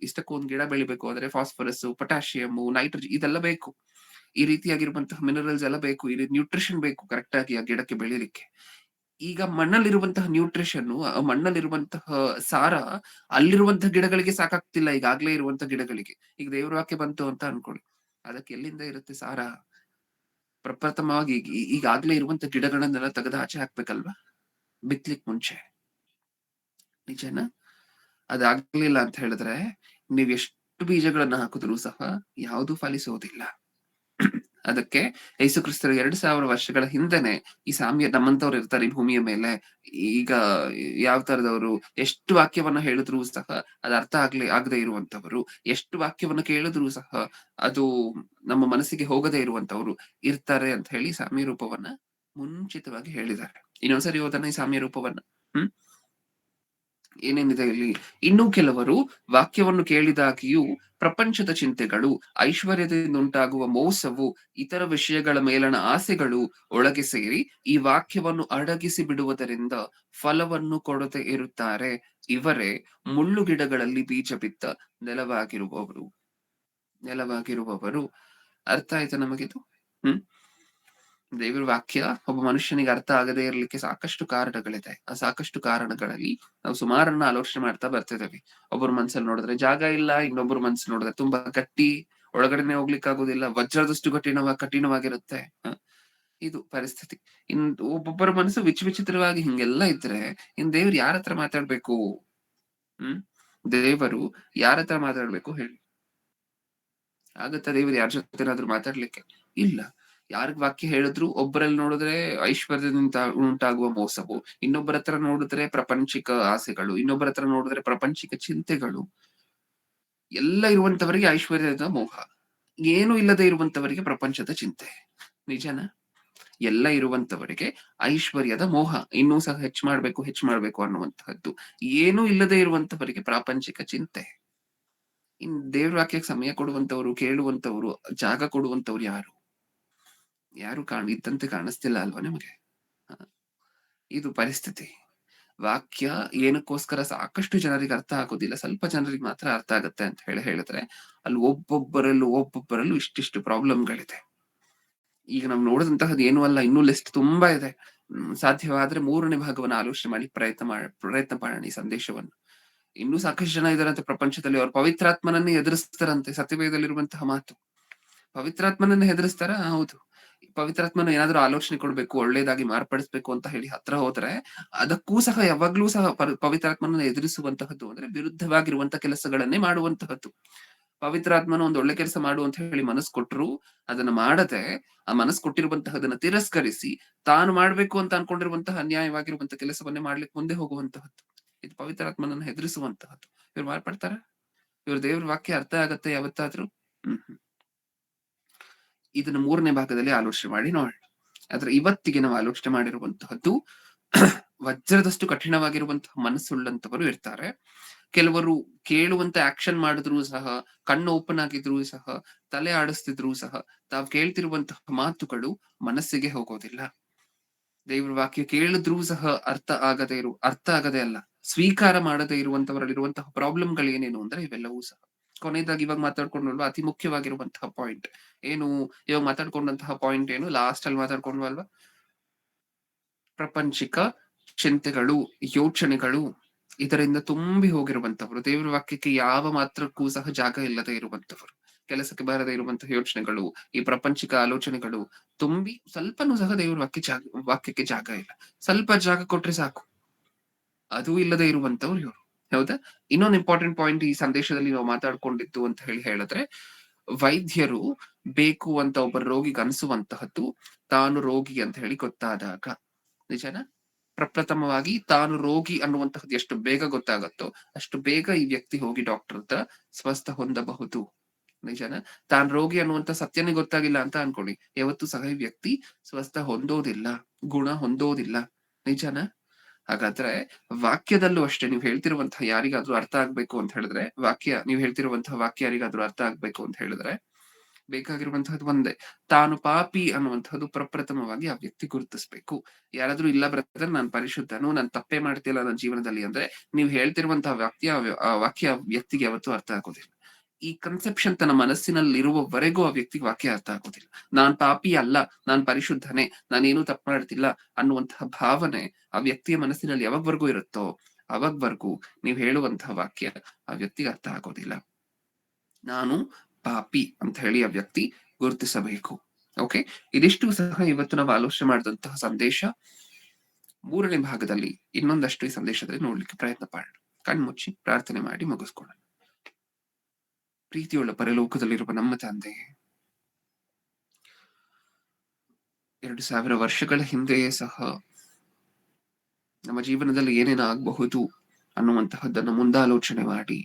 ಇಷ್ಟಕ್ಕೊಂದು ಗಿಡ ಬೆಳಿಬೇಕು ಅಂದ್ರೆ ಫಾಸ್ಫರಸ್, ಪೊಟ್ಯಾಷಿಯಂ, ನೈಟ್ರೋಜನ್ ಇದೆಲ್ಲ ಬೇಕು. ಈ ರೀತಿಯಾಗಿರುವಂತಹ ಮಿನರಲ್ಸ್ ಎಲ್ಲ ಬೇಕು, ಈ ನ್ಯೂಟ್ರಿಷನ್ ಬೇಕು ಕರೆಕ್ಟ್ ಆಗಿ ಆ ಗಿಡಕ್ಕೆ ಬೆಳಿಲಿಕ್ಕೆ. ಈಗ ಮಣ್ಣಲ್ಲಿರುವಂತಹ ನ್ಯೂಟ್ರಿಷನ್, ಮಣ್ಣಲ್ಲಿರುವಂತಹ ಸಾರ ಅಲ್ಲಿರುವಂತಹ ಗಿಡಗಳಿಗೆ ಸಾಕಾಗ್ತಿಲ್ಲ, ಈಗಾಗ್ಲೇ ಇರುವಂತಹ ಗಿಡಗಳಿಗೆ. ಈಗ ದೇವ್ರ ವಾಕ್ಯ ಬಂತು ಅಂತ ಅನ್ಕೊಳ್ಳಿ, ಅದಕ್ಕೆ ಎಲ್ಲಿಂದ ಇರುತ್ತೆ ಸಾರ? ಪ್ರಪ್ರಥಮವಾಗಿ ಈಗಾಗ್ಲೇ ಇರುವಂತ ಗಿಡಗಳನ್ನೆಲ್ಲ ತೆಗೆದು ಆಚೆ ಹಾಕ್ಬೇಕಲ್ವಾ ಬಿತ್ಲಿಕ್ ಮುಂಚೆ? ನಿಜನಾ? ಅದಾಗ್ಲಿಲ್ಲ ಅಂತ ಹೇಳಿದ್ರೆ ನೀವ್ ಎಷ್ಟು ಬೀಜಗಳನ್ನ ಹಾಕಿದ್ರು ಸಹ ಯಾವುದು ಫಲಿಸೋದಿಲ್ಲ. ಅದಕ್ಕೆ ಯೇಸು ಕ್ರಿಸ್ತರು 2000 ವರ್ಷಗಳ ಹಿಂದೆನೆ ಈ ಸಾಮ್ಯ, ನಮ್ಮಂತವ್ರು ಇರ್ತಾರೆ ಈ ಭೂಮಿಯ ಮೇಲೆ, ಈಗ ಯಾವ ತರದವರು, ಎಷ್ಟು ವಾಕ್ಯವನ್ನ ಹೇಳಿದ್ರು ಸಹ ಅದು ಅರ್ಥ ಆಗದೆ ಇರುವಂತವರು, ಎಷ್ಟು ವಾಕ್ಯವನ್ನ ಕೇಳಿದ್ರು ಸಹ ಅದು ನಮ್ಮ ಮನಸ್ಸಿಗೆ ಹೋಗದೆ ಇರುವಂತವ್ರು ಇರ್ತಾರೆ ಅಂತ ಹೇಳಿ ಸಾಮ್ಯ ರೂಪವನ್ನ ಮುಂಚಿತವಾಗಿ ಹೇಳಿದ್ದಾರೆ. ಇನ್ನೊಂದ್ಸರಿ ಓದೋಣ ಈ ಸಾಮ್ಯ ರೂಪವನ್ನ. ಏನೇನಿದೆ ಇಲ್ಲಿ? ಇನ್ನೂ ಕೆಲವರು ವಾಕ್ಯವನ್ನು ಕೇಳಿದಾಗಿಯೂ ಪ್ರಪಂಚದ ಚಿಂತೆಗಳು, ಐಶ್ವರ್ಯದಿಂದ ಉಂಟಾಗುವ ಮೋಸವು, ಇತರ ವಿಷಯಗಳ ಮೇಲಣ ಆಸೆಗಳು ಒಳಗೆ ಸೇರಿ ಈ ವಾಕ್ಯವನ್ನು ಅಡಗಿಸಿ ಬಿಡುವುದರಿಂದ ಫಲವನ್ನು ಕೊಡದೆ ಇರುತ್ತಾರೆ. ಇವರೇ ಮುಳ್ಳು ಗಿಡಗಳಲ್ಲಿ ಬೀಜ ಬಿತ್ತ ನೆಲವಾಗಿರುವವರು. ಅರ್ಥ ಆಯ್ತಾ ನಮಗಿದು? ದೇವರ ವಾಕ್ಯ ಒಬ್ಬ ಮನುಷ್ಯನಿಗೆ ಅರ್ಥ ಆಗದೆ ಇರ್ಲಿಕ್ಕೆ ಸಾಕಷ್ಟು ಕಾರಣಗಳಿದೆ. ಆ ಸಾಕಷ್ಟು ಕಾರಣಗಳಲ್ಲಿ ನಾವು ಸುಮಾರನ್ನ ಆಲೋಚನೆ ಮಾಡ್ತಾ ಬರ್ತಿದ್ದೇವೆ. ಒಬ್ಬರ ಮನ್ಸಲ್ಲಿ ನೋಡಿದ್ರೆ ಜಾಗ ಇಲ್ಲ, ಇನ್ನೊಬ್ಬರ ಮನ್ಸು ನೋಡಿದ್ರೆ ತುಂಬಾ ಗಟ್ಟಿ, ಒಳಗಡೆನೆ ಹೋಗ್ಲಿಕ್ಕೆ ಆಗೋದಿಲ್ಲ, ವಜ್ರದಷ್ಟು ಕಠಿಣವಾಗಿರುತ್ತೆ. ಇದು ಪರಿಸ್ಥಿತಿ. ಒಬ್ಬೊಬ್ಬರ ಮನಸ್ಸು ವಿಚಿತ್ರವಾಗಿ ಹಿಂಗೆಲ್ಲ ಇದ್ರೆ ಇನ್ ದೇವ್ರು ಯಾರ ಹತ್ರ ಮಾತಾಡ್ಬೇಕು? ದೇವರು ಯಾರ ಹತ್ರ ಮಾತಾಡ್ಬೇಕು ಹೇಳಿ? ಆಗತ್ತ ದೇವ್ರು ಯಾರ ಜೊತೆನಾದ್ರೂ ಮಾತಾಡ್ಲಿಕ್ಕೆ? ಇಲ್ಲ. ಯಾರಿಗ್ ವಾಕ್ಯ ಹೇಳಿದ್ರು, ಒಬ್ಬರಲ್ಲಿ ನೋಡಿದ್ರೆ ಐಶ್ವರ್ಯದಿಂದ ಉಂಟಾಗುವ ಮೋಸವು, ಇನ್ನೊಬ್ಬರ ಹತ್ರ ನೋಡಿದ್ರೆ ಪ್ರಾಪಂಚಿಕ ಆಸೆಗಳು, ಇನ್ನೊಬ್ಬರ ಹತ್ರ ನೋಡಿದ್ರೆ ಪ್ರಾಪಂಚಿಕ ಚಿಂತೆಗಳು. ಎಲ್ಲ ಇರುವಂತವರಿಗೆ ಐಶ್ವರ್ಯದ ಮೋಹ, ಏನು ಇಲ್ಲದೆ ಇರುವಂತವರಿಗೆ ಪ್ರಪಂಚದ ಚಿಂತೆ. ನಿಜನಾ? ಎಲ್ಲ ಇರುವಂತವರಿಗೆ ಐಶ್ವರ್ಯದ ಮೋಹ, ಇನ್ನೂ ಸಹ ಹೆಚ್ಚು ಮಾಡ್ಬೇಕು ಅನ್ನುವಂತಹದ್ದು. ಏನೂ ಇಲ್ಲದೆ ಇರುವಂತವರಿಗೆ ಪ್ರಾಪಂಚಿಕ ಚಿಂತೆ. ಇನ್ ದೇವ್ರ ವಾಕ್ಯಕ್ಕೆ ಸಮಯ ಕೊಡುವಂತವ್ರು, ಕೇಳುವಂತವ್ರು, ಜಾಗ ಕೊಡುವಂತವ್ರು ಯಾರು? ಇದ್ದಂತೆ ಕಾಣಿಸ್ತಿಲ್ಲ ಅಲ್ವಾ ನಿಮಗೆ? ಇದು ಪರಿಸ್ಥಿತಿ. ವಾಕ್ಯ ಏನಕ್ಕೋಸ್ಕರ ಸಾಕಷ್ಟು ಜನರಿಗೆ ಅರ್ಥ ಆಗೋದಿಲ್ಲ, ಸ್ವಲ್ಪ ಜನರಿಗೆ ಮಾತ್ರ ಅರ್ಥ ಆಗುತ್ತೆ ಅಂತ ಹೇಳಿದ್ರೆ ಅಲ್ಲಿ ಒಬ್ಬೊಬ್ಬರಲ್ಲೂ ಇಷ್ಟಿಷ್ಟು ಪ್ರಾಬ್ಲಮ್ಗಳಿದೆ. ಈಗ ನಾವು ನೋಡಿದಂತಹದ್ದು ಏನೂ ಅಲ್ಲ, ಇನ್ನೂ ಲಿಸ್ಟ್ ತುಂಬಾ ಇದೆ. ಸಾಧ್ಯವಾದ್ರೆ 3ನೇ ಭಾಗವನ್ನು ಆಲೋಚನೆ ಮಾಡಿ ಪ್ರಯತ್ನ ಮಾಡೋಣ ಈ ಸಂದೇಶವನ್ನು. ಇನ್ನೂ ಸಾಕಷ್ಟು ಜನ ಇದಾರಂತೆ ಪ್ರಪಂಚದಲ್ಲಿ, ಅವ್ರು ಪವಿತ್ರಾತ್ಮನನ್ನೇ ಎದುರಿಸ್ತಾರಂತೆ. ಸತ್ಯವೇದಲ್ಲಿರುವಂತಹ ಮಾತು, ಪವಿತ್ರಾತ್ಮನನ್ನ ಹೆದರಿಸ್ತಾರ? ಹೌದು. ಪವಿತ್ರಾತ್ಮನ ಏನಾದ್ರೂ ಆಲೋಚನೆ ಕೊಡ್ಬೇಕು, ಒಳ್ಳೇದಾಗಿ ಮಾರ್ಪಡಿಸ್ಬೇಕು ಅಂತ ಹೇಳಿ ಹತ್ರ ಹೋದ್ರೆ ಅದಕ್ಕೂ ಸಹ ಯಾವಾಗ್ಲೂ ಸಹ ಪವಿತ್ರಾತ್ಮನ ಎದುರಿಸುವಂತಹದ್ದು ಅಂದ್ರೆ ವಿರುದ್ಧವಾಗಿರುವಂತಹ ಕೆಲಸಗಳನ್ನೇ ಮಾಡುವಂತಹದ್ದು. ಪವಿತ್ರಾತ್ಮನ ಒಂದು ಒಳ್ಳೆ ಕೆಲಸ ಮಾಡು ಅಂತ ಹೇಳಿ ಮನಸ್ಸು ಕೊಟ್ಟರು, ಅದನ್ನ ಮಾಡದೆ ಆ ಮನಸ್ಸು ಕೊಟ್ಟಿರುವಂತಹದನ್ನ ತಿರಸ್ಕರಿಸಿ ತಾನು ಮಾಡ್ಬೇಕು ಅಂತ ಅನ್ಕೊಂಡಿರುವಂತಹ ಅನ್ಯಾಯವಾಗಿರುವಂತಹ ಕೆಲಸವನ್ನೇ ಮಾಡ್ಲಿಕ್ಕೆ ಮುಂದೆ ಹೋಗುವಂತಹದ್ದು. ಇದು ಪವಿತ್ರಾತ್ಮನನ್ನು ಹೆದರಿಸುವಂತಹದ್ದು. ಇವ್ರು ಮಾರ್ಪಡ್ತಾರ? ಇವ್ರ ದೇವ್ರ ವಾಕ್ಯ ಅರ್ಥ ಆಗತ್ತೆ ಯಾವತ್ತಾದ್ರೂ? ಇದನ್ನ 3ನೇ ಭಾಗದಲ್ಲಿ ಆಲೋಚನೆ ಮಾಡಿ ನೋಡೋಣ. ಆದ್ರೆ ಇವತ್ತಿಗೆ ನಾವು ಆಲೋಚನೆ ಮಾಡಿರುವಂತಹದ್ದು ವಜ್ರದಷ್ಟು ಕಠಿಣವಾಗಿರುವಂತಹ ಮನಸ್ಸುಳ್ಳಂತವರು ಇರ್ತಾರೆ. ಕೆಲವರು ಕೇಳುವಂತ ಆಕ್ಷನ್ ಮಾಡಿದ್ರು ಸಹ, ಕಣ್ಣು ಓಪನ್ ಆಗಿದ್ರು ಸಹ, ತಲೆ ಆಡಿಸ್ತಿದ್ರು ಸಹ ತಾವು ಕೇಳ್ತಿರುವಂತಹ ಮಾತುಗಳು ಮನಸ್ಸಿಗೆ ಹೋಗೋದಿಲ್ಲ. ದೇವ್ರ ವಾಕ್ಯ ಕೇಳಿದ್ರೂ ಸಹ ಅರ್ಥ ಆಗದೆ ಅಲ್ಲ, ಸ್ವೀಕಾರ ಮಾಡದೇ ಇರುವಂತವರಲ್ಲಿರುವಂತಹ ಪ್ರಾಬ್ಲಮ್ಗಳು ಏನೇನು ಅಂದ್ರೆ ಇವೆಲ್ಲವೂ ಸಹ. ಕೊನೆಯದಾಗಿ ಇವಾಗ ಮಾತಾಡ್ಕೊಂಡ್ವಲ್ವಾ ಅತಿ ಮುಖ್ಯವಾಗಿರುವಂತಹ ಪಾಯಿಂಟ್ ಏನು? ಇವಾಗ ಮಾತಾಡ್ಕೊಂಡಂತಹ ಪಾಯಿಂಟ್ ಏನು? ಲಾಸ್ಟ್ ಅಲ್ಲಿ ಮಾತಾಡ್ಕೊಂಡ್ವಲ್ವಾ? ಪ್ರಪಂಚಿಕ ಚಿಂತೆಗಳು, ಯೋಚನೆಗಳು ಇದರಿಂದ ತುಂಬಿ ಹೋಗಿರುವಂತವರು, ದೇವರ ವಾಕ್ಯಕ್ಕೆ ಯಾವ ಮಾತ್ರಕ್ಕೂ ಸಹ ಜಾಗ ಇಲ್ಲದೆ ಇರುವಂತವರು, ಕೆಲಸಕ್ಕೆ ಬಾರದೆ ಇರುವಂತಹ ಯೋಚನೆಗಳು, ಈ ಪ್ರಪಂಚಿಕ ಆಲೋಚನೆಗಳು ತುಂಬಿ ಸ್ವಲ್ಪನೂ ಸಹ ದೇವರ ವಾಕ್ಯಕ್ಕೆ ಜಾಗ ಇಲ್ಲ. ಸ್ವಲ್ಪ ಜಾಗ ಕೊಟ್ರೆ ಸಾಕು, ಅದು ಇಲ್ಲದೆ ಇರುವಂತವ್ರು ಇವರು. ಹೌದಾ? ಇನ್ನೊಂದು ಇಂಪಾರ್ಟೆಂಟ್ ಪಾಯಿಂಟ್ ಈ ಸಂದೇಶದಲ್ಲಿ ನಾವು ಮಾತಾಡ್ಕೊಂಡಿದ್ದು ಅಂತ ಹೇಳಿದ್ರೆ, ವೈದ್ಯರು ಬೇಕು ಅಂತ ಒಬ್ಬ ರೋಗಿಗೆ ಅನಿಸುವಂತಹದ್ದು ತಾನು ರೋಗಿ ಅಂತ ಹೇಳಿ ಗೊತ್ತಾದಾಗ. ನಿಜನಾ? ಪ್ರಪ್ರಥಮವಾಗಿ ತಾನು ರೋಗಿ ಅನ್ನುವಂತಹದ್ದು ಎಷ್ಟು ಬೇಗ ಗೊತ್ತಾಗತ್ತೋ ಅಷ್ಟು ಬೇಗ ಈ ವ್ಯಕ್ತಿ ಹೋಗಿ ಡಾಕ್ಟರ್ ಹತ್ರ ಸ್ವಸ್ಥ ಹೊಂದಬಹುದು. ನಿಜನಾ? ತಾನು ರೋಗಿ ಅನ್ನುವಂತ ಸತ್ಯನೇ ಗೊತ್ತಾಗಿಲ್ಲ ಅಂತ ಅನ್ಕೊಳ್ಳಿ, ಯಾವತ್ತೂ ಸಹ ಈ ವ್ಯಕ್ತಿ ಸ್ವಸ್ಥ ಹೊಂದೋದಿಲ್ಲ, ಗುಣ ಹೊಂದೋದಿಲ್ಲ. ನಿಜನಾ? ಹಾಗಾದ್ರೆ ವಾಕ್ಯದಲ್ಲೂ ಅಷ್ಟೇ, ನೀವು ಹೇಳ್ತಿರುವಂತಹ ಯಾರಿಗಾದ್ರೂ ಅರ್ಥ ಆಗ್ಬೇಕು ಅಂತ ಹೇಳಿದ್ರೆ, ನೀವು ಹೇಳ್ತಿರುವಂತಹ ವಾಕ್ಯ ಯಾರಿಗಾದ್ರೂ ಅರ್ಥ ಆಗ್ಬೇಕು ಅಂತ ಹೇಳಿದ್ರೆ ಬೇಕಾಗಿರುವಂತಹದ್ದು ಒಂದೇ, ತಾನು ಪಾಪಿ ಅನ್ನುವಂಥದ್ದು ಪ್ರಪ್ರಥಮವಾಗಿ ಆ ವ್ಯಕ್ತಿ ಗುರುತಿಸ್ಬೇಕು. ಯಾರಾದ್ರೂ ಇಲ್ಲ ಬ್ರದರ್ ನಾನು ಪರಿಶುದ್ಧನು, ನಾನು ತಪ್ಪೇ ಮಾಡ್ತಿಲ್ಲ ನನ್ನ ಜೀವನದಲ್ಲಿ ಅಂದ್ರೆ ನೀವು ಹೇಳ್ತಿರುವಂತಹ ವಾಕ್ಯ ವ್ಯಕ್ತಿಗೆ ಯಾವತ್ತೂ ಅರ್ಥ ಆಗೋದಿಲ್ಲ. ಈ ಕನ್ಸೆಪ್ಷನ್ ತನ್ನ ಮನಸ್ಸಿನಲ್ಲಿ ಇರುವವರೆಗೂ ಆ ವ್ಯಕ್ತಿಗೆ ವಾಕ್ಯ ಅರ್ಥ ಆಗೋದಿಲ್ಲ. ನಾನ್ ಪಾಪಿ ಅಲ್ಲ, ನಾನ್ ಪರಿಶುದ್ಧನೇ, ನಾನೇನು ತಪ್ಪು ಮಾಡ್ತಿಲ್ಲ ಅನ್ನುವಂತಹ ಭಾವನೆ ಆ ವ್ಯಕ್ತಿಯ ಮನಸ್ಸಿನಲ್ಲಿ ಯಾವಾಗ್ವರೆಗೂ ಇರುತ್ತೋ ಅವಾಗ್ವರೆಗೂ ನೀವು ಹೇಳುವಂತಹ ವಾಕ್ಯ ಆ ವ್ಯಕ್ತಿಗೆ ಅರ್ಥ ಆಗೋದಿಲ್ಲ. ನಾನು ಪಾಪಿ ಅಂತ ಹೇಳಿ ಆ ವ್ಯಕ್ತಿ ಗುರುತಿಸಬೇಕು. ಓಕೆ, ಇದಿಷ್ಟು ಸಹ ಇವತ್ತು ನಾವು ಆಲೋಚನೆ ಮಾಡಿದಂತಹ ಸಂದೇಶ. 3ನೇ ಭಾಗದಲ್ಲಿ ಇನ್ನೊಂದಷ್ಟು ಈ ಸಂದೇಶದಲ್ಲಿ ನೋಡ್ಲಿಕ್ಕೆ ಪ್ರಯತ್ನ ಮಾಡೋಣ. ಕಣ್ಮುಚ್ಚಿ ಪ್ರಾರ್ಥನೆ ಮಾಡಿ ಮುಗಿಸ್ಕೊಳ್ಳೋಣ. ಪ್ರೀತಿಯುಳ್ಳ ಪರಲೋಕದಲ್ಲಿರುವ ನಮ್ಮ ತಂದೆ, 2000 ವರ್ಷಗಳ ಹಿಂದೆಯೇ ಸಹ ನಮ್ಮ ಜೀವನದಲ್ಲಿ ಏನೇನು ಆಗಬಹುದು ಅನ್ನುವಂತಹದ್ದನ್ನು ಮುಂದಾಲೋಚನೆ ಮಾಡಿ,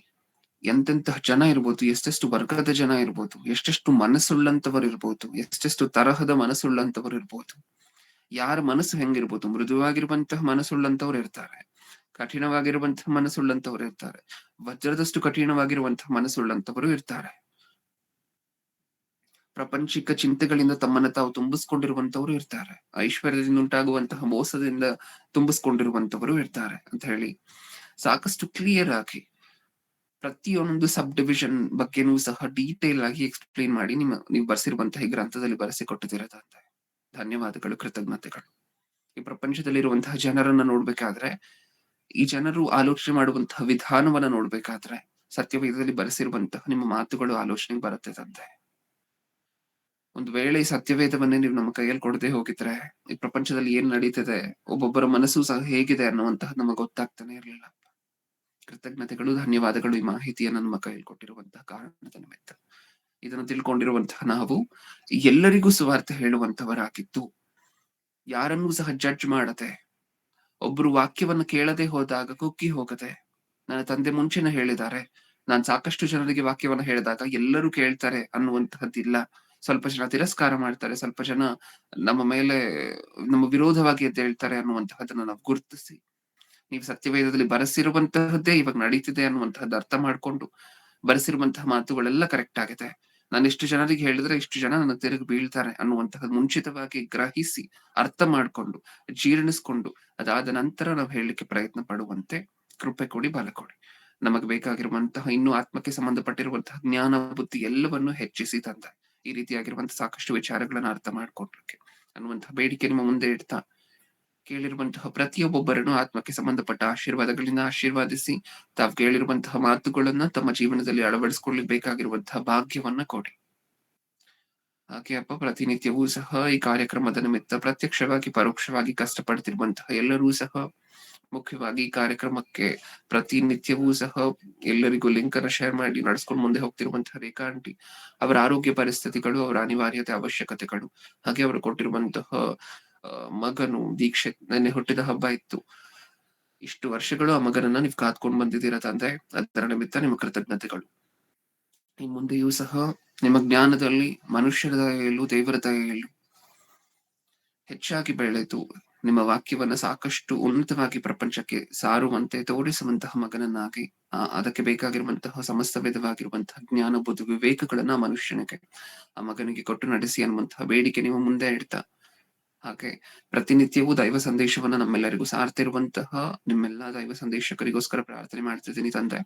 ಎಂತೆಂತಹ ಜನ ಇರ್ಬೋದು, ಎಷ್ಟೆಷ್ಟು ವರ್ಗದ ಜನ ಇರ್ಬೋದು, ಎಷ್ಟೆಷ್ಟು ಮನಸ್ಸುಳ್ಳಂತವರು ಇರ್ಬೋದು, ಎಷ್ಟೆಷ್ಟು ತರಹದ ಮನಸ್ಸುಳ್ಳಂತವರು ಇರ್ಬೋದು, ಯಾರ ಮನಸ್ಸು ಹೆಂಗಿರ್ಬೋದು, ಮೃದುವಾಗಿರುವಂತಹ ಮನಸ್ಸುಳ್ಳಂತವ್ರು ಇರ್ತಾರೆ, ಕಠಿಣವಾಗಿರುವಂತಹ ಮನಸ್ಸುಳ್ಳಂತವ್ರು ಇರ್ತಾರೆ, ವಜ್ರದಷ್ಟು ಕಠಿಣವಾಗಿರುವಂತಹ ಮನಸ್ಸುಳ್ಳಂತವರು ಇರ್ತಾರೆ, ಪ್ರಪಂಚಿಕ ಚಿಂತೆಗಳಿಂದ ತಮ್ಮನ್ನ ತಾವು ತುಂಬಿಸ್ಕೊಂಡಿರುವಂತವರು ಇರ್ತಾರೆ, ಐಶ್ವರ್ಯದಿಂದ ಉಂಟಾಗುವಂತಹ ಮೋಸದಿಂದ ತುಂಬಿಸ್ಕೊಂಡಿರುವಂತವರು ಇರ್ತಾರೆ ಅಂತ ಹೇಳಿ ಸಾಕಷ್ಟು ಕ್ಲಿಯರ್ ಆಗಿ ಪ್ರತಿಯೊಂದು ಸಬ್ ಡಿವಿಷನ್ ಬಗ್ಗೆನೂ ಸಹ ಡೀಟೇಲ್ ಆಗಿ ಎಕ್ಸ್ಪ್ಲೇನ್ ಮಾಡಿ ನೀವು ಬರ್ಸಿರುವಂತಹ ಈ ಗ್ರಂಥದಲ್ಲಿ ಬರೆಸಿಕೊಟ್ಟಿದ್ದೀರದಂತೆ ಧನ್ಯವಾದಗಳು, ಕೃತಜ್ಞತೆಗಳು. ಈ ಪ್ರಪಂಚದಲ್ಲಿರುವಂತಹ ಜನರನ್ನ ನೋಡ್ಬೇಕಾದ್ರೆ, ಈ ಜನರು ಆಲೋಚನೆ ಮಾಡುವಂತಹ ವಿಧಾನವನ್ನ ನೋಡ್ಬೇಕಾದ್ರೆ ಸತ್ಯವೇದದಲ್ಲಿ ಬರೆಸಿರುವಂತಹ ನಿಮ್ಮ ಮಾತುಗಳು ಆಲೋಚನೆಗೆ ಬರುತ್ತೆ ತಂದೆ. ಒಂದು ವೇಳೆ ಈ ಸತ್ಯವೇದವನ್ನೇ ನೀವು ನಮ್ಮ ಕೈಯಲ್ಲಿ ಕೊಡದೆ ಹೋಗಿದ್ರೆ ಈ ಪ್ರಪಂಚದಲ್ಲಿ ಏನ್ ನಡೀತಿದೆ, ಒಬ್ಬೊಬ್ಬರ ಮನಸ್ಸು ಸಹ ಹೇಗಿದೆ ಅನ್ನುವಂತಹ ನಮಗೆ ಗೊತ್ತಾಗ್ತಾನೆ ಇರ್ಲಿಲ್ಲ. ಕೃತಜ್ಞತೆಗಳು, ಧನ್ಯವಾದಗಳು ಈ ಮಾಹಿತಿಯನ್ನು ನಮ್ಮ ಕೈಯಲ್ಲಿ ಕೊಟ್ಟಿರುವಂತಹ ಕಾರಣದ ನಿಮಿತ್ತ. ಇದನ್ನು ತಿಳ್ಕೊಂಡಿರುವಂತಹ ನಾವು ಎಲ್ಲರಿಗೂ ಸುವಾರ್ತೆ ಹೇಳುವಂತವರಾಗಿದ್ದು, ಯಾರನ್ನೂ ಸಹ ಜಡ್ಜ್ ಮಾಡದೆ, ಒಬ್ರು ವಾಕ್ಯವನ್ನು ಕೇಳದೆ ಹೋದಾಗ ಕುಕ್ಕಿ ಹೋಗದೆ, ನನ್ನ ತಂದೆ ಮುಂಚೆನೆ ಹೇಳಿದ್ದಾರೆ, ನಾನ್ ಸಾಕಷ್ಟು ಜನರಿಗೆ ವಾಕ್ಯವನ್ನ ಹೇಳಿದಾಗ ಎಲ್ಲರೂ ಕೇಳ್ತಾರೆ ಅನ್ನುವಂತಹದ್ದಿಲ್ಲ. ಸ್ವಲ್ಪ ಜನ ತಿರಸ್ಕಾರ ಮಾಡ್ತಾರೆ, ಸ್ವಲ್ಪ ಜನ ನಮ್ಮ ಮೇಲೆ ನಮ್ಮ ವಿರೋಧವಾಗಿ ಎದ್ದು ಹೇಳ್ತಾರೆ ಅನ್ನುವಂತಹದನ್ನ ನಾವು ಗುರುತಿಸಿ, ನೀವು ಸತ್ಯವೇದದಲ್ಲಿ ಬರೆಸಿರುವಂತಹದ್ದೇ ಇವಾಗ ನಡೀತಿದೆ ಅನ್ನುವಂತಹದ್ದು ಅರ್ಥ ಮಾಡ್ಕೊಂಡು ಬರೆಸಿರುವಂತಹ ಮಾತುಗಳೆಲ್ಲ ಕರೆಕ್ಟ್ ಆಗಿದೆ, ನಾನು ಇಷ್ಟು ಜನರಿಗೆ ಹೇಳಿದ್ರೆ ಇಷ್ಟು ಜನ ನನ್ನ ತಿರುಗಿ ಬೀಳ್ತಾರೆ ಅನ್ನುವಂತಹದ್ದು ಮುಂಚಿತವಾಗಿ ಗ್ರಹಿಸಿ ಅರ್ಥ ಮಾಡ್ಕೊಂಡು ಜೀರ್ಣಿಸ್ಕೊಂಡು ಅದಾದ ನಂತರ ನಾವು ಹೇಳಲಿಕ್ಕೆ ಪ್ರಯತ್ನ ಪಡುವಂತೆ ಕೃಪೆ ಕೊಡಿ, ಬಲ ಕೊಡಿ. ನಮಗೆ ಬೇಕಾಗಿರುವಂತಹ ಇನ್ನೂ ಆತ್ಮಕ್ಕೆ ಸಂಬಂಧಪಟ್ಟಿರುವಂತಹ ಜ್ಞಾನ ಬುದ್ಧಿ ಎಲ್ಲವನ್ನು ಹೆಚ್ಚಿಸಿ ತಂದೆ ಈ ರೀತಿಯಾಗಿರುವಂತಹ ಸಾಕಷ್ಟು ವಿಚಾರಗಳನ್ನ ಅರ್ಥ ಮಾಡ್ಕೊಡ್ಲಿಕ್ಕೆ ಅನ್ನುವಂತಹ ಬೇಡಿಕೆ ನಿಮ್ಮ ಮುಂದೆ ಇಡ್ತಾ, ಕೇಳಿರುವಂತಹ ಪ್ರತಿಯೊಬ್ಬೊಬ್ಬರನ್ನು ಆತ್ಮಕ್ಕೆ ಸಂಬಂಧಪಟ್ಟ ಆಶೀರ್ವಾದಗಳಿಂದ ಆಶೀರ್ವಾದಿಸಿ ತಾವು ಕೇಳಿರುವಂತಹ ಮಾತುಗಳನ್ನ ತಮ್ಮ ಜೀವನದಲ್ಲಿ ಅಳವಡಿಸಿಕೊಳ್ಳಿಕ್ ಬೇಕಾಗಿರುವಂತಹ ಭಾಗ್ಯವನ್ನ ಕೊಡಿ. ಹಾಗೆ ಅಪ್ಪ, ಪ್ರತಿನಿತ್ಯವೂ ಸಹ ಈ ಕಾರ್ಯಕ್ರಮದ ನಿಮಿತ್ತ ಪ್ರತ್ಯಕ್ಷವಾಗಿ ಪರೋಕ್ಷವಾಗಿ ಕಷ್ಟಪಡ್ತಿರುವಂತಹ ಎಲ್ಲರೂ ಸಹ ಮುಖ್ಯವಾಗಿ ಈ ಕಾರ್ಯಕ್ರಮಕ್ಕೆ ಪ್ರತಿನಿತ್ಯವೂ ಸಹ ಎಲ್ಲರಿಗೂ ಲಿಂಕ್ ಅನ್ನ ಶೇರ್ ಮಾಡಿ ನಡೆಸ್ಕೊಂಡು ಮುಂದೆ ಹೋಗ್ತಿರುವಂತಹ ರೇಖಾ ಆಂಟಿ, ಅವರ ಆರೋಗ್ಯ ಪರಿಸ್ಥಿತಿಗಳು, ಅವರ ಅನಿವಾರ್ಯತೆ ಅವಶ್ಯಕತೆಗಳು, ಹಾಗೆ ಅವರು ಕೊಟ್ಟಿರುವಂತಹ ಮಗನು ದೀಕ್ಷೆ ನೆನ್ನೆ ಹುಟ್ಟಿದ ಹಬ್ಬ ಇತ್ತು. ಇಷ್ಟು ವರ್ಷಗಳು ಆ ಮಗನನ್ನ ನೀವು ಕಾದ್ಕೊಂಡು ಬಂದಿದ್ದೀರಾ ತಂದೆ, ಅದರ ನಿಮಿತ್ತ ನಿಮ್ಮ ಕೃತಜ್ಞತೆಗಳು. ಈ ಮುಂದೆಯೂ ಸಹ ನಿಮ್ಮ ಜ್ಞಾನದಲ್ಲಿ ಮನುಷ್ಯರ ದಯೆಯಲ್ಲೂ ದೇವರ ದಯೆಯಲ್ಲೂ ಹೆಚ್ಚಾಗಿ ಬೆಳೆದು ನಿಮ್ಮ ವಾಕ್ಯವನ್ನ ಸಾಕಷ್ಟು ಉನ್ನತವಾಗಿ ಪ್ರಪಂಚಕ್ಕೆ ಸಾರುವಂತೆ ತೋರಿಸುವಂತಹ ಮಗನನ್ನಾಗಿ, ಅದಕ್ಕೆ ಬೇಕಾಗಿರುವಂತಹ ಸಮಸ್ತ ವಿಧವಾಗಿರುವಂತಹ ಜ್ಞಾನ, ಬುದ್ಧಿ, ವಿವೇಕಗಳನ್ನ ಮನುಷ್ಯನಿಗೆ ಆ ಮಗನಿಗೆ ಕೊಟ್ಟು ನಡೆಸಿ ಅನ್ನುವಂತಹ ಬೇಡಿಕೆ ನೀವು ಮುಂದೆ ಇಡ್ತಾ, ಹಾಗೆ ಪ್ರತಿನಿತ್ಯವೂ ದೈವ ಸಂದೇಶವನ್ನ ನಮ್ಮೆಲ್ಲರಿಗೂ ಸಾರ್ತಿರುವಂತಹ ನಿಮ್ಮೆಲ್ಲಾ ದೈವ ಸಂದೇಶಕರಿಗೋಸ್ಕರ ಪ್ರಾರ್ಥನೆ ಮಾಡ್ತಿದ್ದೀನಿ ತಂದೆ.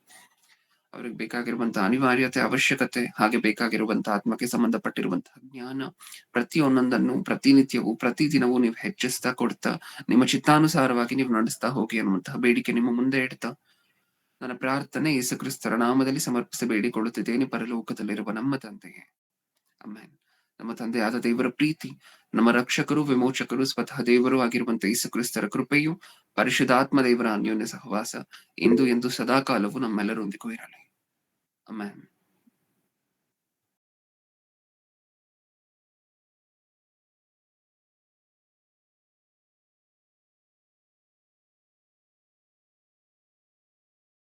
ಅವ್ರಿಗೆ ಬೇಕಾಗಿರುವಂತಹ ಅನಿವಾರ್ಯತೆ, ಅವಶ್ಯಕತೆ, ಹಾಗೆ ಬೇಕಾಗಿರುವಂತಹ ಆತ್ಮಕ್ಕೆ ಸಂಬಂಧಪಟ್ಟಿರುವಂತಹ ಜ್ಞಾನ ಪ್ರತಿಯೊಂದನ್ನು ಪ್ರತಿನಿತ್ಯವೂ ಪ್ರತಿದಿನವೂ ನೀವು ಹೆಚ್ಚಿಸ್ತಾ ಕೊಡ್ತಾ ನಿಮ್ಮ ಚಿತ್ತಾನುಸಾರವಾಗಿ ನೀವು ನಡೆಸ್ತಾ ಹೋಗಿ ಅನ್ನುವಂತಹ ಬೇಡಿಕೆ ನಿಮ್ಮ ಮುಂದೆ ಇಡ್ತಾ, ನನ್ನ ಪ್ರಾರ್ಥನೆ ಯೇಸು ಕ್ರಿಸ್ತರ ನಾಮದಲ್ಲಿ ಸಮರ್ಪಿಸಿ ಬೇಡಿಕೊಳ್ಳುತ್ತಿದ್ದೇನೆ ಪರಲೋಕದಲ್ಲಿರುವ ನಮ್ಮ ತಂದೆಯೇ, ಆಮೆನ್. ನಮ್ಮ ತಂದೆಯಾದ ದೇವರ ಪ್ರೀತಿ, ನಮ್ಮ ರಕ್ಷಕರು ವಿಮೋಚಕರು ಸ್ವತಃ ದೇವರು ಆಗಿರುವಂತಹ ಯೇಸು ಕ್ರಿಸ್ತರ ಕೃಪೆಯು, ಪರಿಶುದ್ಧಾತ್ಮ ದೇವರ ಅನ್ಯೋನ್ಯ ಸಹವಾಸ ಇಂದು ಎಂದು ಸದಾಕಾಲವು ನಮ್ಮೆಲ್ಲರೊಂದಿಗೂ ಇರಲಿ. ಆಮೆನ್.